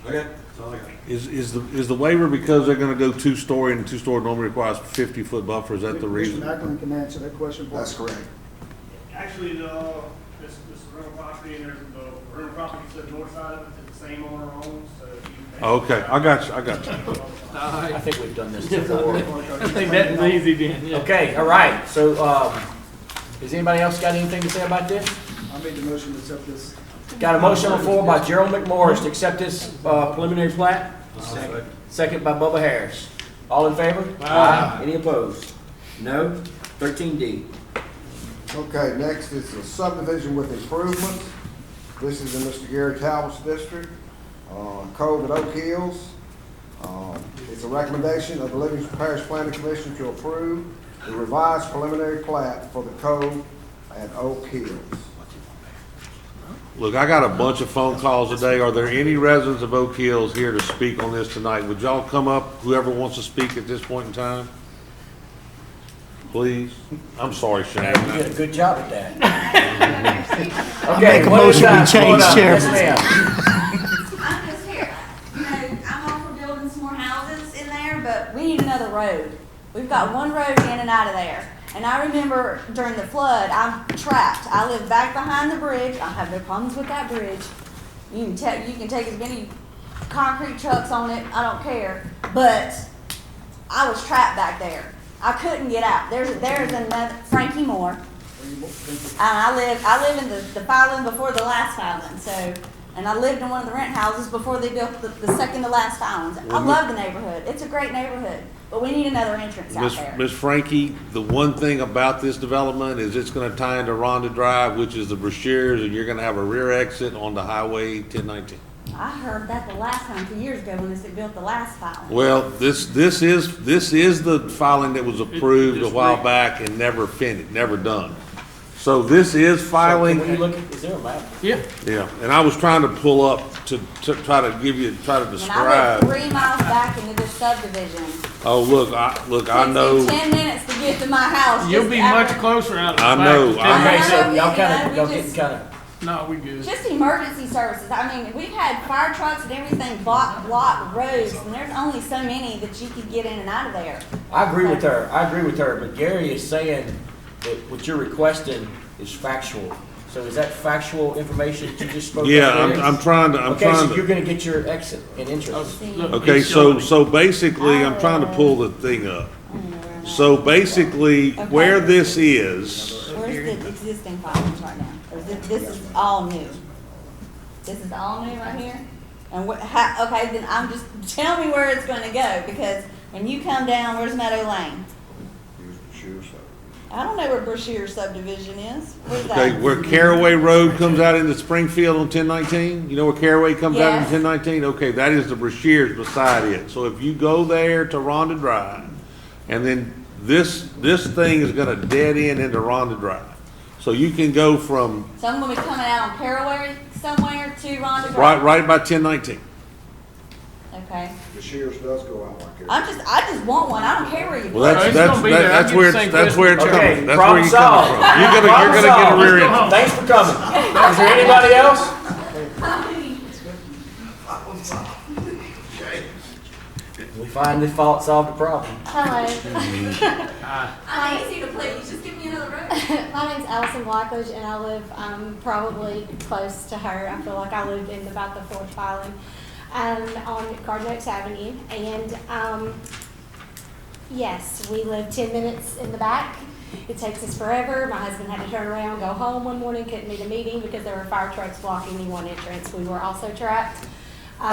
Okay, that's all I got. Is the waiver because they're gonna go 2-story and 2-story normally requires 50-foot buffer, is that the reason? Mr. Macklin can answer that question for That's us. correct. Actually, this rental property, and there's the rental property to the north side of it, that the same owner owns, so you. Okay, I got you. I think we've done this before. I think that's easy then, yeah. Okay, all right, so, has anybody else got anything to say about this? I made the motion to accept this. Got a motion on the floor by Gerald McMorris to accept this preliminary plat. Second. Second by Bubba Harris. All in favor? Aye. Any opposed? No? 13D. Okay, next is the subdivision with improvements. This is in Mr. Gary Talbot's district, Cove at Oak Hills. It's a recommendation of the Livingston Parish Planning Commission to approve the revised preliminary plat for the Cove at Oak Hills. Look, I got a bunch of phone calls today. Are there any residents of Oak Hills here to speak on this tonight? Would y'all come up, whoever wants to speak at this point in time? Please? I'm sorry, Shane. You did a good job at that. Make a motion, we change chairs. I'm just here, I'm all for building some more houses in there, but we need another road. We've got one road in and out of there. And I remember during the flood, I'm trapped. I live back behind the bridge. I have no problems with that bridge. You can take as many concrete trucks on it, I don't care. But I was trapped back there. I couldn't get out. There's another Frankie Moore. And I live in the filing before the last filing, so, and I lived in one of the rent houses before they built the second to last filings. I love the neighborhood. It's a great neighborhood, but we need another entrance out there. Miss Frankie, the one thing about this development is it's gonna tie into Rhonda Drive, which is the Brashears, and you're gonna have a rear exit onto Highway 1019. I heard that the last time, 2 years ago, when this was built the last filing. Well, this is the filing that was approved a while back and never finished, never done. So this is filing. Can we look at, is there a map? Yeah. Yeah, and I was trying to pull up to try to try to And I describe. live 3 miles back into this subdivision. Oh, look, I Takes me know. 10 minutes to get to my house. You'll just be after- much closer out of the I back. know, than I know. 10 Okay, so I y'all know, kinda, y'all we getting just- kinda, No, we good. Just emergency services. I mean, we've had fire trucks and everything block roads, and there's only so many that you can get in and out of there. I agree with her, but Gary is saying that what you're requesting is factual. So is that factual information that you just spoke? Yeah, of, Gary? I'm trying to. Okay, so you're gonna get your exit and interest. Look, Okay, he's showing so me. basically, I'm trying to pull the thing up. So basically, where this is, Where's the existing filings right now? Or is this is all new? This is all new right here? And okay, then I'm just, tell me where it's gonna go, because when you come down, where's Meadow Lane? I don't know where Brashear subdivision is. Where's okay, that? where Caraway Road comes out into Springfield on 1019, you know where Caraway comes out in Yes. 1019? Okay, that is the Brashears beside it. So if you go there to Rhonda Drive, and then this thing is gonna dead end into Rhonda Drive. So you can go from So I'm gonna be coming out on Caraway somewhere to Rhonda Drive? right by 1019. Okay. The Shears does go out like that. I just want one. I don't care where you Well, put it. it's gonna be there. I'll that's get where the it's, same that's where it's Okay, coming. That's where problem you're solved. coming from. You're Problem gonna get a solved. rear end. Thanks for coming. Is there anybody else? We finally solved the problem. Hello. I'm easy to please. Just give me another road. My name's Allison Blackledge, and I live probably close to her. I feel like I live in about the fourth filing on Garden Oaks Avenue. And yes, we live 10 minutes in the back. It takes us forever. My husband had to turn around, go home one morning, couldn't meet a meeting because there were fire trucks blocking the one entrance. We were also trapped. We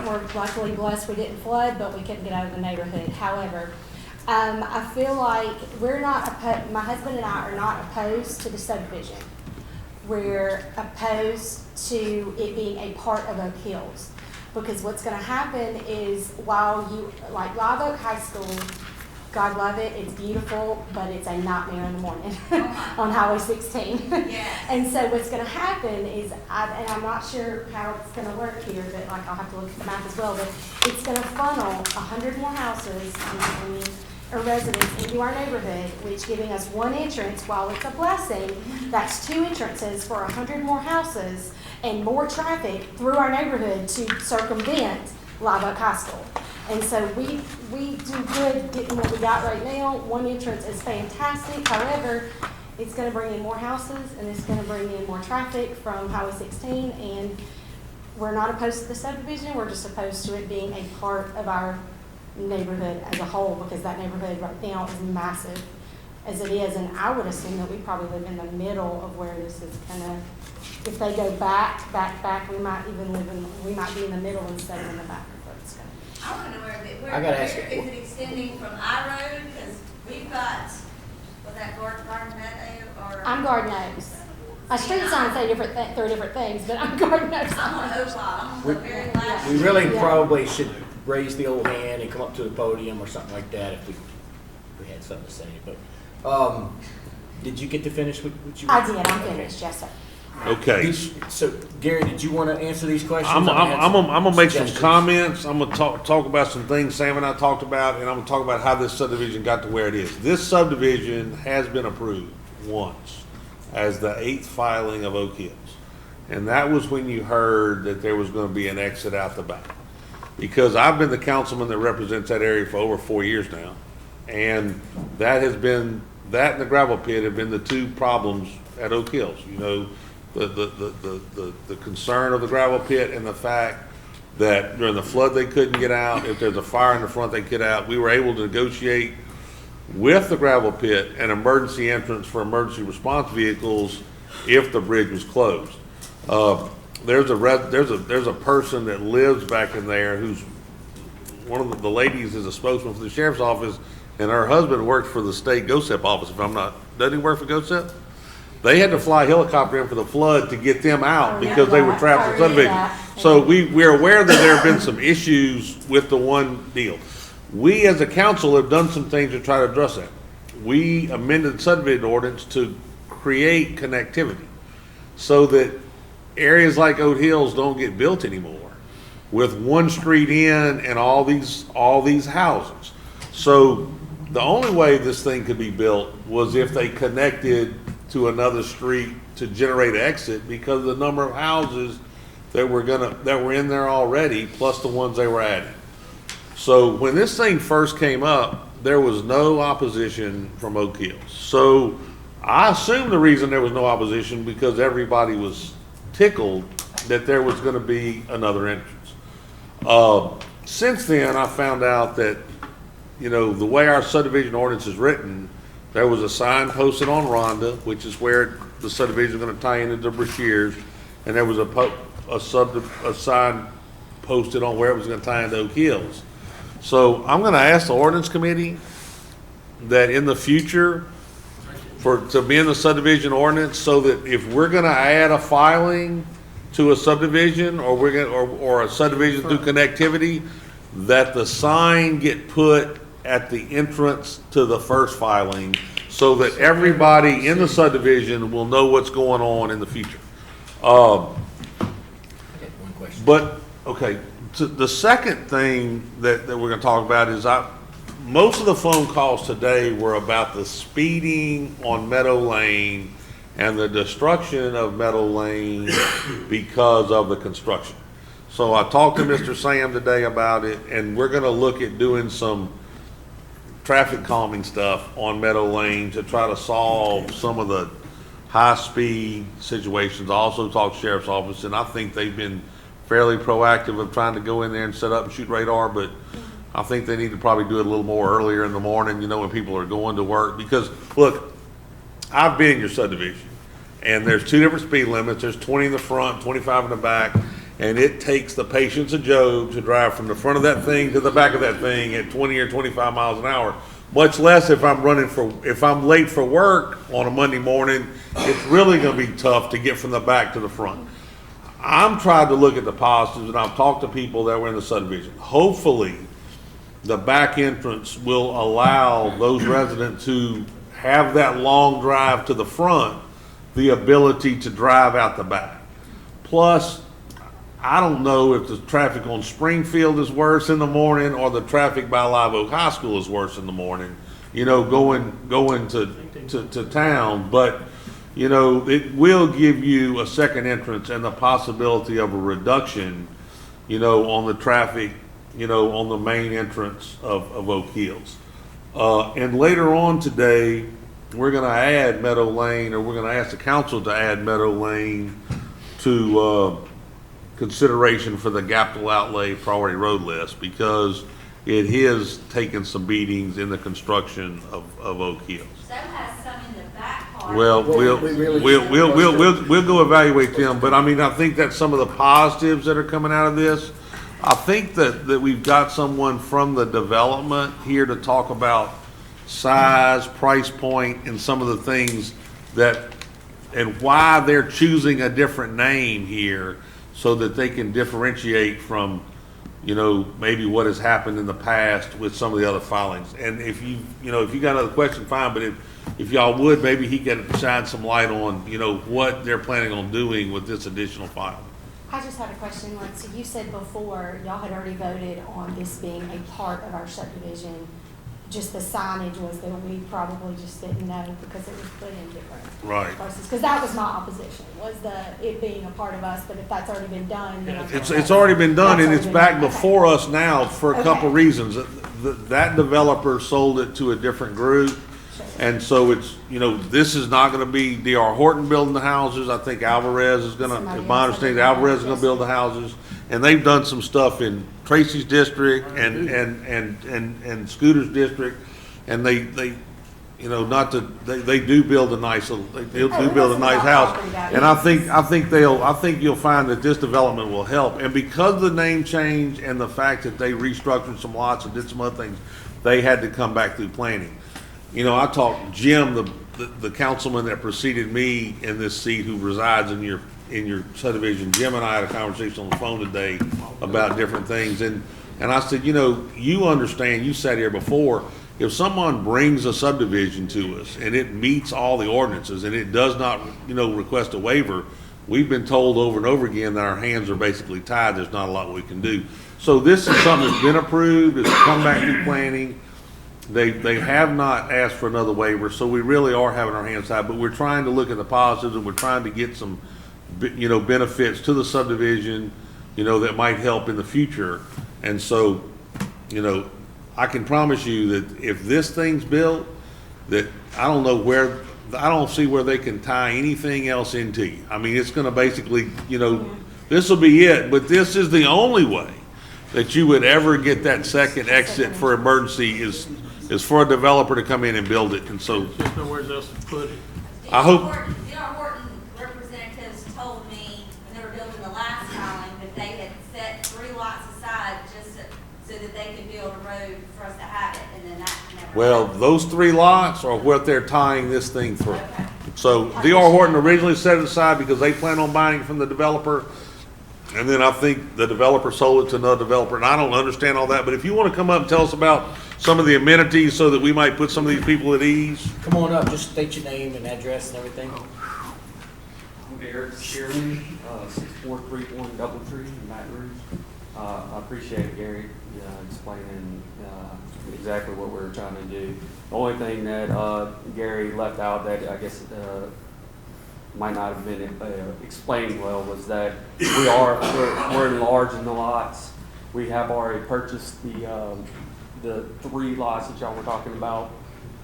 were luckily blessed we didn't flood, but we couldn't get out of the neighborhood. However, I feel like my husband and I are not opposed to the subdivision. We're opposed to it being a part of Oak Hills. Because what's gonna happen is like Live Oak High School, God love it, it's beautiful, but it's a nightmare in the morning on Highway 16. Yes. And so what's gonna happen is, and I'm not sure how it's gonna work here, but like I'll have to look at the map as well, but it's gonna funnel 100 more houses or residents into our neighborhood, which giving us one entrance, while it's a blessing, that's 2 entrances for 100 more houses and more traffic through our neighborhood to circumvent Live Oak High School. And so we do good getting what we got right now. One entrance is fantastic. However, it's gonna bring in more houses and it's gonna bring in more traffic from Highway 16. And we're not opposed to the subdivision. We're just opposed to it being a part of our neighborhood as a whole, because that neighborhood right now is massive as it is. And I would assume that we probably live in the middle of where this is gonna, if they go back, we might be in the middle instead of in the back. I want to know where I gotta ask is you. it extending from I Road? Because we've got, was that Garden Meadow or? I'm Garden Oaks. A street sign say three different things, but I'm Garden Oaks. I'm on Oak Lot. I'm on the very last. We really Yeah. probably should raise the old hand and come up to the podium or something like that if we had something to say. But did you get to finish what you? I did, I'm finished, yes, sir. Okay. So Gary, did you want to answer these questions? I'm gonna make some suggestions. comments. I'm gonna talk about some things Sam and I talked about, and I'm gonna talk about how this subdivision got to where it is. This subdivision has been approved once as the 8th filing of Oak Hills, and that was when you heard that there was going to be an exit out the back. Because I've been the councilman that represents that area for over 4 years now, and that and the gravel pit have been the 2 problems at Oak Hills. You know, the concern of the gravel pit and the fact that during the flood they couldn't get out. If there's a fire in the front, they could get out. We were able to negotiate with the gravel pit an emergency entrance for emergency response vehicles if the bridge was closed. There's a person that lives back in there who's one of the ladies is a spokesman for the sheriff's office, and her husband works for the state GOSEP office. If I'm not, doesn't he work for GOSEP? They had to fly a helicopter in for the flood to get them out Oh, because they were yeah, trapped I in read subdivision. that. So we're aware that there have been some issues with the one deal. We as a council have done some things to try to address that. We amended the subdivision ordinance to create connectivity so that areas like Oat Hills don't get built anymore with one street in and all these houses. So the only way this thing could be built was if they connected to another street to generate exit because of the number of houses that were in there already, plus the ones they were adding. So when this thing first came up, there was no opposition from Oak Hills. So I assume the reason there was no opposition because everybody was tickled that there was going to be another entrance. Since then, I found out that, you know, the way our subdivision ordinance is written, there was a sign posted on Rhonda, which is where the subdivision is going to tie into the Brashears, and there was a sign posted on where it was going to tie into Oak Hills. So I'm going to ask the ordinance committee that in the future to be in the subdivision ordinance, so that if we're going to add a filing to a subdivision or a subdivision through connectivity, that the sign get put at the entrance to the first filing so that everybody in the subdivision will know what's going on in the future. But, okay, the second thing that we're gonna talk about is most of the phone calls today were about the speeding on Meadow Lane and the destruction of Meadow Lane because of the construction. So I talked to Mr. Sam today about it, and we're gonna look at doing some traffic calming stuff on Meadow Lane to try to solve some of the high-speed situations. I also talked to Sheriff's Office, and I think they've been fairly proactive of trying to go in there and set up and shoot radar, but I think they need to probably do it a little more earlier in the morning, you know, when people are going to work. Because, look, I've been in your subdivision, and there's two different speed limits. There's 20 in the front, 25 in the back, and it takes the patience of Job to drive from the front of that thing to the back of that thing at 20 or 25 miles an hour. Much less if I'm late for work on a Monday morning, it's really gonna be tough to get from the back to the front. I'm trying to look at the positives, and I've talked to people that were in the subdivision. Hopefully, the back entrance will allow those residents who have that long drive to the front the ability to drive out the back. Plus, I don't know if the traffic on Springfield is worse in the morning or the traffic by Live Oak High School is worse in the morning, you know, going to town. But, you know, it will give you a second entrance and the possibility of a reduction, you know, on the traffic, you know, on the main entrance of Oak Hills. And later on today, we're going to add Meadow Lane, or we're going to ask the council to add Meadow Lane to consideration for the capital outlay priority road list, because it has taken some beatings in the construction of Oak Hills. So has some in the back part. Well, we'll go evaluate them, but I mean, I think that's some of the positives that are coming out of this. I think that we've got someone from the development here to talk about size, price point, and some of the things and why they're choosing a different name here so that they can differentiate from, you know, maybe what has happened in the past with some of the other filings. And if you got another question, fine, but if y'all would, maybe he can shine some light on, you know, what they're planning on doing with this additional filing. I just had a question. So you said before y'all had already voted on this being a part of our subdivision. Just the signage was that we probably just didn't know because it was put in different places. Because that was my opposition, was it being a part of us. But if that's already been done, then it's already been done, and it's back before us now for a couple reasons. That developer sold it to a different group. And so it's, you know, this is not going to be D.R. Horton building the houses. I think Alvarez is going to, if my understanding, Alvarez is going to build the houses. And they've done some stuff in Tracy's district and Scooter's district. And they you know, they do build a nice, house. And I think you'll find that this development will help. And because of the name change and the fact that they restructured some lots and did some other things, they had to come back through planning. You know, I talked Jim, the councilman that preceded me in this seat who resides in your subdivision, Jim and I had a conversation on the phone today about different things. And I said, you understand, you sat here before, if someone brings a subdivision to us and it meets all the ordinances and it does not, request a waiver, we've been told over and over again that our hands are basically tied. There's not a lot we can do. So this is something that's been approved. It's come back through planning. They have not asked for another waiver, so we really are having our hands tied. But we're trying to look at the positives, and we're trying to get some, benefits to the subdivision, that might help in the future. And so, I can promise you that if this thing's built, that I don't see where they can tie anything else into you. I mean, it's gonna basically, this will be it, but this is the only way that you would ever get that second exit for emergency is for a developer to come in and build it. And so, Just nowhere else to put it. I hope. The Horton representatives told me when they were building the last filing that they had set 3 lots aside just so that they could build a road for us to have it, and then that never. Well, those 3 lots are what they're tying this thing through. Okay. So D.R. Horton originally set it aside because they plan on buying it from the developer. And then I think the developer sold it to another developer, and I don't understand all that. But if you want to come up and tell us about some of the amenities so that we might put some of these people at ease. Come on up, just state your name and address and everything. I'm Eric Shearman, 6431 Doubletree in Baton Rouge. I appreciate Gary explaining exactly what we're trying to do. The only thing that Gary left out that I guess might not have been explained well was that we're enlarging the lots. We have already purchased the 3 lots that y'all were talking about.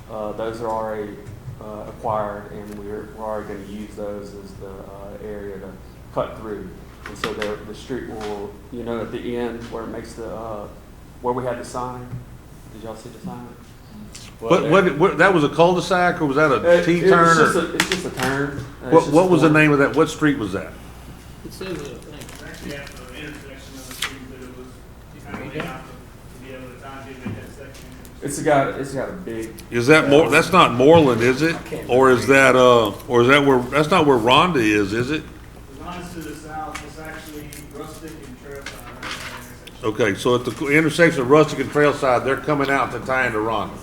Those are already acquired, and we're already going to use those as the area to cut through. And so the street will, at the end where it makes where we had the sign. Did y'all see the sign? What that was a cul-de-sac, or was that a T-turn? It's just a turn. What was the name of that? What street was that? It says It's actually at the intersection of the street, but it was kind of laid out to be able to tie in that section. It's got a big. Is that more? That's not Moreland, is it? Or is that where? That's not where Rhonda is it? Rhonda's to the south. It's actually Rustic and Trailside. Okay, so at the intersection of Rustic and Trailside, they're coming out to tie into Rhonda.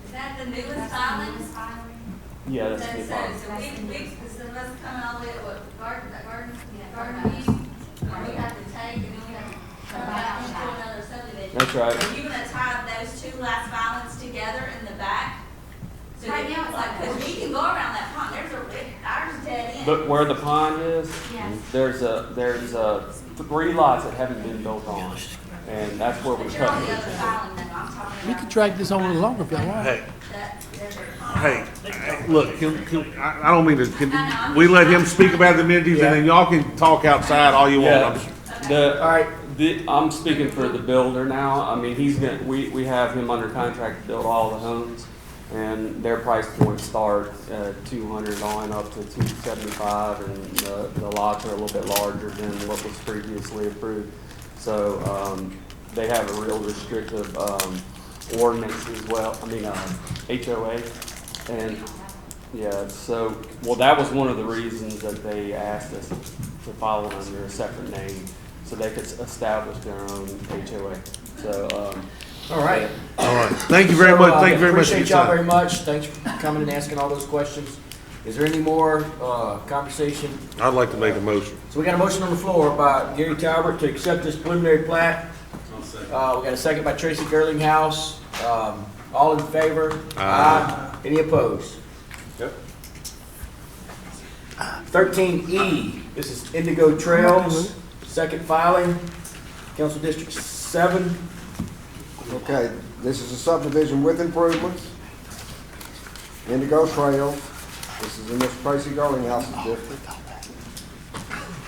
Is that the newest filing? Yeah, that's the new So filing. some of us come all the way, Garden View, and we have to take, and then we have to come back into another subdivision. That's right. Are you gonna tie those 2 last filings together in the back? So Right that- now it's like- cause we can go around that pond, ours dead end. But where the pond is, Yes. there's 3 lots that haven't been built on, and that's where we But you're cut on the through. other filing than I'm talking about. We could drag this on a little longer if y'all want. Hey, look, I don't mean to, we let him speak about the amenities, and then y'all can talk outside all you want. I'm speaking for the builder now. I mean, we have him under contract to build all the homes, and their price points start at 200 on up to 275, and the lots are a little bit larger than what was previously approved. So they have a real restrictive ordinance as well. I mean, HOA. And yeah, so, that was one of the reasons that they asked us to file it under a separate name so they could establish their own HOA. So, All right. Thank you very much. Thank you very much. Appreciate y'all very much. Thanks for coming and asking all those questions. Is there any more conversation? I'd like to make a motion. So we got a motion on the floor by Gary Talbert to accept this preliminary plat. We got a second by Tracy Gerlinghouse. All in favor? Aye. Any opposed? Yep. 13E, this is Indigo Trails, second filing, Council District 7. Okay, this is a subdivision with improvements. Indigo Trails. This is in Mr. Tracy Garlinghouse's district.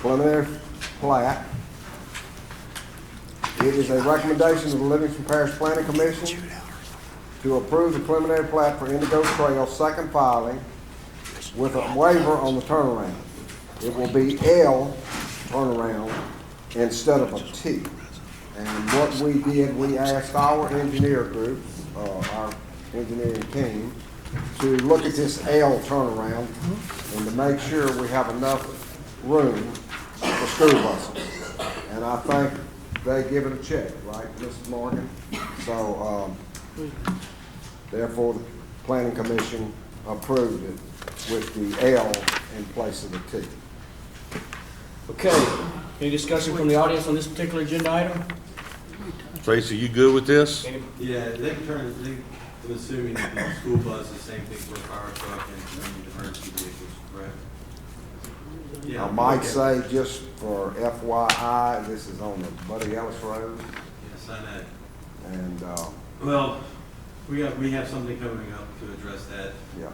Preliminary plat. It is a recommendation of the Livingston Parish Planning Commission to approve the preliminary plat for Indigo Trail second filing with a waiver on the turnaround. It will be L turnaround instead of a T. And what we did, we asked our engineer group, our engineering team, to look at this L turnaround and to make sure we have enough room for school buses. And I think they give it a check, right, Mrs. Morgan? So, therefore, the planning commission approved it with the L in place of the T. Okay, any discussion from the audience on this particular agenda item? Tracy, you good with this? Yeah, they can turn, I'm assuming that the school bus is the same thing for a fire truck and emergency vehicles, correct? Yeah. I might say, just for FYI, this is on the Buddy Ellis Road, Yes, I know. and, Well, we have something coming up to address that. yeah.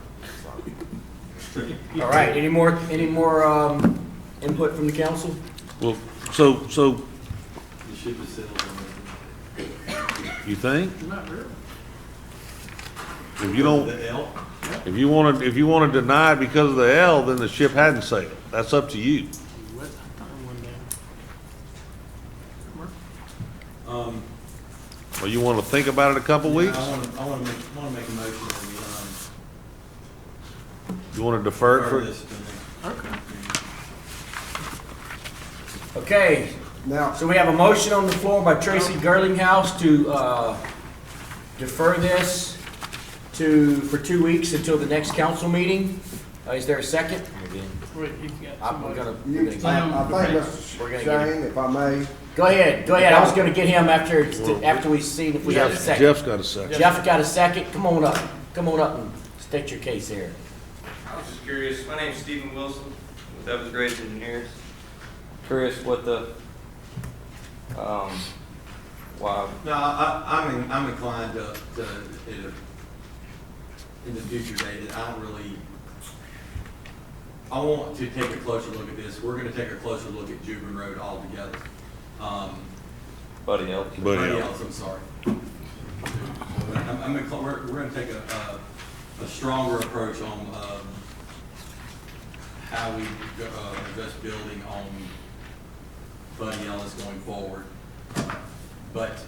All right, any more input from the council? Well, so, The ship is sailed on you think? Not really. If you don't, the L. if you want to deny it because of the L, then the ship hadn't sailed. That's up to you. Or you want to think about it a couple weeks? I want to make a motion that we, You want to defer it defer for? this to the next. Okay, Now, so we have a motion on the floor by Tracy Girlinghouse to defer this for 2 weeks until the next council meeting. Is there a second? Wait, you've got We're gonna, I think, Mr. Shane, if I may, go ahead. I was gonna get him after we see if we have a second. Jeff's got a second. Jeff got a second. Come on up and state your case here. I was just curious. My name's Stephen Wilson with Evans Graves Engineers. Curious what the why? No, I'm inclined to in the future date, I want to take a closer look at this. We're gonna take a closer look at Juban Road altogether. Buddy Elk. Buddy Ellis, I'm sorry. We're gonna take a stronger approach on, how we address building on Buddy Ellis going forward. But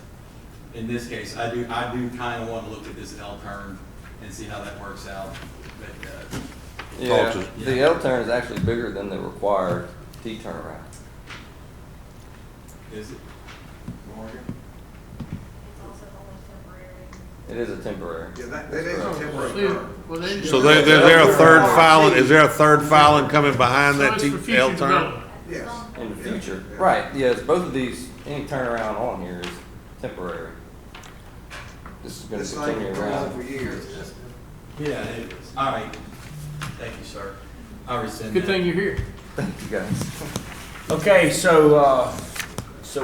in this case, I do kind of want to look at this L turn and see how that works out. But, Yeah, the L turn is actually bigger than the required T turnaround. Is it, Morgan? It is a temporary. yeah, that is a temporary turn. So is there a third filing? Is there a third filing coming behind that So it's for L future turn? development. Yes. In the future, right? Yes, both of these, any turnaround on here is temporary. This is going This to thing continue goes on around. for years. Yeah, it is. All right. Thank you, sir. I rescind Good that. thing you're here. Thank you guys. Okay, so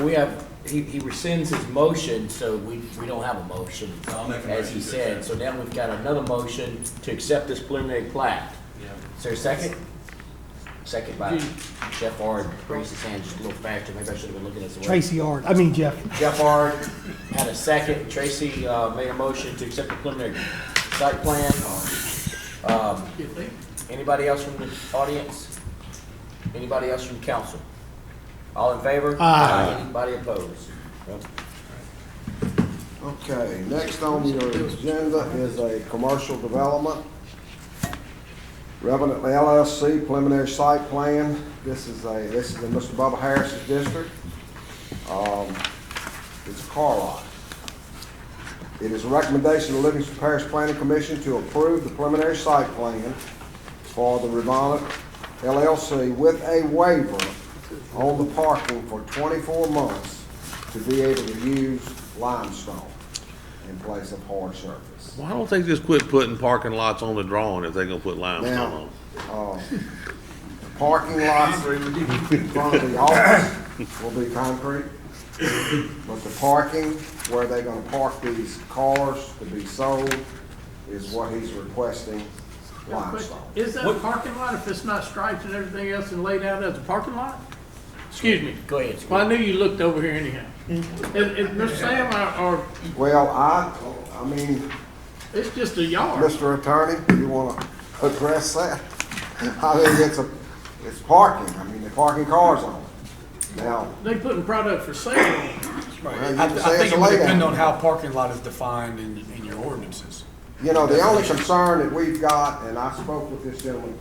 we have, he rescinds his motion, so we don't have a motion, So I'll make a as he motion to said. accept. So now we've got another motion to accept this preliminary plat. Yeah. Is there a second? Second by Jeff Ard. Raised his hand just a little faster. Maybe I should have been looking at the way. Jeff. Jeff Ard had a second. Tracy made a motion to accept the preliminary site plan. Anybody else from the audience? Anybody else from council? All in favor? Aye. Anybody opposed? Okay, next on your agenda is a commercial development. Revenant LLC preliminary site plan. This is in Mr. Bubba Harris's district. It's a car lot. It is a recommendation of the Livingston Parish Planning Commission to approve the preliminary site plan for the Revenant LLC with a waiver on the parking for 24 months to be able to use limestone in place of hard surface. Why don't they just quit putting parking lots on the drawing if they're gonna put limestone Now, on? parking lots in front of the office will be concrete, but the parking where they're gonna park these cars to be sold is what he's requesting limestone. Is that a parking lot if it's not striped and everything else and laid out as a parking lot? Excuse me. Go ahead. Well, I knew you looked over here anyhow. Is Mr. Sam or Well, I mean, it's just a yard? Mr. Attorney, you wanna address that? I mean, it's parking, I mean, they're parking cars on it. Now, They putting product for sale on it. well, you I can say think it's a it would depend laydown. on how parking lot is defined in your ordinances. You know, the only concern that we've got, and I spoke with this gentleman,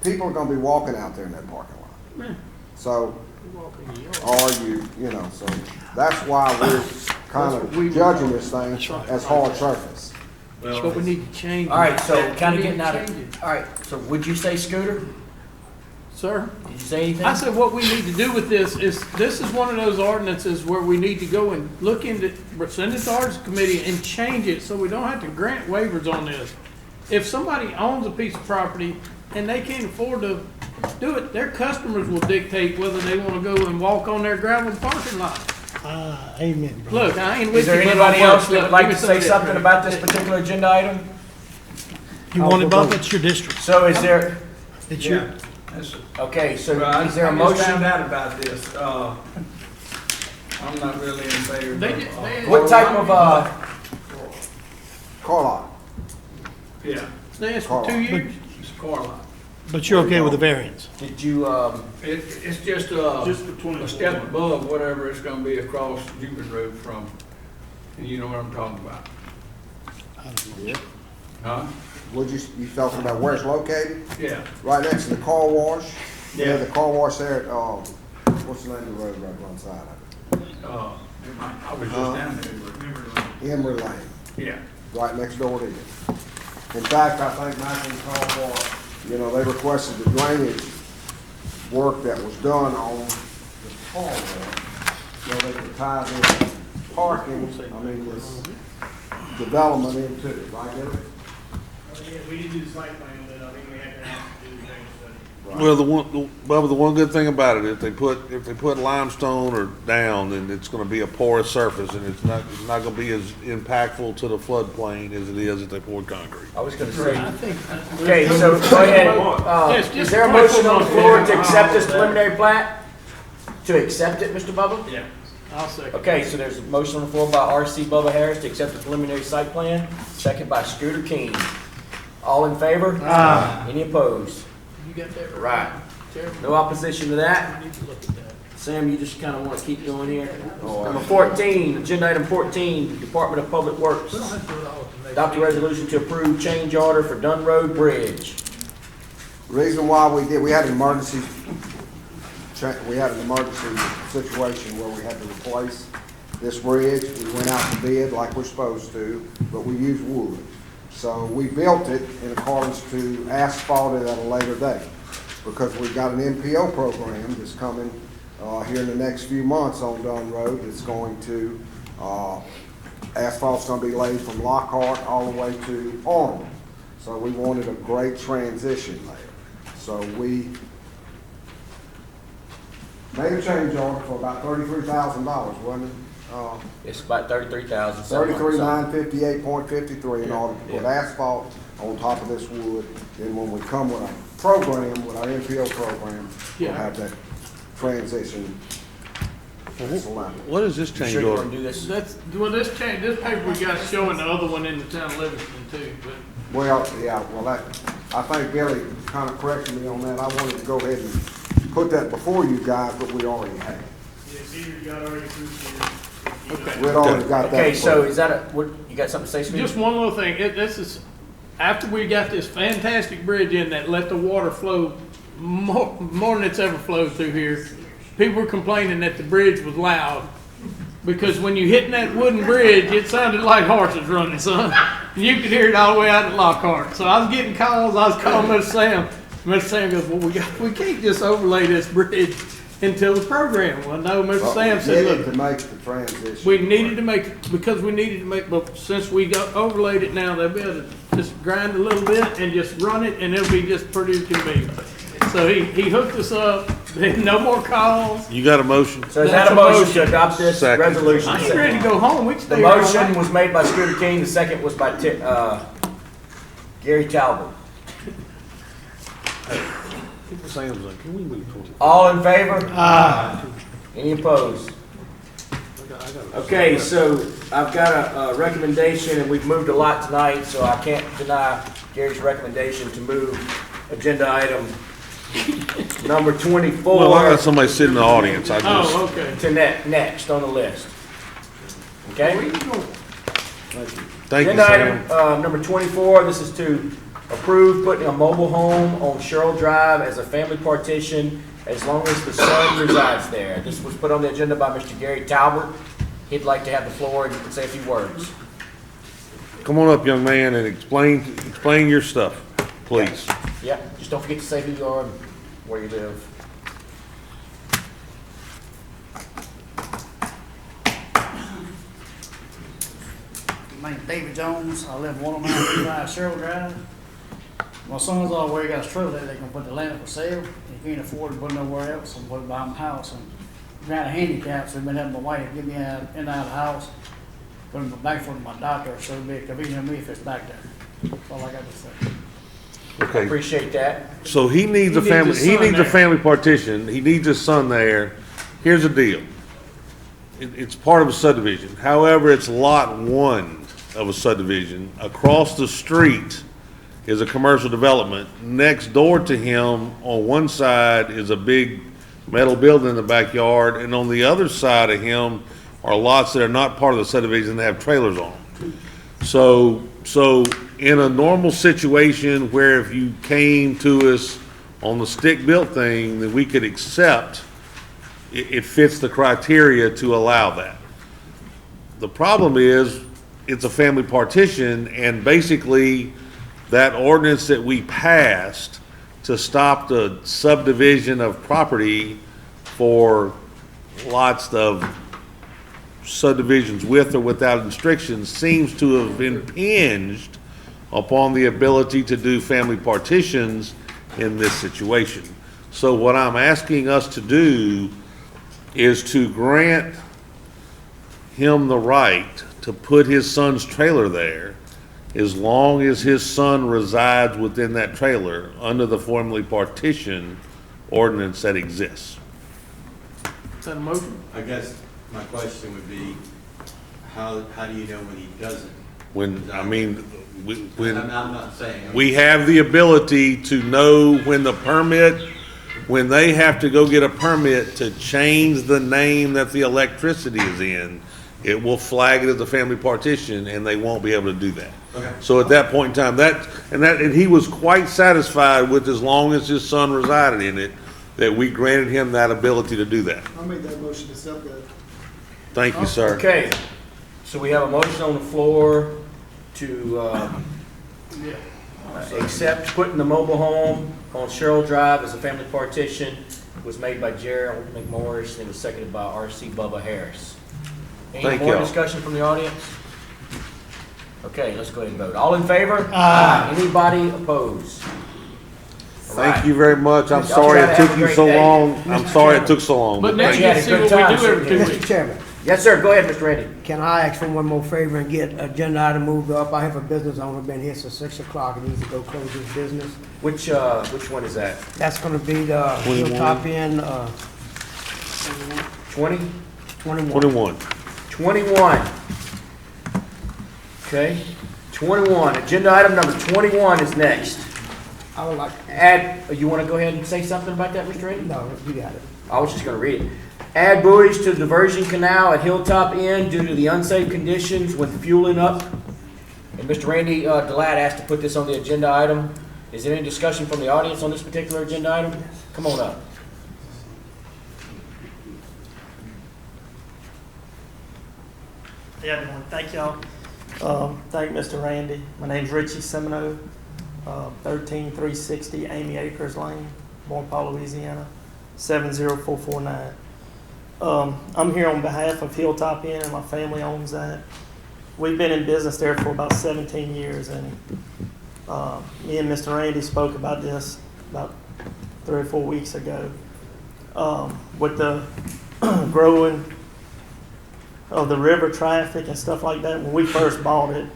people are gonna be walking out there in that parking lot. So, or you know, so that's why we're kind of judging this thing as hard surface. That's what we need to change. All right, so kind of We need getting to out change of, it. all right, so would you say Scooter? Sir? Did you say anything? I said what we need to do with this is one of those ordinances where we need to go and look into, send it to our committee and change it so we don't have to grant waivers on this. If somebody owns a piece of property and they can't afford to do it, their customers will dictate whether they want to go and walk on their gravel parking lot. Amen, brother. Look, I ain't Is with there you, but anybody on else first, that would let like me to say that. something about this particular agenda item? You want it, Bubba? It's your district. So is there, It's your, okay, so Well, is there a I just motion? found out about this. I'm not really in favor They of just- they- What type of, Car lot. Yeah, They asked for 2 years? it's a car lot. but you're okay with the variance? did you, It's just a step above whatever it's gonna be across Jupiter Road from, and you know what I'm talking about. Yeah. Huh? Would you talking about where it's located? Yeah. Right next to the car wash? Yeah. The car wash there at, what's the name of the road right alongside of it? I was just down there. Emery Lane, Yeah. right next door to you. In fact, I think Michael and car wash, you know, they requested the drainage work that was done on the car wash, so they could tie this parking, I mean, this development into it, right, Gary? Yeah, we did do the site plan, but I think we had to have to do the drainage study. Well, the one good thing about it, if they put limestone or down, then it's gonna be a porous surface, and it's not gonna be as impactful to the floodplain as it is if they poured concrete. I was gonna say, I think. okay, so go ahead. Yes, Is just there a 24 motion on the months. floor to accept this preliminary plat? To accept it, Mr. Bubba? Yeah, I'll second. Okay, so there's a motion on the floor by R.C. Bubba Harris to accept the preliminary site plan, second by Scooter King. All in favor? Aye. Any opposed? You got that Right. Chairman? No opposition to that? We need to look at that. Sam, you just kind of want to keep going here? Number 14, agenda item 14, Department of Public Works. We don't have to do it all at the next Adopt a meeting. resolution to approve change order for Dunn Road Bridge. Reason why we had an emergency, situation where we had to replace this bridge. We went out to bid like we're supposed to, but we used wood. So we built it in accordance to asphalt it at a later date, because we've got an MPO program that's coming here in the next few months on Dunn Road. That's going to, asphalt's gonna be laid from Lockhart all the way to Arnold. So we wanted a great transition there. So we made a change order for about $33,000, wasn't it? It's about 33,000. 33,958.53 in order to put asphalt on top of this wood. Then when we come with our program, with our MPO program, we'll Yeah. have that transition. What is this You change sure you order? want to do this? That's, well, this paper we got showing the other one in the town of Livingston too, but Well, yeah, well, that, I think Billy kind of corrected me on that. I wanted to go ahead and put that before you guys, but we already had. Yeah, Cedar got already approved here. Okay. We'd already got that. Okay, so approved. is that you got something to say, Steve? just one little thing, this is, after we got this fantastic bridge in that let the water flow more than it's ever flowed through here, people were complaining that the bridge was loud. Because when you hitting that wooden bridge, it sounded like horses running, son. You could hear it all the way out at Lockhart. So I was getting calls, I was calling Mr. Sam. Mr. Sam goes, well, we can't just overlay this bridge until the program. Well, no, Mr. But Sam we said, needed look, to make the transition. we needed to make, because we needed to make, but since we got overlaid it now, they'll be able to just grind a little bit and just run it, and it'll be just pretty as can be. So he hooked us up, no more calls. You got a motion? So is that a motion to adopt this Second. resolution? I ain't ready to go home, we can The stay here all motion night. was made by Scooter King, the second was by Gary Talbot. Sam's like, can we move towards? All in favor? Any opposed? Okay, so I've got a recommendation, and we've moved a lot tonight, so I can't deny Gary's recommendation to move agenda item number 24. Well, I got somebody sitting in the audience, I just. Oh, okay. To next on the list. Okay? Where you going? Thank you, Agenda Sam. item, number 24, this is to approve putting a mobile home on Sherrill Drive as a family partition as long as the son resides there. This was put on the agenda by Mr. Gary Talbert. He'd like to have the floor and say a few words. Come on up, young man, and explain your stuff, please. Yeah, just don't forget to say who you are and where you live. My name's David Jones. I live 109 Sherrill Drive. My son's already got a trailer there. They're gonna put the land for sale. He can't afford to put it nowhere else, and put it by my house. And I'm kind of handicapped, so I've been having my wife get me in and out of the house, put him back for my doctor, so it'd be convenient to me if it's back there. That's all I got to say. Okay. Appreciate that. So he needs a family, he needs a family partition, he needs his son there. Here's the deal. It's part of a subdivision. However, it's lot 1 of a subdivision. Across the street is a commercial development. Next door to him, on one side, is a big metal building in the backyard, and on the other side of him are lots that are not part of the subdivision that have trailers on them. So in a normal situation where if you came to us on the stick-built thing, that we could accept, it fits the criteria to allow that. The problem is, it's a family partition, and basically, that ordinance that we passed to stop the subdivision of property for lots of subdivisions with or without restrictions seems to have impinged upon the ability to do family partitions in this situation. So what I'm asking us to do is to grant him the right to put his son's trailer there as long as his son resides within that trailer under the family partition ordinance that exists. Is that a motion? I guess my question would be, how do you know when he doesn't? When I'm not saying. we have the ability to know when when they have to go get a permit to change the name that the electricity is in, it will flag it as a family partition, and they won't be able to do that. Okay. So at that point in time, and he was quite satisfied with, as long as his son resided in it, that we granted him that ability to do that. I made that motion to accept that. Thank you, sir. Okay, so we have a motion on the floor to accept putting the mobile home on Sherrill Drive as a family partition. It was made by Gerald McMorris and it was seconded by R.C. Bubba Harris. Any Thank more y'all. discussion from the audience? Okay, let's go ahead and vote. All in favor? Aye. Anybody opposed? Thank you very much. I'm Y'all sorry gotta it have took a you great so day. long. I'm Mr. sorry it Chairman. took so long. But now thank you you. can see what we do every 2 Mr. weeks. Chairman, Yes, sir. Go ahead, Mr. Randy. can I ask for one more favor and get agenda item moved up? I have a business owner been here since 6 o'clock and needs to go close his business. Which one is that? That's gonna be the 21. Hilltop Inn, 20? 21. 21. Okay, 21. Agenda item number 21 is next. I would like, You want to go ahead and say something about that, Mr. Randy? no, you got it. I was just going to read it. Add buoys to the diversion canal at Hilltop Inn due to the unsafe conditions when fueling up. And Mr. Randy Delat asked to put this on the agenda item. Is there any discussion from the audience on this particular agenda item? Come on up. Yeah, everyone, thank y'all. Thank Mr. Randy. My name's Richie Semino, 13360 Amy Acres Lane, Bon Paul, Louisiana, 70449. I'm here on behalf of Hilltop Inn, and my family owns that. We've been in business there for about 17 years, and me and Mr. Randy spoke about this about 3 or 4 weeks ago. With the growing of the river traffic and stuff like that, when we first bought it,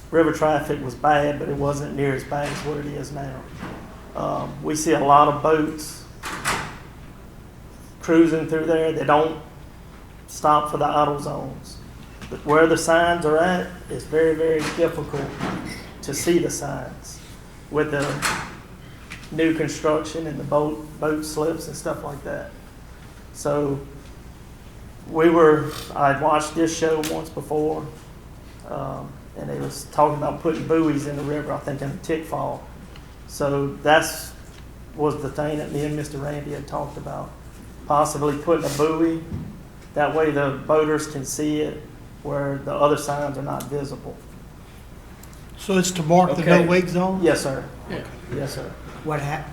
river traffic was bad, but it wasn't near as bad as what it is now. We see a lot of boats cruising through there. They don't stop for the idle zones. But where the signs are at, it's very, very difficult to see the signs with the new construction and the boat slips and stuff like that. So I'd watched this show once before. and they was talking about putting buoys in the river, I think in the Tick Fall. So was the thing that me and Mr. Randy had talked about, possibly putting a buoy. That way the boaters can see it where the other signs are not visible. So it's to mark the Okay. no wake zone? Yes, sir. Yeah. Yes, sir. Mr.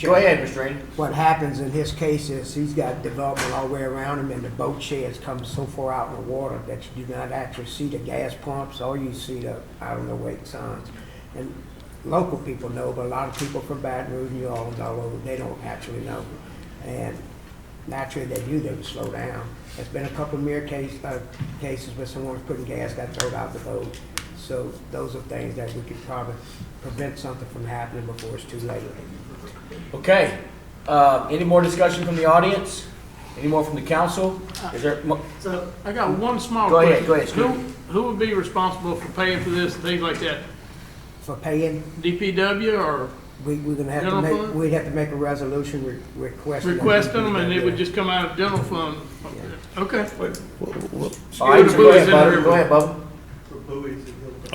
Go Chairman, ahead, Mr. Randy. what happens in his case is he's got development all the way around him, and the boat sheds come so far out in the water that you do not actually see the gas pumps, or you see the out on the wake signs. And local people know, but a lot of people from Baton Rouge, New Orleans, all over, they don't actually know. And naturally, they knew they would slow down. There's been a couple of cases where someone was putting gas, got thrown out the boat. So those are things that we could probably prevent something from happening before it's too late. Okay. Any more discussion from the audience? Any more from the council? Is there? So I got one small Go question. ahead, go ahead, Scooter. Who would be responsible for paying for this, things like that? For paying, DPW or we're gonna have to General make, fund? we'd have to make a resolution requesting. requesting them, and it would just come out of general fund? Okay. All right, so go ahead, Bubba. Go ahead, Bubba.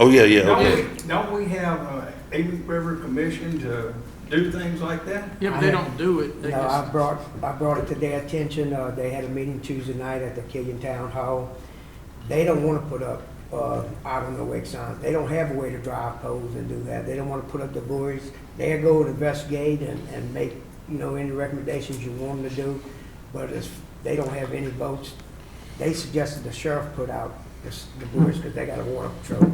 Oh, yeah, yeah, Okay. okay. Don't we have Eagle River Commission to do things like that? Yeah, but they don't do it. They No, just, I brought it to their attention. They had a meeting Tuesday night at the Killian Town Hall. They don't want to put up out on the wake signs. They don't have a way to drive poles and do that. They don't want to put up the buoys. They'll go and investigate and make, any recommendations you want them to do. But they don't have any boats. They suggested the sheriff put out the buoys because they got a water patrol.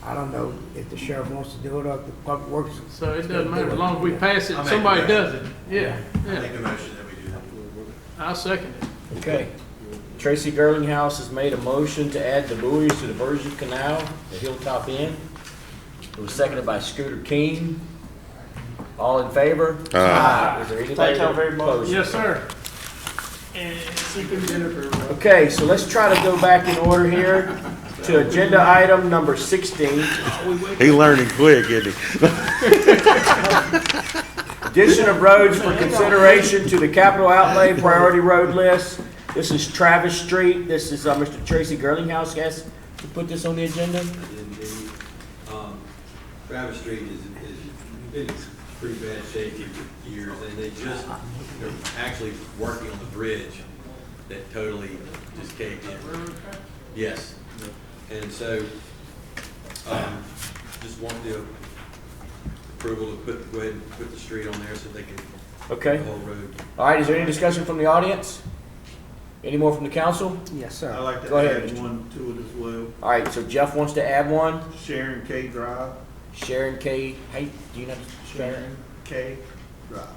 I don't know if the sheriff wants to do it or if the public works. so it doesn't matter, as long as we pass it, somebody does it. Yeah, I yeah. make a motion that we do that. I'll second it. Okay. Tracy Girlinghouse has made a motion to add the buoys to the Virgin Canal at Hilltop Inn. It was seconded by Scooter King. All in favor? Is there anybody Thank y'all very much. opposed? Yes, sir. Okay, so let's try to go back in order here to agenda item number 16. He learning quick, isn't he? Addition of roads for consideration to the capital outlay priority road list. This is Travis Street. This is Mr. Tracy Girlinghouse asked to put this on the agenda. Travis Street is been in pretty bad shape for years, and they're actually working on the bridge that totally just caved in. Yes. And so, just want the approval to go ahead and put the street on there so they can, Okay. the whole road. All right, is there any discussion from the audience? Any more from the council? Yes, sir. I like to Go ahead, add Mr. one to it as well. All right, so Jeff wants to add one. Sharon K. Drive. Sharon K. Hey, do you know Sharon K. Drive.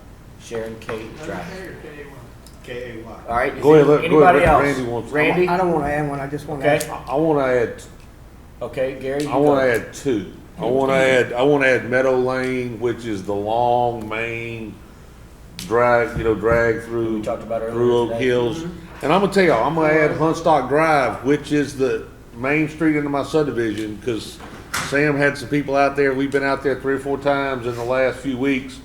Sharon K. Drive. K-A-Y. All right. Go ahead, let Anybody else? Randy wants. Randy? I don't want to add one. I just want to Okay. add. I want to add. Okay, Gary. I want to add two. I want to add Meadow Lane, which is the long main drag through We talked about earlier through Oak today. Hills. And I'm gonna tell y'all, I'm gonna add Hunstock Drive, which is the main street into my subdivision, because Sam had some people out there. We've been out there 3 or 4 times in the last few weeks.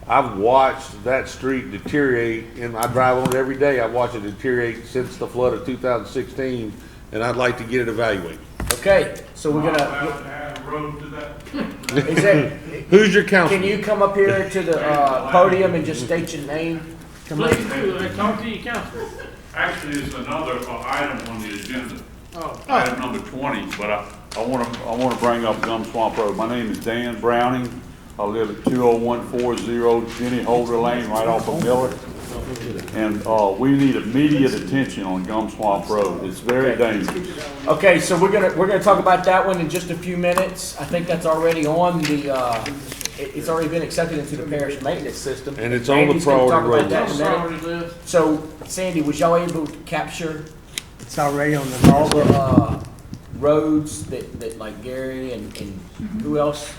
I've watched that street deteriorate, and I drive on it every day. I've watched it deteriorate since the flood of 2016, and I'd like to get it evaluated. Okay, so we're gonna. Add a road to that. Is that, Who's your council? can you come up here to the podium and just state your name? Please do, talk to your council. Actually, it's another item on the agenda, Oh. item number 20, but I want to bring up Gum Swamp Road. My name is Dan Browning. I live at 20140 Jenny Holder Lane, right off of Miller. And we need immediate attention on Gum Swamp Road. It's very dangerous. Okay, so we're gonna talk about that one in just a few minutes. I think that's already on the. It's already been accepted into the parish maintenance system. And it's on the Randy's gonna talk priority about road that in a Priority minute. list. So, Sandy, was y'all able to capture It's already on the. all the roads that like Gary and who else?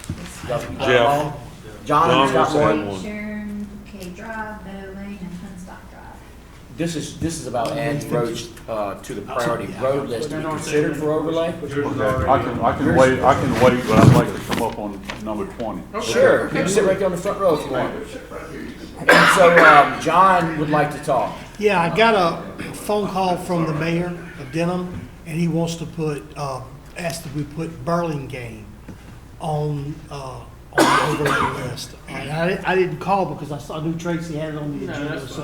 Y'all got them Jeff. all? John's got John one. was Sharon K. Drive, Meadow Lane, and Hunstock Drive. This is about adding roads to the priority road list to be considered for overlay. I can wait, but I'd like to come up on number 20. Sure, you can sit right there on the front row if you want. And so, John would like to talk. Yeah, I got a phone call from the mayor of Denham, and he wants to put asked that we put Burlingame on the overlay list. I didn't call because I knew Tracy had it on the No, agenda, that's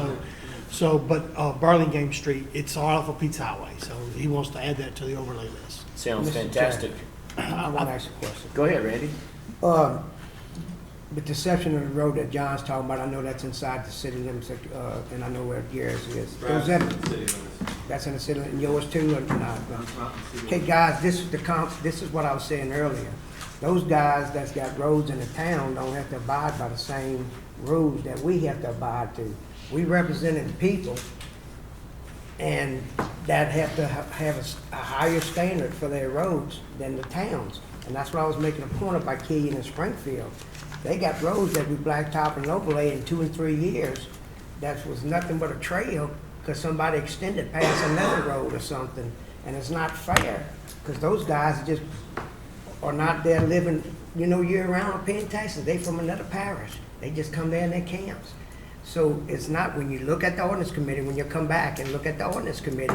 fine. but Burlingame Street, it's right off of Pizza Highway, so he wants to add that to the overlay list. Sounds Mr. fantastic. I want to ask a question. Go ahead, Randy. The section of the road that John's talking about, I know that's inside the city limits, and I know where Garrett's is. Is that, that's in the city, and yours too, or not? Okay, guys, this is what I was saying earlier. Those guys that's got roads in the town don't have to abide by the same rules that we have to abide to. We representing the people, and that have to have a higher standard for their roads than the towns. And that's what I was making a point of by Keene and Springfield. They got roads that we blacktop and overlay in 2 and 3 years. That was nothing but a trail because somebody extended past another road or something. And it's not fair because those guys just are not there living, year round or paying taxes. They from another parish. They just come there in their camps. So it's not, when you look at the ordinance committee, when you come back and look at the ordinance committee,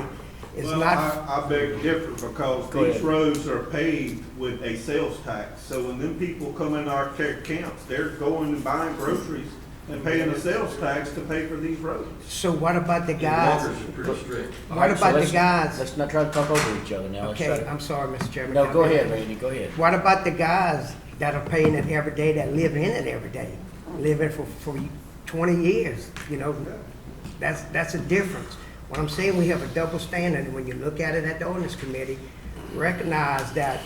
it's Well, not. I beg to differ because Go these ahead. roads are paved with a sales tax. So when them people come in our camps, they're going and buying groceries and paying a sales tax to pay for these roads. So what about the guys? Walkers are pretty strict. All What right, so about the let's- guys? Let's not try to talk over each other now. Let's try Okay, to- I'm sorry, Mr. Chairman. No, go ahead, Randy, go ahead. What about the guys that are paying it every day, that live in it every day, living for 20 years, That's a difference. What I'm saying, we have a double standard, and when you look at it at the ordinance committee, recognize that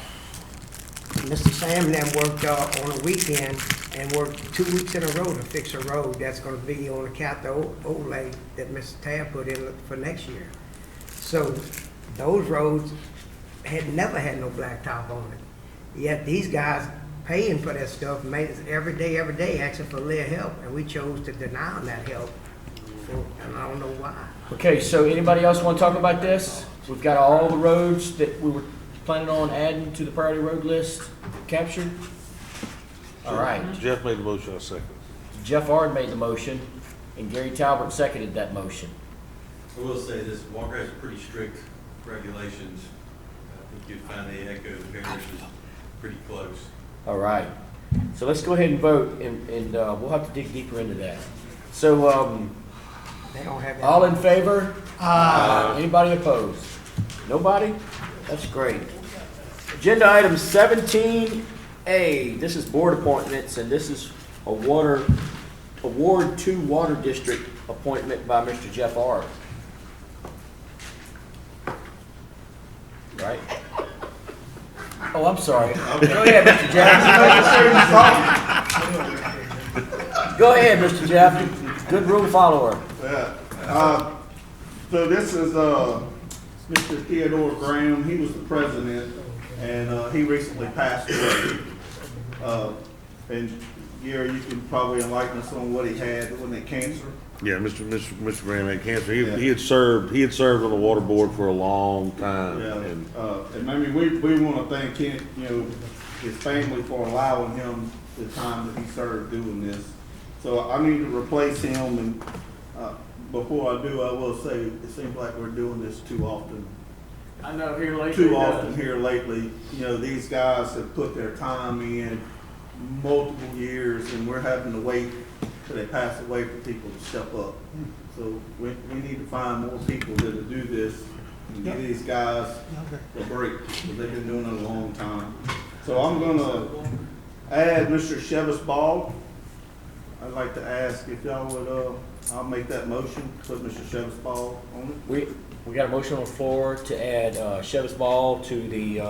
Mr. Sam and them worked on a weekend and worked 2 weeks in a row to fix a road that's gonna be on the capital overlay that Mr. Tab put in for next year. So those roads had never had no blacktop on it. Yet these guys paying for that stuff, made it every day, asking for their help, and we chose to deny them that help. And I don't know why. Okay, so anybody else want to talk about this? We've got all the roads that we were planning on adding to the priority road list captured. All right. Jeff made the motion, I second. Jeff Ard made the motion, and Gary Talbot seconded that motion. I will say this, Walker has pretty strict regulations. I think you'd find they echo the parish is pretty close. All right. So let's go ahead and vote, and we'll have to dig deeper into that. So, They don't have. all in favor? Anybody opposed? Nobody? That's great. Agenda item 17A, this is board appointments, and this is a Ward 2 Water District appointment by Mr. Jeff Ard. Right? Oh, I'm sorry. Go ahead, Mr. Jeff. Go ahead, Mr. Jeff. Good rule follower. Yeah. So this is Mr. Theodore Graham. He was the president, and he recently passed away. And Gary, you can probably enlighten us on what he had. Wasn't it cancer? Yeah, Mr. Graham had cancer. He had served on the water board for a long time. Yeah. And And I mean, we want to thank him, his family for allowing him the time that he served doing this. So I need to replace him, and before I do, I will say, it seems like we're doing this too often. I know here lately. Too often here lately. These guys have put their time in multiple years, and we're having to wait till they pass away for people to step up. So we need to find more people that will do this and give these guys a break, because they've been doing it a long time. So I'm gonna add Mr. Shevis Ball. I'd like to ask if y'all would, I'll make that motion, put Mr. Shevis Ball on it. We got a motion on the floor to add Chevis Ball to the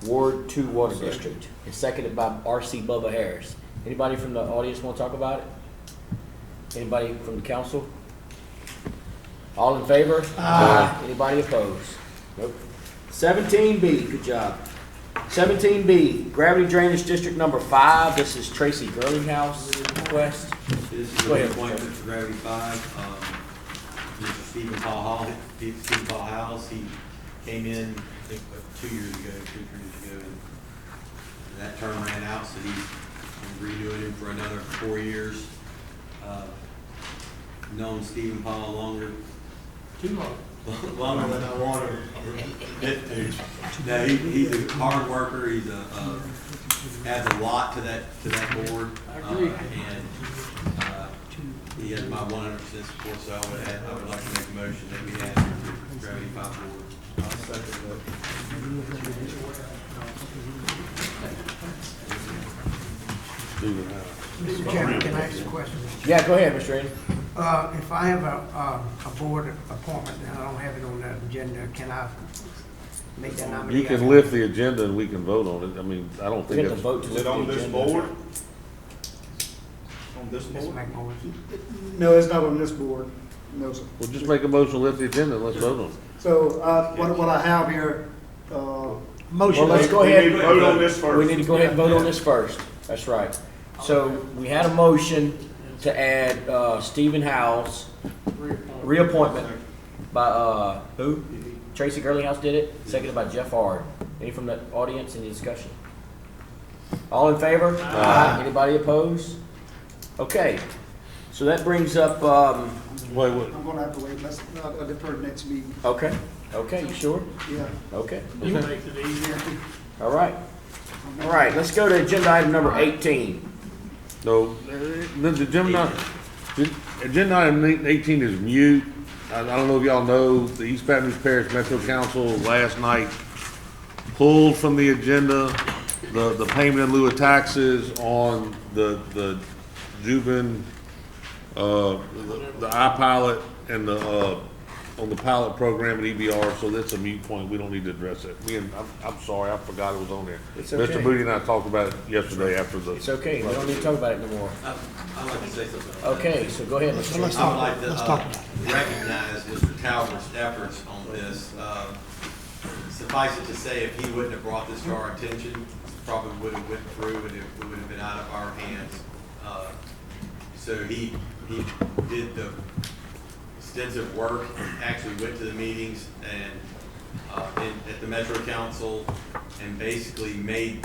Ward 2 Water District. It's seconded by R.C. Bubba Harris. Anybody from the audience want to talk about it? Anybody from the council? All in favor? Aye. Anybody opposed? Nope. 17B, good job. 17B, Gravity Drainage District number 5. This is Tracy Girlinghouse request. This is Go a ahead. appointment for Gravity 5. Mr. Stephen Paul House, he came in, I think, 2 years ago, 2 years ago, and that term ran out, so he's redoing him for another 4 years. Known Stephen Paul longer. Too long. longer than I want to admit to. No, he's a hard worker. He's adds a lot to that board. And he has my 100% support. So I would like to make a motion that we add him to Gravity 5 board. I'll second that. Mr. Chairman, can I ask a question? Yeah, go ahead, Mr. Randy. If I have a board appointment and I don't have it on the agenda, can I make that nomination? You can lift the agenda and we can vote on it. I mean, I don't We think have to it's. vote to Is lift it on the this agenda. board? On this Mr. board? McMorris. No, it's not on this board. No, sir. Well, just make a motion to lift the agenda and let's vote on it. So, what I have here, Motion. Well, let's go We ahead. need to vote on this first. We need to go ahead and vote on this first. That's right. So we had a motion to add Stephen Howell's reappointment by, who? Tracy Gurleyhouse did it, seconded by Jeff Ard. Any from the audience, any discussion? All in favor? Aye. Anybody opposed? Okay, so that brings up, Wait, I'm gonna have to wait, I'll defer to next meeting. okay, you sure? Yeah. Okay, You make it easier. all right. All right, let's go to agenda item number 18. no, agenda item 18 is mute. I don't know if y'all know, the East Baton Rouge Parish Metro Council last night pulled from the agenda the payment in lieu of taxes on the Jubin, the iPilot and on the pilot program at EBR, so that's a moot point. We don't need to address it. I'm sorry, I forgot it was on there. It's okay. Mr. Moody and I talked about it yesterday after the. It's okay, we don't need to talk about it no more. I'd like to say something. Okay, so go ahead, Mr. Let's I would like to let's talk about recognize Mr. Talbert's efforts on this. Suffice it to say, if he wouldn't have brought this to our attention, probably would have went through and it would have been out of our hands. So he did the extensive work, actually went to the meetings and at the Metro Council and basically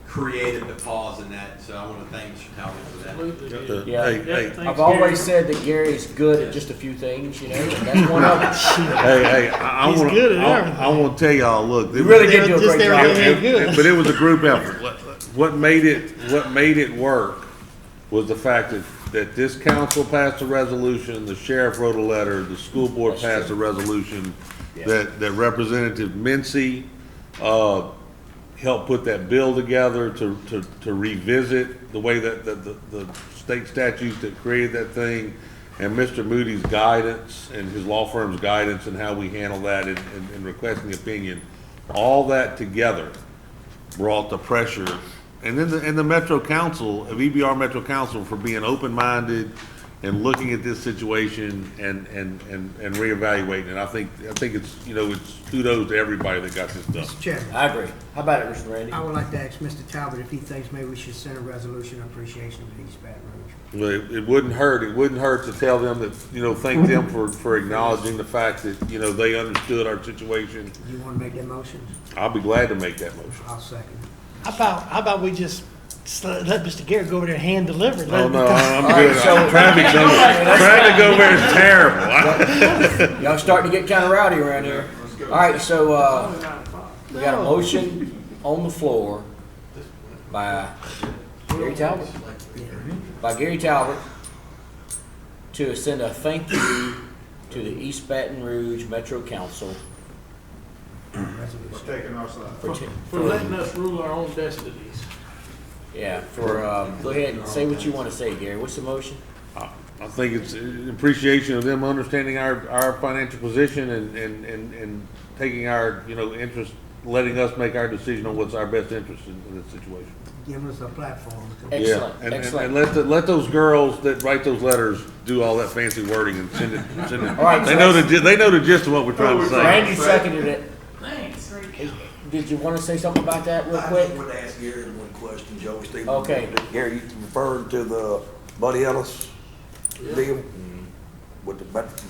created the pause in that. So I want to thank Mr. Talbot for that. Absolutely. Yeah. Hey, I've always said that Gary's good at just a few things, you know, and that's one of them. Hey, He's good at everything. I want to tell y'all, look. You really did do a Just great job. everything ain't good. But it was a group effort. What made it work was the fact that this council passed a resolution, the sheriff wrote a letter, the school board passed a resolution, that Representative Mincy helped put that bill together to revisit the way that the state statutes that created that thing, and Mr. Moody's guidance and his law firm's guidance and how we handle that and requesting opinion, all that together brought the pressure. And then the Metro Council, of EBR Metro Council, for being open-minded and looking at this situation and reevaluating it. I think it's, it's kudos to everybody that got this done. Mr. Chairman, I agree. How about it, Mr. Randy? I would like to ask Mr. Talbot if he thinks maybe we should send a resolution of appreciation to East Baton Rouge. Well, it wouldn't hurt. It wouldn't hurt to tell them that, thank them for acknowledging the fact that, they understood our situation. You want to make that motion? I'll be glad to make that motion. I'll second. How about we just let Mr. Garrett go over there and hand deliver it? Oh, no, I'm All good. right, so- Traffic go over is terrible. Y'all starting to get kind of rowdy around here. All right, so we got a motion on the floor by Gary Talbot. To send a thank you to the East Baton Rouge Metro Council For taking our side. For letting us rule our own destinies. Yeah, go ahead and say what you want to say, Gary. What's the motion? I think it's an appreciation of them understanding our financial position and taking our, interest, letting us make our decision on what's our best interest in this situation. Give us a platform. Excellent, Yeah, and excellent. let those girls that write those letters do all that fancy wording and send it. All right, They so know the gist of what we're trying to say. Randy seconded it. Thanks. Did you want to say something about that real I quick? just wanted to ask Gary one question, Joe. Steve. Okay. Gary, you referring to the Buddy Ellis deal with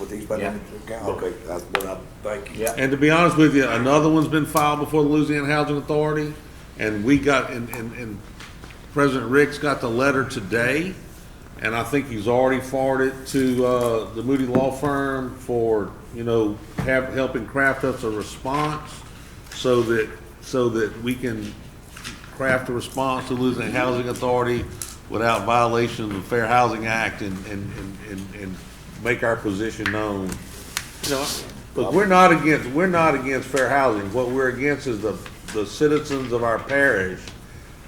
these Baton Rouge? Okay, that's what I think. Yeah. And to be honest with you, another one's been filed before the Louisiana Housing Authority, and we got, and President Ricks got the letter today and I think he's already forwarded to, the Moody Law Firm for, helping craft us a response so that we can craft a response to the Louisiana Housing Authority without violation of the Fair Housing Act and make our position known. But we're not against fair housing. What we're against is the citizens of our parish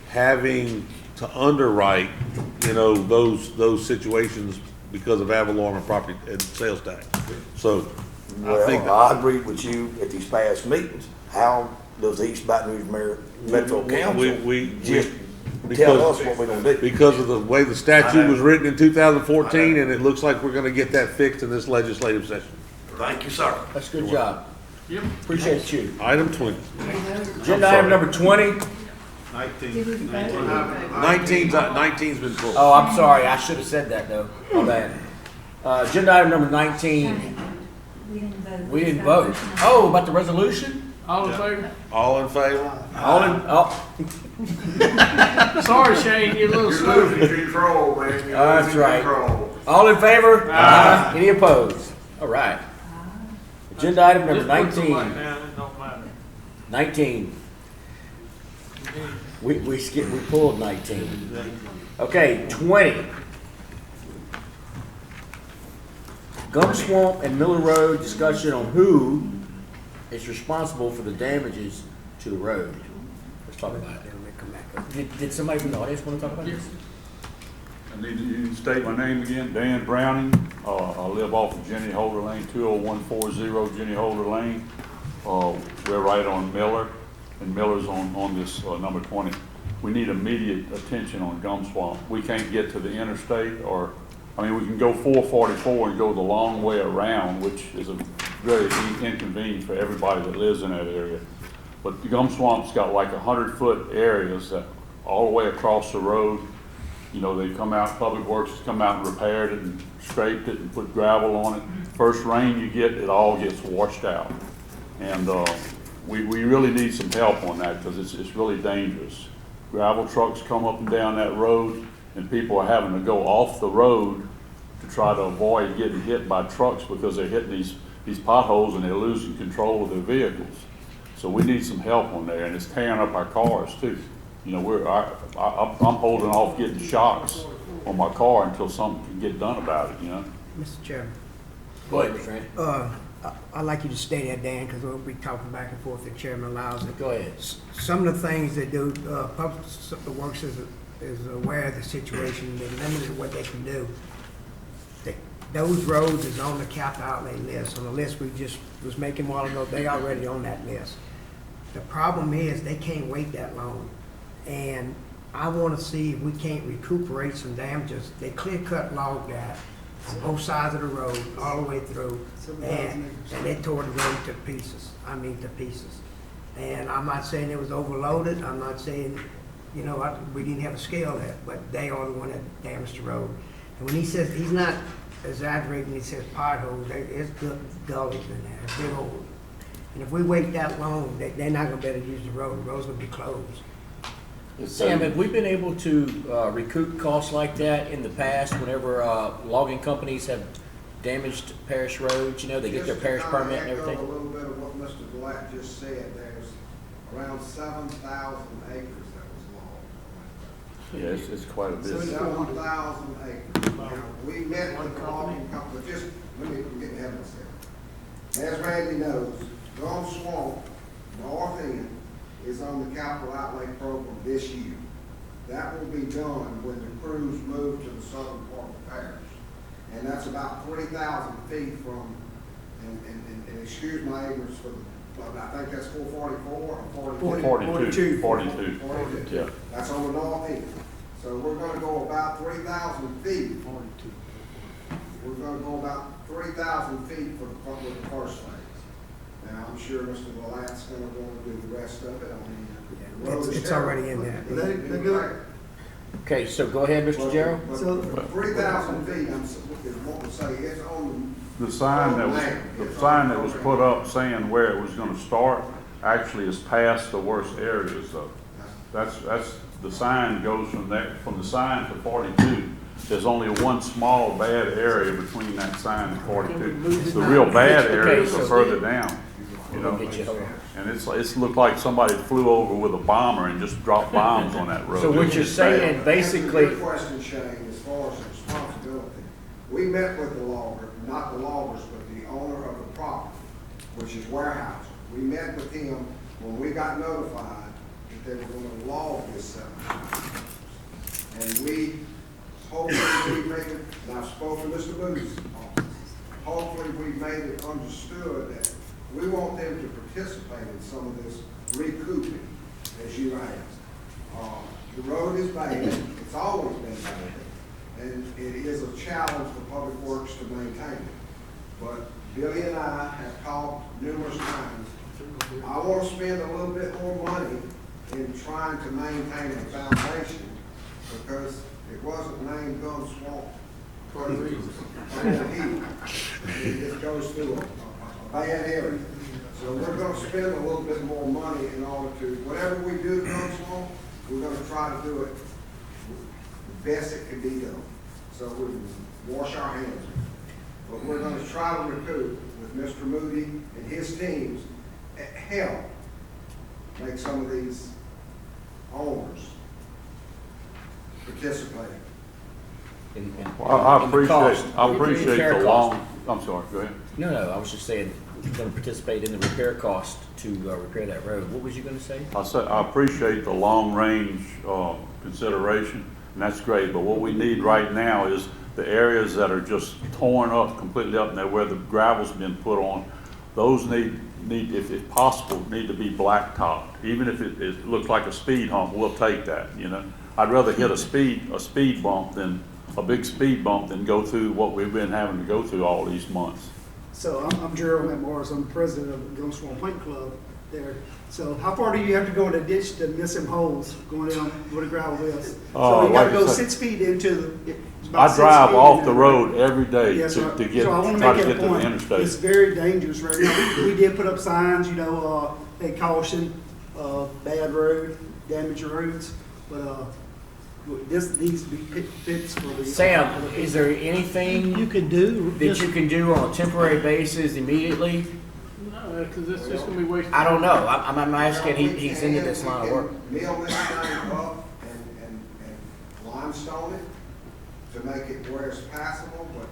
having to underwrite, those situations because of ad valorem property and sales tax. So I think I agree with you at these past meetings. How does East Baton Rouge Metro Council just tell us what we're gonna do? Because of the way the statute was written in 2014, and it looks like we're gonna get that fixed in this legislative session. Thank you, sir. That's a good job. Yep. Appreciate you. Item 20. Agenda item number 20. 19's been pulled. Oh, I'm sorry. I should have said that though. My bad. Agenda item number 19. We didn't vote. Oh, about the resolution? All in favor? All in favor? All in, Sorry, Shane, you're a little slow. Control, man. That's right. All in favor? Aye. Any opposed? All right. Agenda item number 19. 19. We pulled 19. Okay, 20. Gum Swamp and Miller Road, discussion on who is responsible for the damages to the road. Let's talk about it. Did somebody from the audience want to talk about this? I need to state my name again, Dan Browning. I live off of Jenny Holder Lane, 20140 Jenny Holder Lane. We're right on Miller, and Miller's on this number 20. We need immediate attention on Gum Swamp. We can't get to the interstate, we can go 444 and go the long way around, which is a very inconvenient for everybody that lives in that area. But the Gum Swamp's got like 100-foot areas that all the way across the road. They come out, Public Works has come out and repaired it and scraped it and put gravel on it. First rain you get, it all gets washed out. And we really need some help on that because it's really dangerous. Gravel trucks come up and down that road, and people are having to go off the road to try to avoid getting hit by trucks because they're hitting these potholes and they're losing control of their vehicles. So we need some help on there, and it's tearing up our cars too. I'm holding off getting shocks on my car until something can get done about it, Mr. Chairman. Go ahead, Mr. Randy. I'd like you to stay there, Dan, because we'll be talking back and forth if the chairman allows it. Go ahead. Some of the things they do, Public Works is aware of the situation. They're limited what they can do. Those roads is on the capital outlay list, on the list we just was making a while ago. They already on that list. The problem is they can't wait that long. And I want to see if we can't recuperate some damages. They clear-cut logged that on both sides of the road, all the way through, and they tore the road to pieces. To pieces. And I'm not saying it was overloaded. I'm not saying, we didn't have a scale there, but they are the one that damaged the road. And when he says, he's not exaggerating, he says potholes, it's gullies in there, it's big old. And if we wait that long, they're not gonna be able to use the road. The road's gonna be closed. Sam, have we been able to recoup costs like that in the past whenever logging companies have damaged parish roads? They get their parish permit and everything? A little bit of what Mr. Black just said. There's around 7,000 acres that was logged. Yeah, it's quite a bit. 7,000 acres. Now, we met with the logging company, let me get ahead of myself. As Randy knows, Gum Swamp, north end, is on the capital outlay program this year. That will be done when the crews move to the southern part of the parish. And that's about 20,000 feet from, and excuse my ignorance for but I think that's 444 or 42. 42. Yeah. That's on the north end. So we're gonna go about 3,000 feet. We're gonna go about 3,000 feet for the first phase. Now, I'm sure Mr. Villat's gonna want to do the rest of it. The road is It's already in there. Let go. Okay, so go ahead, Mr. Gerald. So 3,000 feet, is what we say, it's on The sign that was put up saying where it was gonna start actually is past the worst areas though. That's, the sign goes from the sign to 42 there's only one small bad area between that sign and 42. The real bad areas are further down, you know. And it's looked like somebody flew over with a bomber and just dropped bombs on that road. So what you're saying, basically. Your question, Shane, as far as the responsibility, we met with the logger, not the loggers, but the owner of the property, which is Warehouse. We met with him when we got notified that they were going to log this 700. And we, hopefully we made it, and I've spoken to Mr. Booth's office, hopefully we made it understood that we want them to participate in some of this recouping, as you asked. The road is bad, it's always been bad, and it is a challenge for Public Works to maintain it. But Billy and I have talked numerous times. I want to spend a little bit more money in trying to maintain the foundation because it wasn't named Gum Swamp for a reason. It just goes through a bad area. So we're going to spend a little bit more money in order to, whatever we do Gum Swamp, we're going to try to do it the best it can be done. So we can wash our hands. But we're going to try to recoup with Mr. Moody and his teams help make some of these owners participate. Well, I appreciate the long, I'm sorry, go ahead. No, I was just saying, you're gonna participate in the repair cost to repair that road. What was you gonna say? I appreciate the long-range consideration, and that's great, but what we need right now is the areas that are just torn up, completely up, and there where the gravel's been put on, those need, if possible, need to be blacktopped. Even if it looks like a speed hump, we'll take that, you know. I'd rather hit a speed bump than a big speed bump than go through what we've been having to go through all these months. So I'm Gerald Morris. I'm the president of the Gum Swamp Plank Club there. So how far do you have to go in the ditch to miss some holes going down where the gravel is? So you got to go 6 feet into the. I drive off the road every day Yes, to get, so I want to try make to that get to the point. interstate. It's very dangerous right now. We did put up signs, you know, hey, caution, bad road, damaged roads, but this needs to be fixed for the. Sam, is there anything you can do that you can do on a temporary basis immediately? No, because it's just gonna be wasted. I don't know. I'm asking. He's into this line of work. Mill this thing up and limestone it to make it where it's passable, but,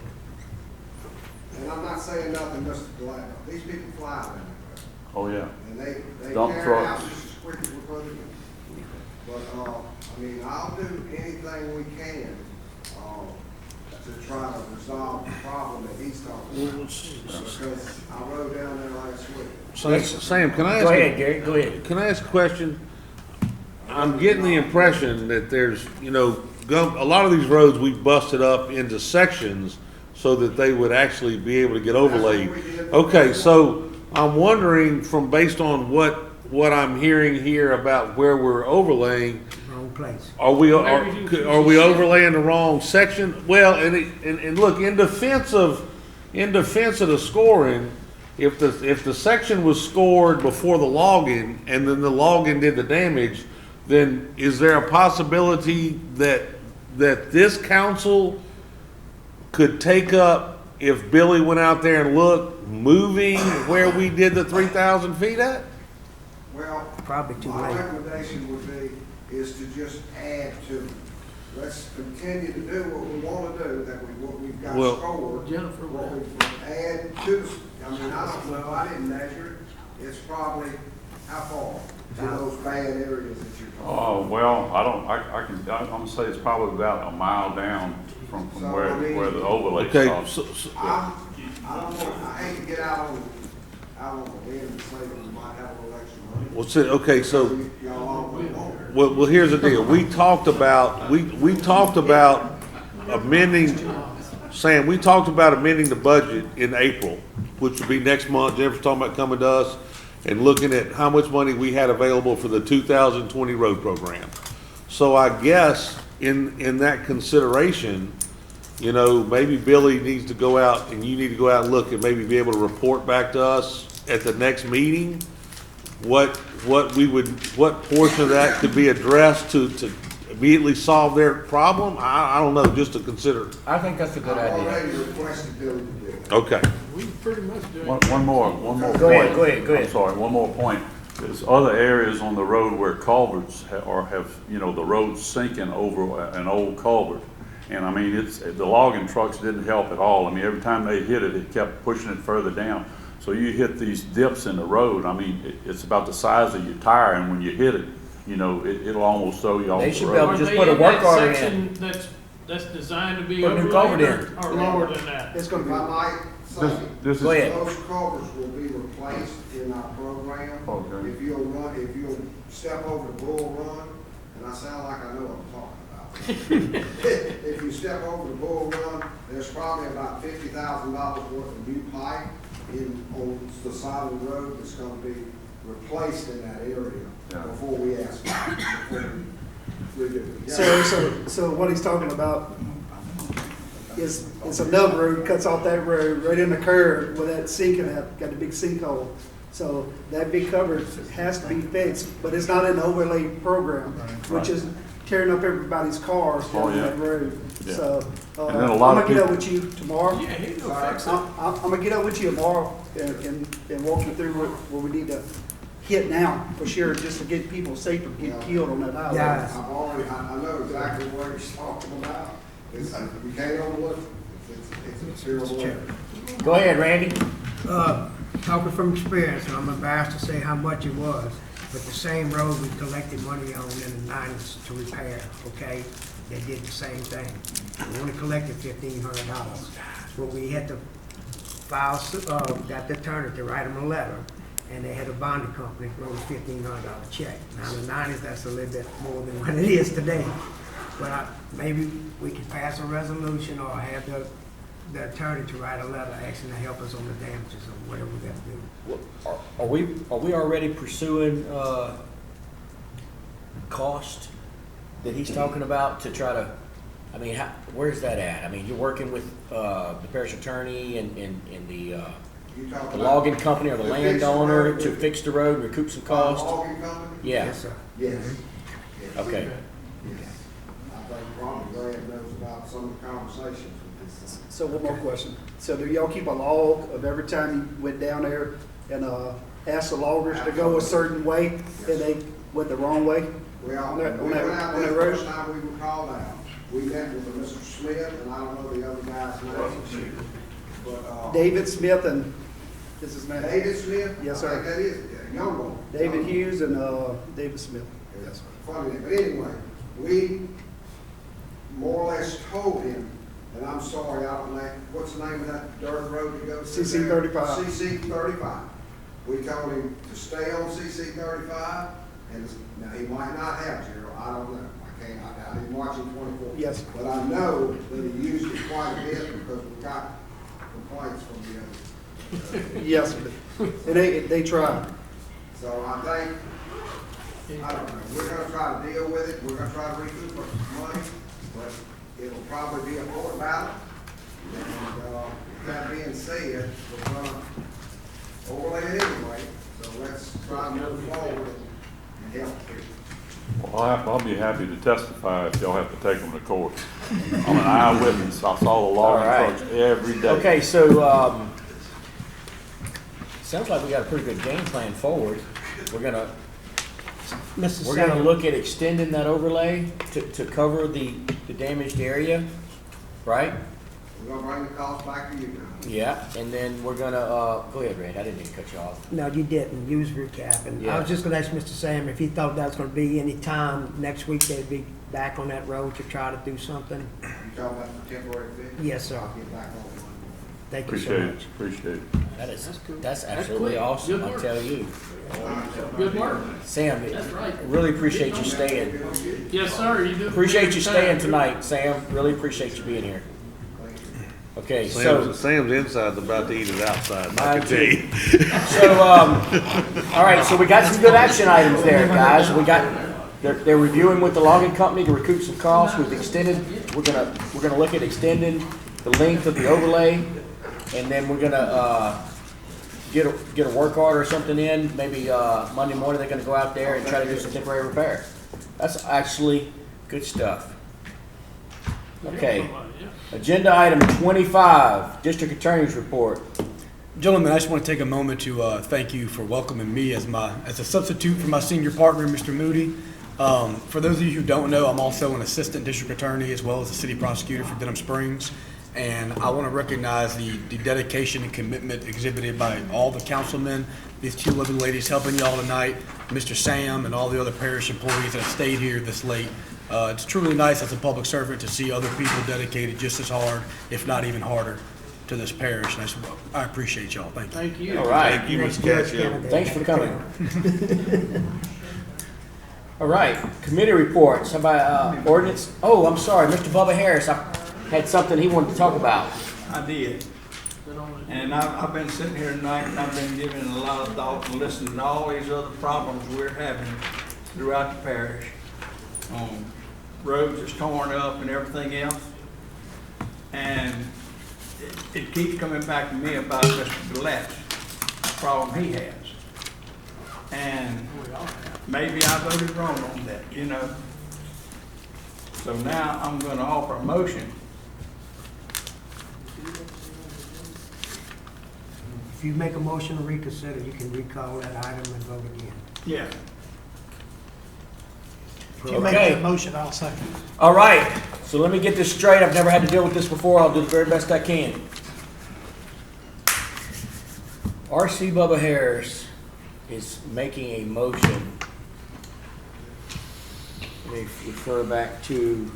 and I'm not saying nothing, Mr. Gladwell. These people fly down there. Oh, yeah. And they Dump carry trucks. out just as quick as we put it in. But, I mean, I'll do anything we can, to try to resolve the problem that he's talking about. Because I rode down there last week. Sam, can I ask? Go ahead, Gary. Go ahead. Can I ask a question? I'm getting the impression that there's, you know, a lot of these roads we busted up into sections so that they would actually be able to get overlaid. Okay, so I'm wondering based on what I'm hearing here about where we're overlaying, Wrong place. are we overlaying the wrong section? Well, and look, in defense of the scoring, if the section was scored before the login and then the login did the damage, then is there a possibility that this council could take up, if Billy went out there and looked, moving where we did the 3,000 feet at? Well, Probably too my late. recommendation would be, is to just add to it. Let's continue to do what we want to do, what we've got scored. Jennifer, What we add to, I mean, I don't know, I didn't measure it. It's probably, how far to those bad areas that you're talking about? Oh, well, I'm gonna say it's probably about a mile down from where the overlay Okay, stops. I don't want, I hate to get out on the limb and say that we might have a little extra money. okay, so, Y'all all want. well, here's the deal. We talked about amending, Sam, we talked about amending the budget in April, which would be next month. Jennifer's talking about coming to us and looking at how much money we had available for the 2020 road program. So I guess in that consideration, you know, maybe Billy needs to go out and you need to go out and look and maybe be able to report back to us at the next meeting what portion of that could be addressed to immediately solve their problem? I don't know, just to consider. I think that's a good I've idea. already requested them to do it. Okay. We pretty much doing. One more point. Go ahead. I'm sorry, one more point. There's other areas on the road where culverts have, you know, the road's sinking over an old culvert. And I mean, the logging trucks didn't help at all. I mean, every time they hit it, it kept pushing it further down. So you hit these dips in the road, I mean, it's about the size of your tire, and when you hit it, you know, it'll almost throw you off They the should be able road. to just put a work order in. That's designed to be Put a new culvert overlaid or in. lower than that. It's gonna If I be, might say, This Go is, ahead. those culverts will be replaced in our program. Okay. If you'll step over the Bull Run, and I sound like I know what I'm talking about. If you step over the Bull Run, there's probably about $50,000 worth of new pipe on the side of the road that's gonna be replaced in that area Yeah. before we ask. Before we do it. so what he's talking about is, it's another road, cuts off that road, right in the curve where that sinking, got a big sinkhole. So that big cover has to be fixed, but it's not in the overlay program, which is tearing up everybody's cars down yeah. that road. Yeah. So, And then a I'm lot gonna of get up people- with you tomorrow. Yeah, he will fix it. I'm gonna get up with you tomorrow and walk you through what we need to hit now, for sure, just to get people safe from getting killed on that highway. Yeah. I know exactly what he's talking about. You can't overlook it. It's a terrible area. Go ahead, Randy. Talking from experience, and I'm embarrassed to say how much it was, but the same road we collected money on in the 90s to repair, okay? They did the same thing. We only collected $1,500. But we had to file, got the attorney to write them a letter, and they had a bonding company wrote a $1,500 check. Now in the 90s, that's a little bit more than what it is today. But maybe we could pass a resolution or have the attorney to write a letter asking to help us on the damages or whatever we got to do. Are we already pursuing, cost that he's talking about to try to, I mean, where's that at? I mean, you're working with, the parish attorney and the logging company or the landowner to fix the road and recoup some cost? Logging company? Yeah. Yes, sir. Yes. Okay. Yes. I think Ron Grant knows about some of the conversations with this. So one more question. So do y'all keep a log of every time you went down there and asked the loggers to go a certain way and they went the wrong way? Well, On we that- went on out that there the road? first time we were called out. We met with a Mr. Smith, and I don't know the other guy's name. But, David Smith and, this is his name? David Smith? Yes, I think sir. that is, yeah, young one. David Hughes and David Smith. Yes, funny, but anyway, we more or less told him, and I'm sorry, I don't know, what's the name of that dirt road that goes through CC there? 35. CC 35. We told him to stay on CC 35, and now he might not have, Gerald, I don't know. I didn't watch him 24. Yes. But I know that he used it quite a bit because we got complaints from the other. Yes, sir. And they tried. So I think, I don't know, we're gonna try to deal with it, we're gonna try to recoup our money, but it'll probably be a court battle. And, that being said, we're gonna overlay it anyway, so let's try to move forward and help people. Well, I'll be happy to testify if y'all have to take them to court. I'm an eyewitness. I saw the All logging right. trucks every day. Okay, so, sounds like we got a pretty good game plan forward. We're gonna Sam. look at extending that overlay to cover the damaged area, right? We're gonna bring the cost back to you guys. Yeah, and then we're gonna, go ahead, Randy, I didn't mean to cut you off. No, you didn't. You was recapping. I Yeah. was just gonna ask Mr. Sam if he thought that was gonna be any time next week they'd be back on that road to try to do something. You talking about the temporary fix? Yes, sir. I'll get back on it. Thank you so Appreciate much. it, appreciate it. That's That's absolutely quick. awesome, Good I work. tell you. Good work. Sam, That's right. really appreciate you staying. Yes, sir, you do. Appreciate you staying tonight, Sam. Really appreciate you being here. Okay, so, Sam's inside's about to eat it outside, I Mine can tell you. so, all right, so we got some good action items there, guys. They're reviewing with the logging company to recoup some costs. We've extended, we're gonna look at extending the length of the overlay, and then we're gonna, get a work order or something in. Maybe, Monday morning, they're gonna go out there and try to do some temporary repair. That's actually Good stuff. Okay. Agenda item 25, District Attorney's Report. Gentlemen, I just want to take a moment to thank you for welcoming me as a substitute for my senior partner, Mr. Moody. For those of you who don't know, I'm also an assistant district attorney as well as a city prosecutor for Denham Springs. And I want to recognize the dedication and commitment exhibited by all the councilmen, these two lovely ladies helping y'all tonight, Mr. Sam, and all the other parish employees that have stayed here this late. It's truly nice as a public servant to see other people dedicated just as hard, if not even harder, to this parish. And I appreciate y'all. Thank you. Thank you. All right. Thank you, Ms. Cashier. Thanks for coming. All right, committee reports. How about ordinance? Oh, I'm sorry, Mr. Bubba Harris. I had something he wanted to talk about. I did. And I've been sitting here tonight and I've been giving a lot of thought and listening to all these other problems we're having throughout the parish. Roads is torn up and everything else. And it keeps coming back to me about Mr. Gillette's problem he has. And maybe I voted wrong on that, you know. So now I'm gonna offer a motion. If you make a motion to reconsider, you can recall that item and vote again. Yeah. If you make that motion, I'll second. All right, so let me get this straight. I've never had to deal with this before. I'll do the very best I can. R.C. Bubba Harris is making a motion. Let me refer back to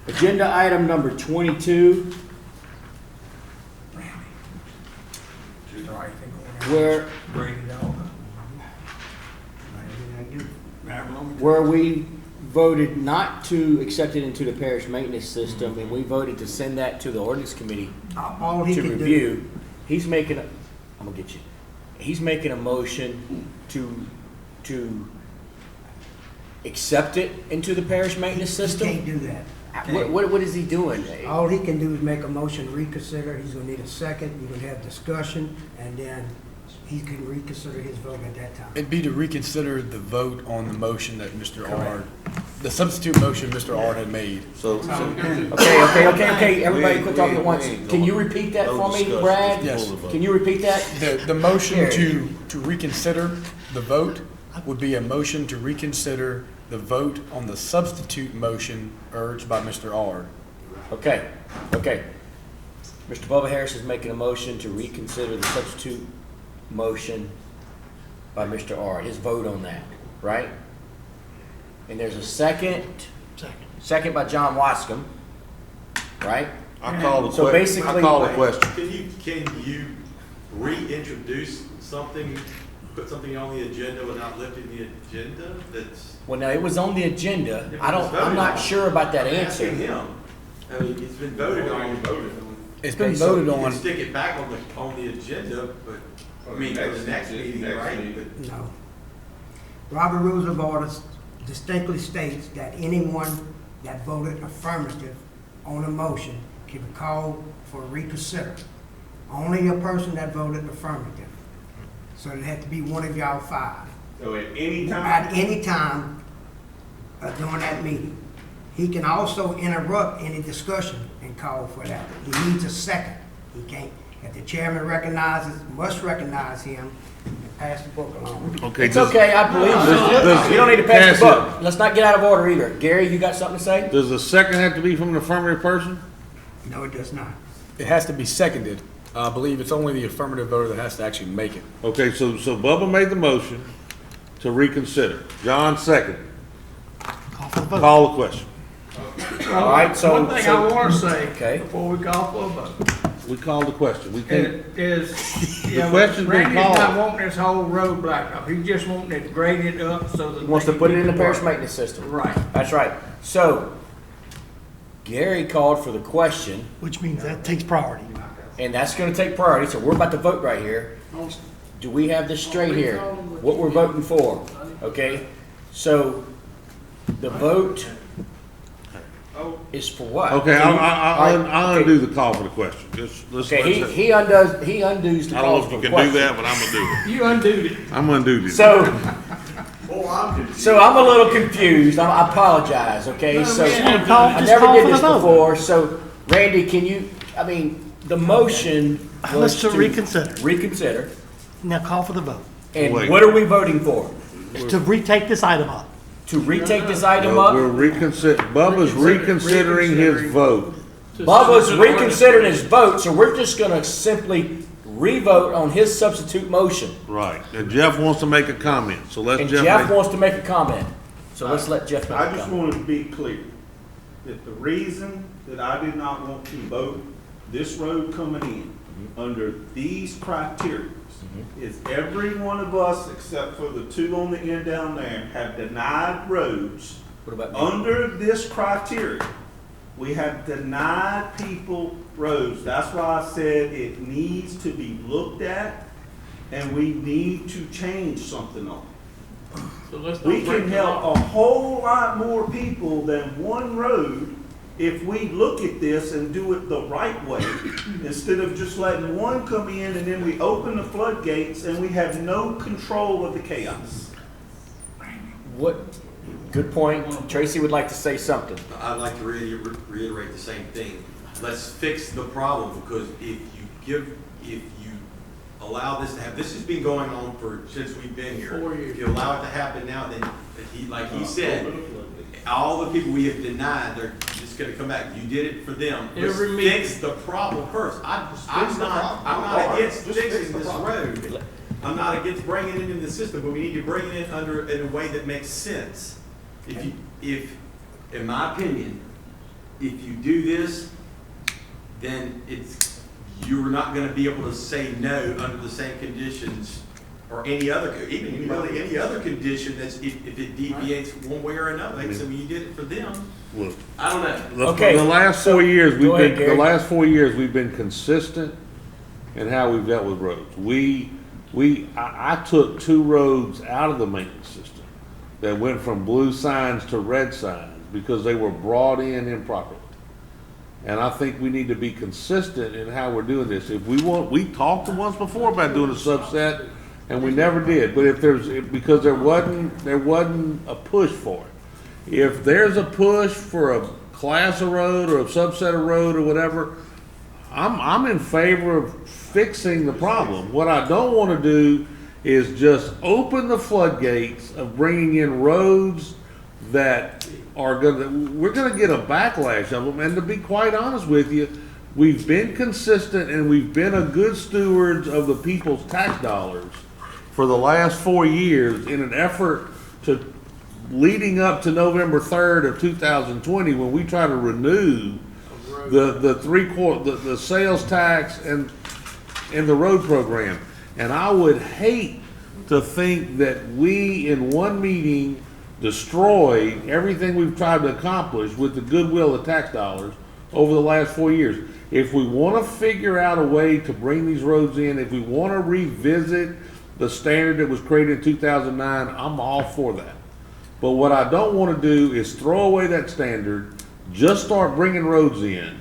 agenda item number 22. Where we voted not to accept it into the parish maintenance system, and we voted to send that to the ordinance committee to review. He's making I'm gonna get you. He's making a motion to accept it into the parish maintenance system. He can't do that. What is he doing? All he can do is make a motion to reconsider. He's gonna need a second. You're gonna have discussion, and then he can reconsider his vote at that time. It'd be to reconsider the vote on the motion that Mr. Ard, the substitute motion Mr. Ard had made. Okay. Everybody quit talking at once. Can you repeat that for me, Brad? Yes. Can you repeat that? The motion to reconsider the vote would be a motion to reconsider the vote on the substitute motion urged by Mr. Ard. Okay. Mr. Bubba Harris is making a motion to reconsider the substitute motion by Mr. Ard. His vote on that, right? And there's a second by John Wascom, right? I call the so basically, I call the question. Can you reintroduce something, put something on the agenda without lifting the agenda? Well, now it was on the agenda. I'm not sure about that answer. I mean, it's been voted on. It's been voted on. You can stick it back on the agenda, but I mean, for the next meeting, right? No. Robert Rules of Order distinctly states that anyone that voted affirmative on a motion can be called for reconsider. Only a person that voted affirmative. So it had to be one of y'all five. So at any time? At any time during that meeting. He can also interrupt any discussion and call for that. He needs a second. He can't. If the chairman must recognize him and pass the book along. Okay, it's okay, I believe you. You don't need to pass the book. Let's not get out of order either. Gary, you got something to say? Does the second have to be from an affirmative person? No, it does not. It has to be seconded. I believe it's only the affirmative voter that has to actually make it. Okay, so Bubba made the motion to reconsider. John seconded. Call the question. All right, so one thing I want to say before we call for a vote. We called the question. We can't. Is the question's been Randy's called. not wanting this whole road blacktop. He's just wanting it graded up so that he wants to put it in the parish maintenance system. Right. That's right. So Gary called for the question, which means that takes priority, and that's going to take priority. So we're about to vote right here. Do we have this straight here? What we're voting for? Okay. So the vote is for what? Okay, I'll undo the call for the question. He undoes the call for the question. I don't know if you can do that, but I'm gonna do it. You undid it. I'm gonna do this. So Oh, I'm confused. So I'm a little confused. I apologize, okay? So I just never call did for the this vote. before, so Randy, can you, I mean, the motion was Let's to reconsider. Reconsider. Now call for the vote. And Wait. what are we voting for? To retake this item up. To retake this item We're up? Bubba's reconsidering his vote. Bubba's reconsidering his vote, so we're just gonna simply re-vote on his substitute motion. Right, and Jeff wants to make a comment, so let's And Jeff Jeff make. wants to make a comment. So let's let Jeff make I a just comment. wanted to be clear that the reason that I did not want to vote this road coming in under these criteria is every one of us, except for the two on the end down there, have denied roads. What about me? Under this criteria, we have denied people roads. That's why I said it needs to be looked at and we need to change something on it. So let's not We break can the help law. a whole lot more people than one road if we look at this and do it the right way, instead of just letting one come in and then we open the floodgates and we have no control of the chaos. What, good point. Tracy would like to say something. I'd like to reiterate the same thing. Let's fix the problem, because if you allow this to happen, this has been going on since we've been here. 4 years. If you allow it to happen now, then like he said, all the people we have denied, they're just gonna come back. You did it for them. Let's Every meeting. fix the problem first. I'm not against fixing this road. I'm not against bringing it into the system, but we need to bring it in a way that makes sense. If, in my opinion, if you do this, then you're not gonna be able to say no under the same conditions or any other, even really any other condition that's, if it deviates one way or another. Like I said, when you did it for them, Look, I don't know. Okay, The last 4 years, go ahead, Gary. the last 4 years, we've been consistent in how we've dealt with roads. I took 2 roads out of the maintenance system that went from blue signs to red signs because they were brought in improperly. And I think we need to be consistent in how we're doing this. We talked once before about doing a subset, and we never did. But because there wasn't a push for it. If there's a push for a class of road or a subset of road or whatever, I'm in favor of fixing the problem. What I don't want to do is just open the floodgates of bringing in roads that we're going to get a backlash of them. And to be quite honest with you, we've been consistent and we've been a good stewards of the people's tax dollars for the last 4 years in an effort to leading up to November 3rd of 2020, when we try to renew the sales tax and the road program. And I would hate to think that we in one meeting destroy everything we've tried to accomplish with the goodwill of tax dollars over the last 4 years. If we want to figure out a way to bring these roads in, if we want to revisit the standard that was created in 2009, I'm all for that. But what I don't want to do is throw away that standard, just start bringing roads in,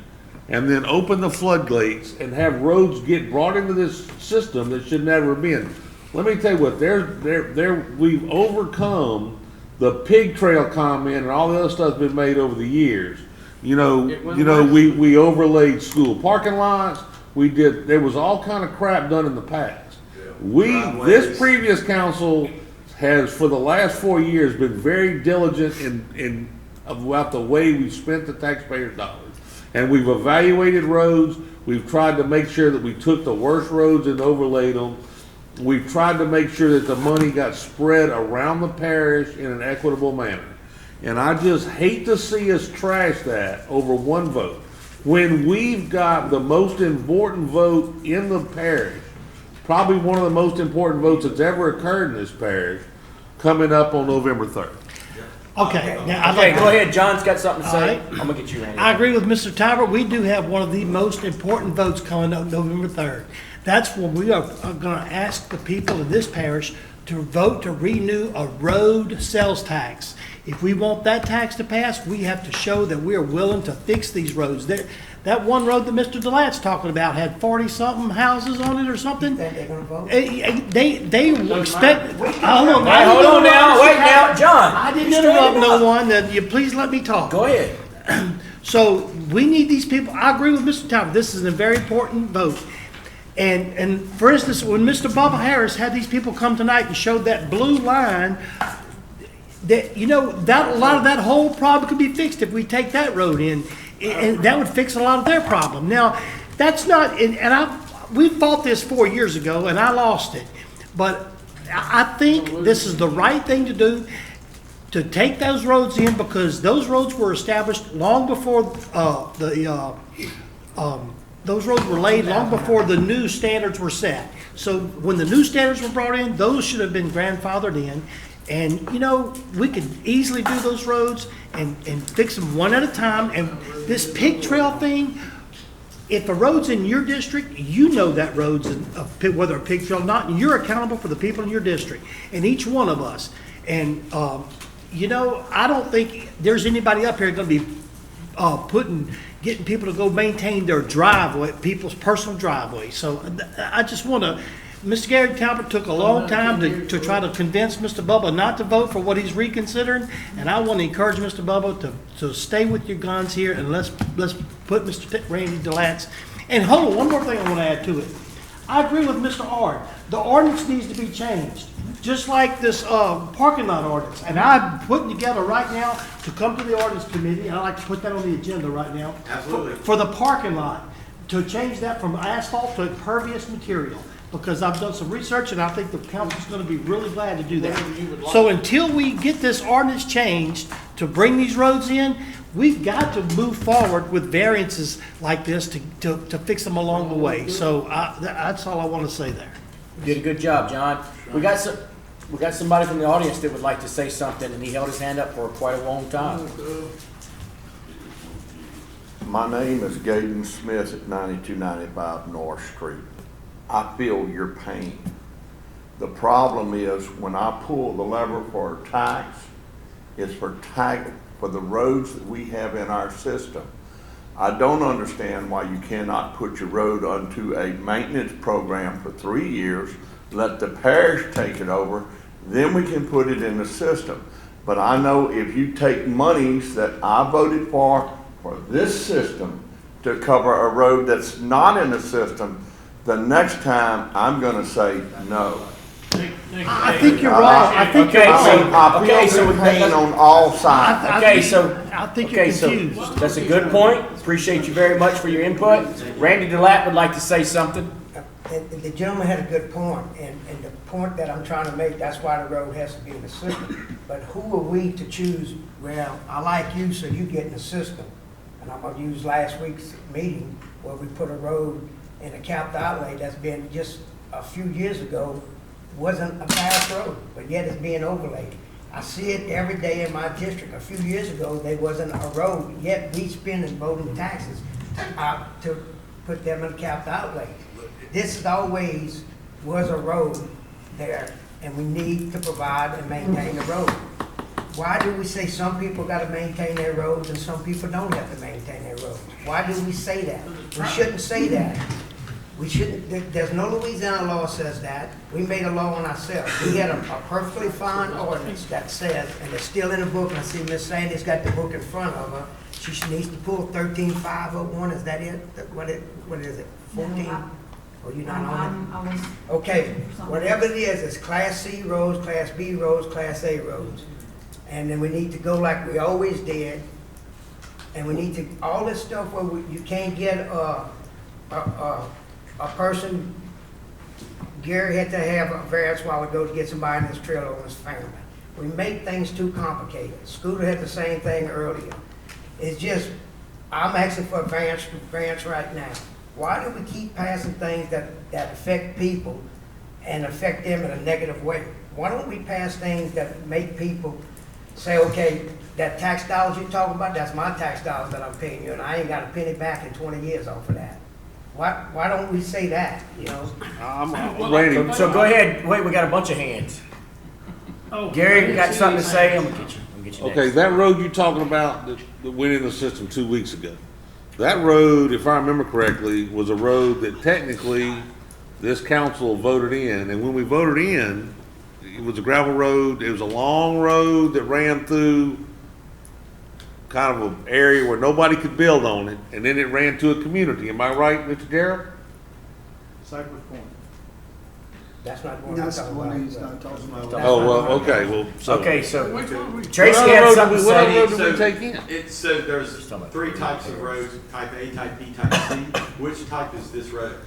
and then open the floodgates and have roads get brought into this system that should never have been. Let me tell you what, we've overcome the pig trail comment and all the other stuff's been made over the years. We overlaid school parking lots. There was all kind of crap done in the past. This previous council has, for the last 4 years, been very diligent about the way we spent the taxpayers' dollars. And we've evaluated roads. We've tried to make sure that we took the worst roads and overlaid them. We've tried to make sure that the money got spread around the parish in an equitable manner. And I just hate to see us trash that over one vote, when we've got the most important vote in the parish, probably one of the most important votes that's ever occurred in this parish, coming up on November 3rd. Okay, now Okay, go ahead. John's got something to say. All right. I'm gonna get you, Randy. I agree with Mr. Talbot. We do have one of the most important votes coming up November 3rd. That's when we are going to ask the people of this parish to vote to renew a road sales tax. If we want that tax to pass, we have to show that we are willing to fix these roads. That one road that Mr. Delat's talking about had 40-something houses on it or something. They're gonna vote? They expect, hold on. Hey, hold on now, wait now, John. I didn't you interrupt straighten it no up. one, you please let me talk. Go ahead. So we need these people, I agree with Mr. Talbot, this is a very important vote. And for instance, when Mr. Bubba Harris had these people come tonight and showed that blue line, that, you know, that, a lot of that whole problem could be fixed if we take that road in. And that would fix a lot of their problem. Now, that's not, we fought this 4 years ago and I lost it. But I think this is the right thing to do, to take those roads in, because those roads were established long before those roads were laid long before the new standards were set. So when the new standards were brought in, those should have been grandfathered in. And, you know, we could easily do those roads and fix them one at a time. And this pig trail thing, if a road's in your district, you know that road's whether a pig trail or not, and you're accountable for the people in your district, and each one of us. And, you know, I don't think there's anybody up here going to be getting people to go maintain their driveway, people's personal driveway. So I just want to, Mr. Gary Talbot took a long time to try to convince Mr. Bubba not to vote for what he's reconsidering, and I want to encourage Mr. Bubba to stay with your guns here, and let's put Mr. Randy Delat's. And hold on, one more thing I want to add to it. I agree with Mr. Ard. The ordinance needs to be changed, just like this parking lot ordinance. And I'm putting together right now to come to the ordinance committee, and I'd like to put that on the agenda right now. Absolutely. For the parking lot, to change that from asphalt to impervious material. Because I've done some research and I think the council's going to be really glad to do that. So until we get this ordinance changed to bring these roads in, we've got to move forward with variances like this to fix them along the way. So that's all I want to say there. You did a good job, John. We got somebody from the audience that would like to say something, and he held his hand up for quite a long time. My name is Gaten Smith at 9295 North Street. I feel your pain. The problem is when I pull the lever for tax, it's for the roads that we have in our system. I don't understand why you cannot put your road onto a maintenance program for 3 years, let the parish take it over, then we can put it in the system. But I know if you take monies that I voted for this system to cover a road that's not in the system, the next time I'm going to say no. I think you're right. I think you're right. So we're pain on all sides. I think you're confused. That's a good point. Appreciate you very much for your input. Randy Delat would like to say something. And the gentleman had a good point, and the point that I'm trying to make, that's why the road has to be in the system. But who are we to choose, well, I like you, so you get in the system. And I'm going to use last week's meeting where we put a road in a capital outlay that's been just a few years ago, wasn't a bad road, but yet it's being overlaid. I see it every day in my district. A few years ago, there wasn't a road, yet we spending voting taxes to put them in capital outlay. This is always was a road there, and we need to provide and maintain the road. Why do we say some people got to maintain their roads and some people don't have to maintain their roads? Why do we say that? We shouldn't say that. We shouldn't. There's no Louisiana law says that. We made a law on ourselves. We had a perfectly fine ordinance that says, and it's still in the book, and I see Miss Sandy's got the book in front of her. She needs to pull 13501. Is that it? What is it? 14? Oh, you're not on it? Okay. Whatever it is, it's Class C roads, Class B roads, Class A roads. And then we need to go like we always did. And we need to, all this stuff where you can't get a person, Gary had to have a variance a while ago to get somebody in his trailer on his family. We make things too complicated. Scooter had the same thing earlier. It's just, I'm asking for a variance right now. Why do we keep passing things that affect people and affect them in a negative way? Why don't we pass things that make people say, okay, that tax dollars you're talking about, that's my tax dollars that I'm paying you, and I ain't got a penny back in 20 years off of that. Why don't we say that, you know? Randy. So go ahead. Wait, we got a bunch of hands. Oh, Gary, you got something to say? I'm gonna get you next. Okay, that road you're talking about that went in the system 2 weeks ago, that road, if I remember correctly, was a road that technically this council voted in, and when we voted in, it was a gravel road, it was a long road that ran through kind of an area where nobody could build on it, and then it ran to a community. Am I right, Mr. Darrell? Cypress Point. That's not what I'm That's the talking one about. he's not talking about. Oh, well, okay, well, so. Okay, so Which one we- Tracy What had other something to road say. did we take in? It's, so there's three types of roads, type A, type B, type C. Which type is this road?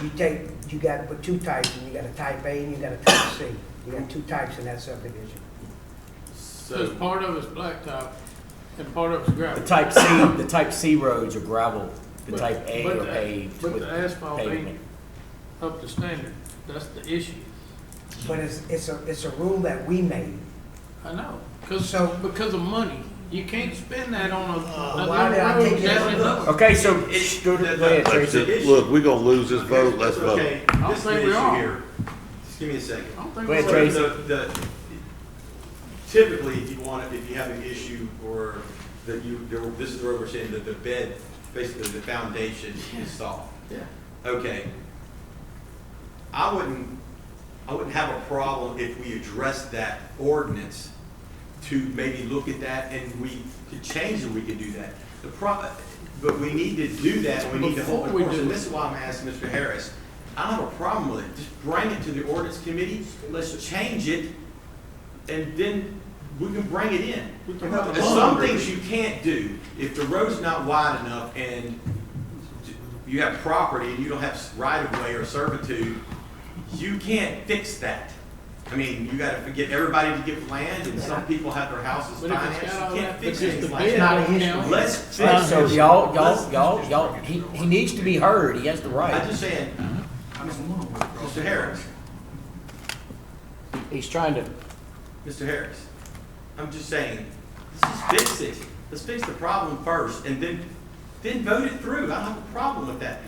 You gotta put two types, and you got a type A and you got a type C. You got two types in that subdivision. Because part of it's blacktop and part of it's gravel. The type C roads are gravel, the But- type A but are the- paved But with the asphalt ain't pavement. up to standard. That's the issue. But it's a rule that we made. I know, because So- because of money. You can't spend that on a why did I road take it that as is a- up. Okay, so, go ahead, Let's Tracy. just- Look, we're gonna lose this vote, let's vote. Okay, I don't this is think the we issue are. here. Just give me a second. I don't think Go ahead, we're- Tracy. Typically, if you have an issue or this is the road we're saying that the bed, basically the foundation is soft. Yeah. Okay. I wouldn't have a problem if we addressed that ordinance to maybe look at that and we could change it, we could do that. But we need to do that and we need to hold the Before we course. do And it. this is why I'm asking Mr. Harris. I don't have a problem with it. Just bring it to the ordinance committee. Let's change it and then we can bring it in. There's some things you can't do. If the road's not wide enough and you have property and you don't have right of way or servitude, you can't fix that. I mean, you gotta get everybody to give land and some people have their houses But if it's financed. got all You can't that, fix but just things the like bid that. not an issue. Let's fix So it. y'all, he needs to be heard. He has the I'm right. just saying, Mr. Harris, He's trying to, Mr. Harris, I'm just saying, let's just fix it. Let's fix the problem first and then vote it through. I don't have a problem with that.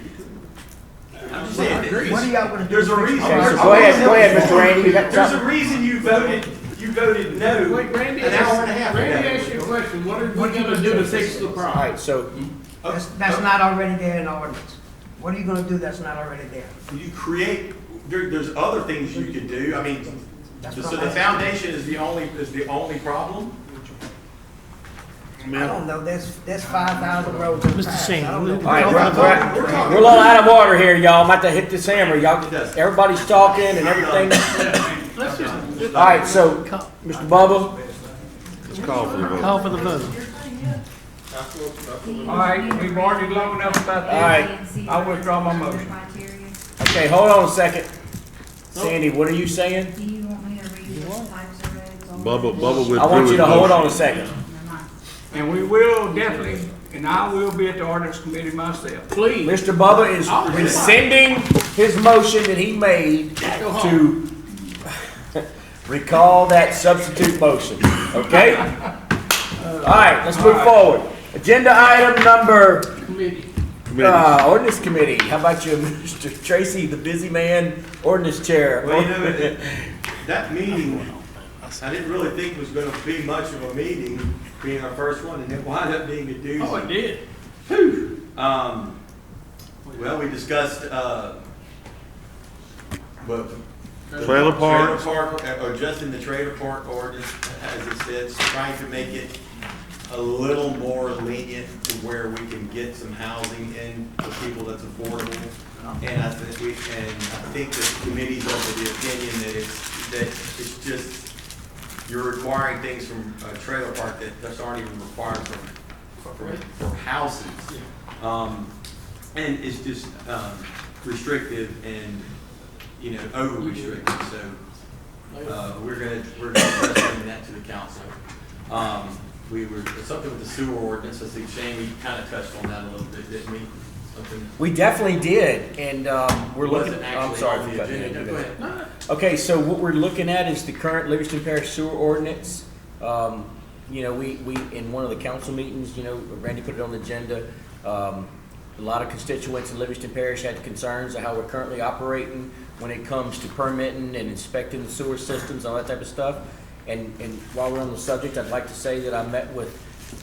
I'm just saying, What are y'all gonna do? there's a reason. Okay, so go ahead, Mr. Randy, you got There's a something? reason you voted no Wait, Randy, an hour and a half Randy ago. asked you a question. What are we gonna do to fix the All problem? right, so, That's not already there in the ordinance. What are you gonna do that's not already there? You create, there's other things you could do. I mean, That's so what I'm the asking. foundation is the only problem? I don't know, there's 5,000 roads in the Mr. past. Shane, I don't know. all right, we're a little out of order here, y'all. I'm about to hit this hammer. Y'all, everybody's talking and everything. Let's just, All right, so, Mr. Bubba, Let's call for the vote. Call for the vote. All right, we've argued long enough about all right. I withdraw my motion. Okay, hold on a second. Sandy, what are you saying? Do you want me to read the types of roads? Bubba withdrew I want you his to hold motion. on a second. And we will definitely, and I will be at the ordinance committee myself. please. Mr. Bubba is rescinding his motion that he made to recall that substitute motion, okay? All right, let's move forward. Agenda item number, Committee. ordinance committee. How about you, Mr. Tracy, the busy man, ordinance chair? Well, you know, that meeting, I didn't really think was gonna be much of a meeting, being our first one, and it wound up being a doozy. Oh, it did. Well, we discussed, well. Trailer parks. Trailer park, adjusting the trailer park ordinance as it sits, trying to make it a little more lenient to where we can get some housing in for people that's affordable. And I think the committee's of the opinion that it's just, you're requiring things from a trailer park that just aren't even required for houses. And it's just restrictive and, over restrictive, so, we're gonna present that to the council. It's something with the sewer ordinance, I think Shane, we kinda touched on that a little bit, didn't we? Something. We definitely did, and we're looking, Wasn't I'm actually sorry on for the cutting agenda. you. Go ahead. Okay, so what we're looking at is the current Livingston Parish sewer ordinance. We in one of the council meetings, Randy put it on the agenda. A lot of constituents in Livingston Parish had concerns of how we're currently operating when it comes to permitting and inspecting the sewer systems, all that type of stuff. And while we're on the subject, I'd like to say that I met with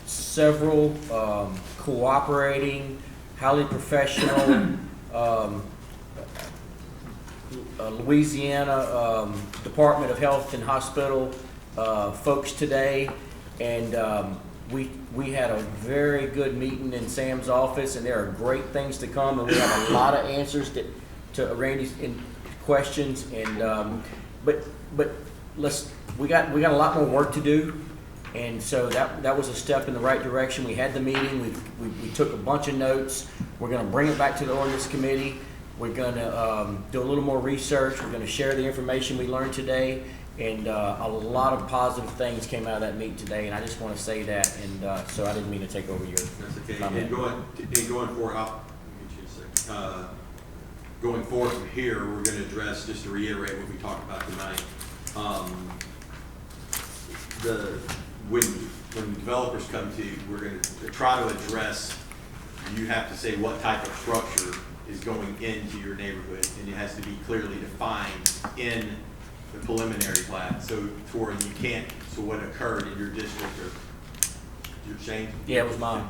several cooperating, highly professional Louisiana Department of Health and Hospital folks today, and we had a very good meeting in Sam's office, and there are great things to come, and we have a lot of answers to Randy's questions, and but we got a lot more work to do. And so that was a step in the right direction. We had the meeting, we took a bunch of notes. We're gonna bring it back to the ordinance committee. We're gonna do a little more research. We're gonna share the information we learned today. And a lot of positive things came out of that meeting today, and I just wanna say that, and so I didn't mean to take over your comment. And going forward, I'll get you a second. Going forward from here, we're gonna address, just to reiterate what we talked about tonight, when developers come to you, we're going to try to address, you have to say what type of structure is going into your neighborhood, and it has to be clearly defined in the preliminary plat, so where you can't, so what occurred in your district, or your change? Yeah, it was mine.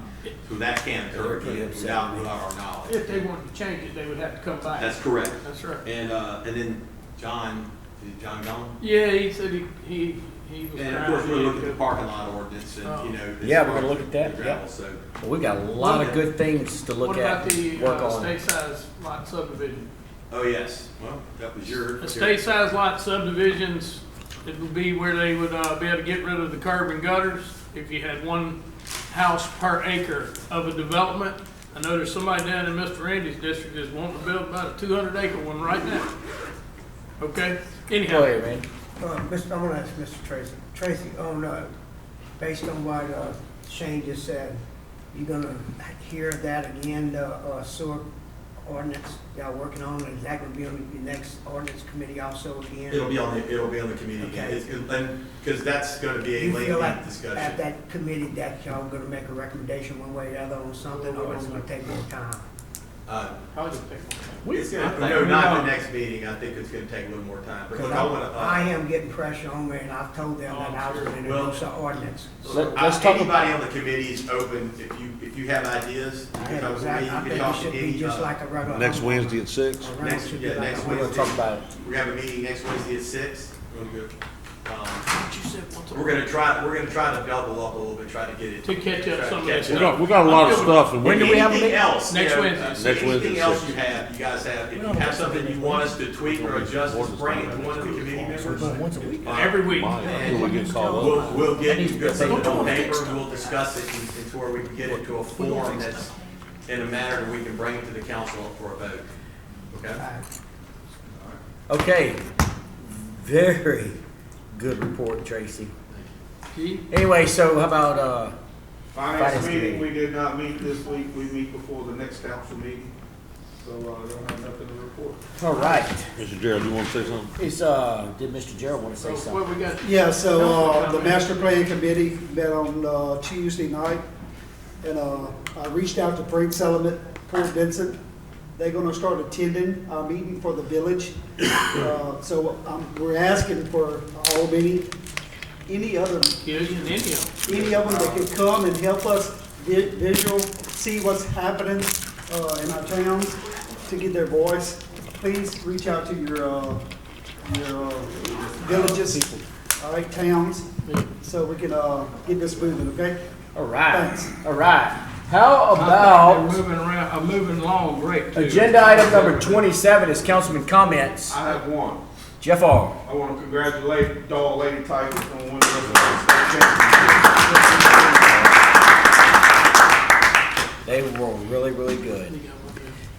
So that can't occur again without our knowledge. If they wanted to change it, they would have to come back. That's correct. That's right. And then John, is John gone? Yeah, he said he was. And of course, we're looking at the parking lot ordinance and, you know. Yeah, we're gonna look at that, yeah. So. Well, we've got a lot of good things to look at. What and about work the on. estate size lot subdivision? Oh, yes. Well, that was your. Estate size lot subdivisions, it would be where they would be able to get rid of the curb and gutters if you had one house per acre of a development. I know there's somebody down in Mr. Randy's district that's wanting to build about a 200-acre one right now. Okay? Anyhow. Go ahead, Randy. I want to ask Mr. Tracy. Tracy, based on what Shane just said, you gonna hear that again, the sewer ordinance y'all working on? Is that gonna be on the next ordinance committee also again? It'll be on the committee Okay. again, because that's going to be a You feel like lengthy discussion. at that committee that y'all gonna make a recommendation one way or the other on something, or it's gonna take more time? How does it take more time? It's gonna, no, not the next meeting. I think it's going to take a little more time. But Because look, I want to. I am getting pressure on me, and I've told them that I was gonna introduce an ordinance. Let's talk Anybody on the committee is open. If you have ideas, you I can come to me. I You can think it talk to should be any. just like a regular. Next homeowner. Wednesday at 6. A rental Next, should be yeah, like next a Wednesday. We're gonna talk about it. We're gonna have a meeting next Wednesday at 6. Really good. You said what's We're gonna try to double up a little bit, try to get it. To catch up some of catch this up. We got a lot of stuff. And When do we have a Anything meeting? else? Next you know, Wednesday. Next Wednesday Anything at else 6. you guys have, if you have something you want us to tweak or adjust, just bring it to one of the committee members. Once a week. Every week. Until we get called up. We'll get That needs to be something on taken. paper, and we'll discuss it to where we can get it to a form that's in a manner that we can bring it to the council for a vote. Okay? Okay, very good report, Tracy. See? Anyway, so how about, Finance Finance meeting, committee. we did not meet this week, we meet before the next council meeting, so, I don't have nothing to report. all right. Mr. Gerald, you want to say something? Is, did Mr. Gerald want to say So what something? we got? Yeah, so, the master plan committee met on, Tuesday night, and, I reached out to Frank Sullivan, Port Vincent. They're gonna start attending our meeting for the village. So, we're asking for all meeting, any other, Gillian, India. any of them that could come and help us visual, see what's happening, in our towns, to get their voice. Please reach out to your villages, all right, towns, so we can, get this moving, okay? All right, Thanks. all right. How They're about moving along great too. agenda item number 27 is councilman comments. I have one. Jeff R. I want to congratulate Dog Lady Tigers on winning the They were really, really good.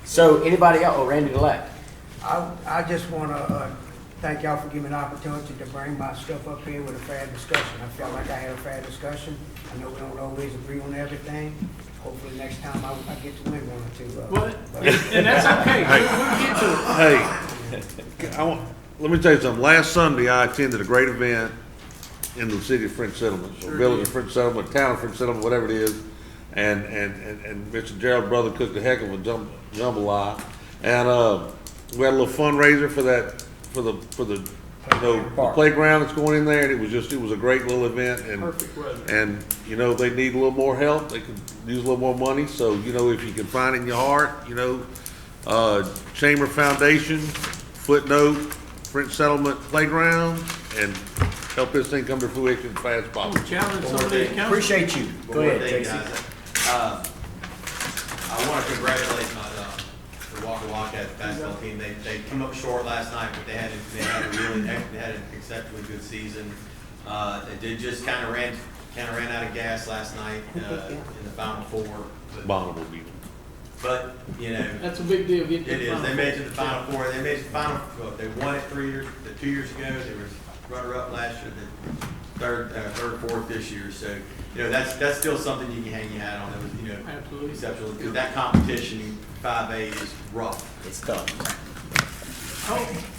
So anybody else? Oh, Randy Delect. I just wanna, thank y'all for giving me an opportunity to bring my stuff up here with a fair discussion. I felt like I had a fair discussion. I know we don't always agree on everything. Hopefully next time I get to win one or two. What? And that's okay. We'll get to it. Hey, let me tell you something. Last Sunday, I attended a great event in the city of French Settlement, or village of French Settlement, town of French Settlement, whatever it is. And Mr. Gerald's brother cooked a heck of a jambalaya. And we had a little fundraiser for the you know, the playground that's going in there, and it was a great little event, and, Perfect weather. and, you know, they need a little more help, they could use a little more money, so, you know, if you can find it in your heart, you know, Chamber Foundation, footnote, French Settlement Playground, and help this thing come to fruition as fast as possible. Challenge some of these council. Appreciate you. Go One more ahead, thing, Casey. guys. I want to congratulate the Waka Waka basketball team. They came up short last night, but they had an exceptionally good season. They did just kind of ran out of gas last night in the Final Four. Bonneville beat them. But you know, That's a big deal. Getting to it the is. Final They made it Four. to the Final Four. They made it to the Final. Well, they won it 2 years ago. They were runner-up last year. Third, fourth this year. So you know that's still something you can hang your hat on. That was Absolutely. exceptional because that competition 5A is rough. It's tough.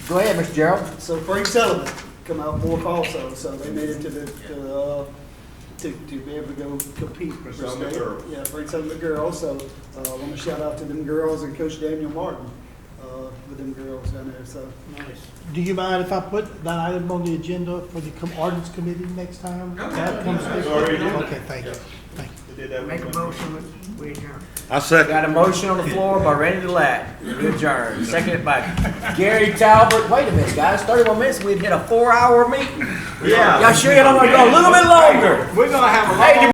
Go ahead, Mr. Gerald. So Frank Sullivan come out fourth also, so they made it to be able to go compete. for Sullivan state. girls. Yeah, Frank Sullivan girls, so I want to shout out to them girls and Coach Daniel Martin with them girls down there, so. Nice. Do you mind if I put that item on the agenda for the ordinance committee next time? That comes It's already done. Okay, thank you. Thank you. They did that Make a one. motion, we adjourn. I second. Got a motion on the floor by Randy Lat. We adjourn. Seconded by Gary Talbot. Wait a minute, guys. 31 minutes. We'd hit a 4-hour meeting. Yeah. Y'all sure you don't want to go a little bit longer? We're gonna have a Hey,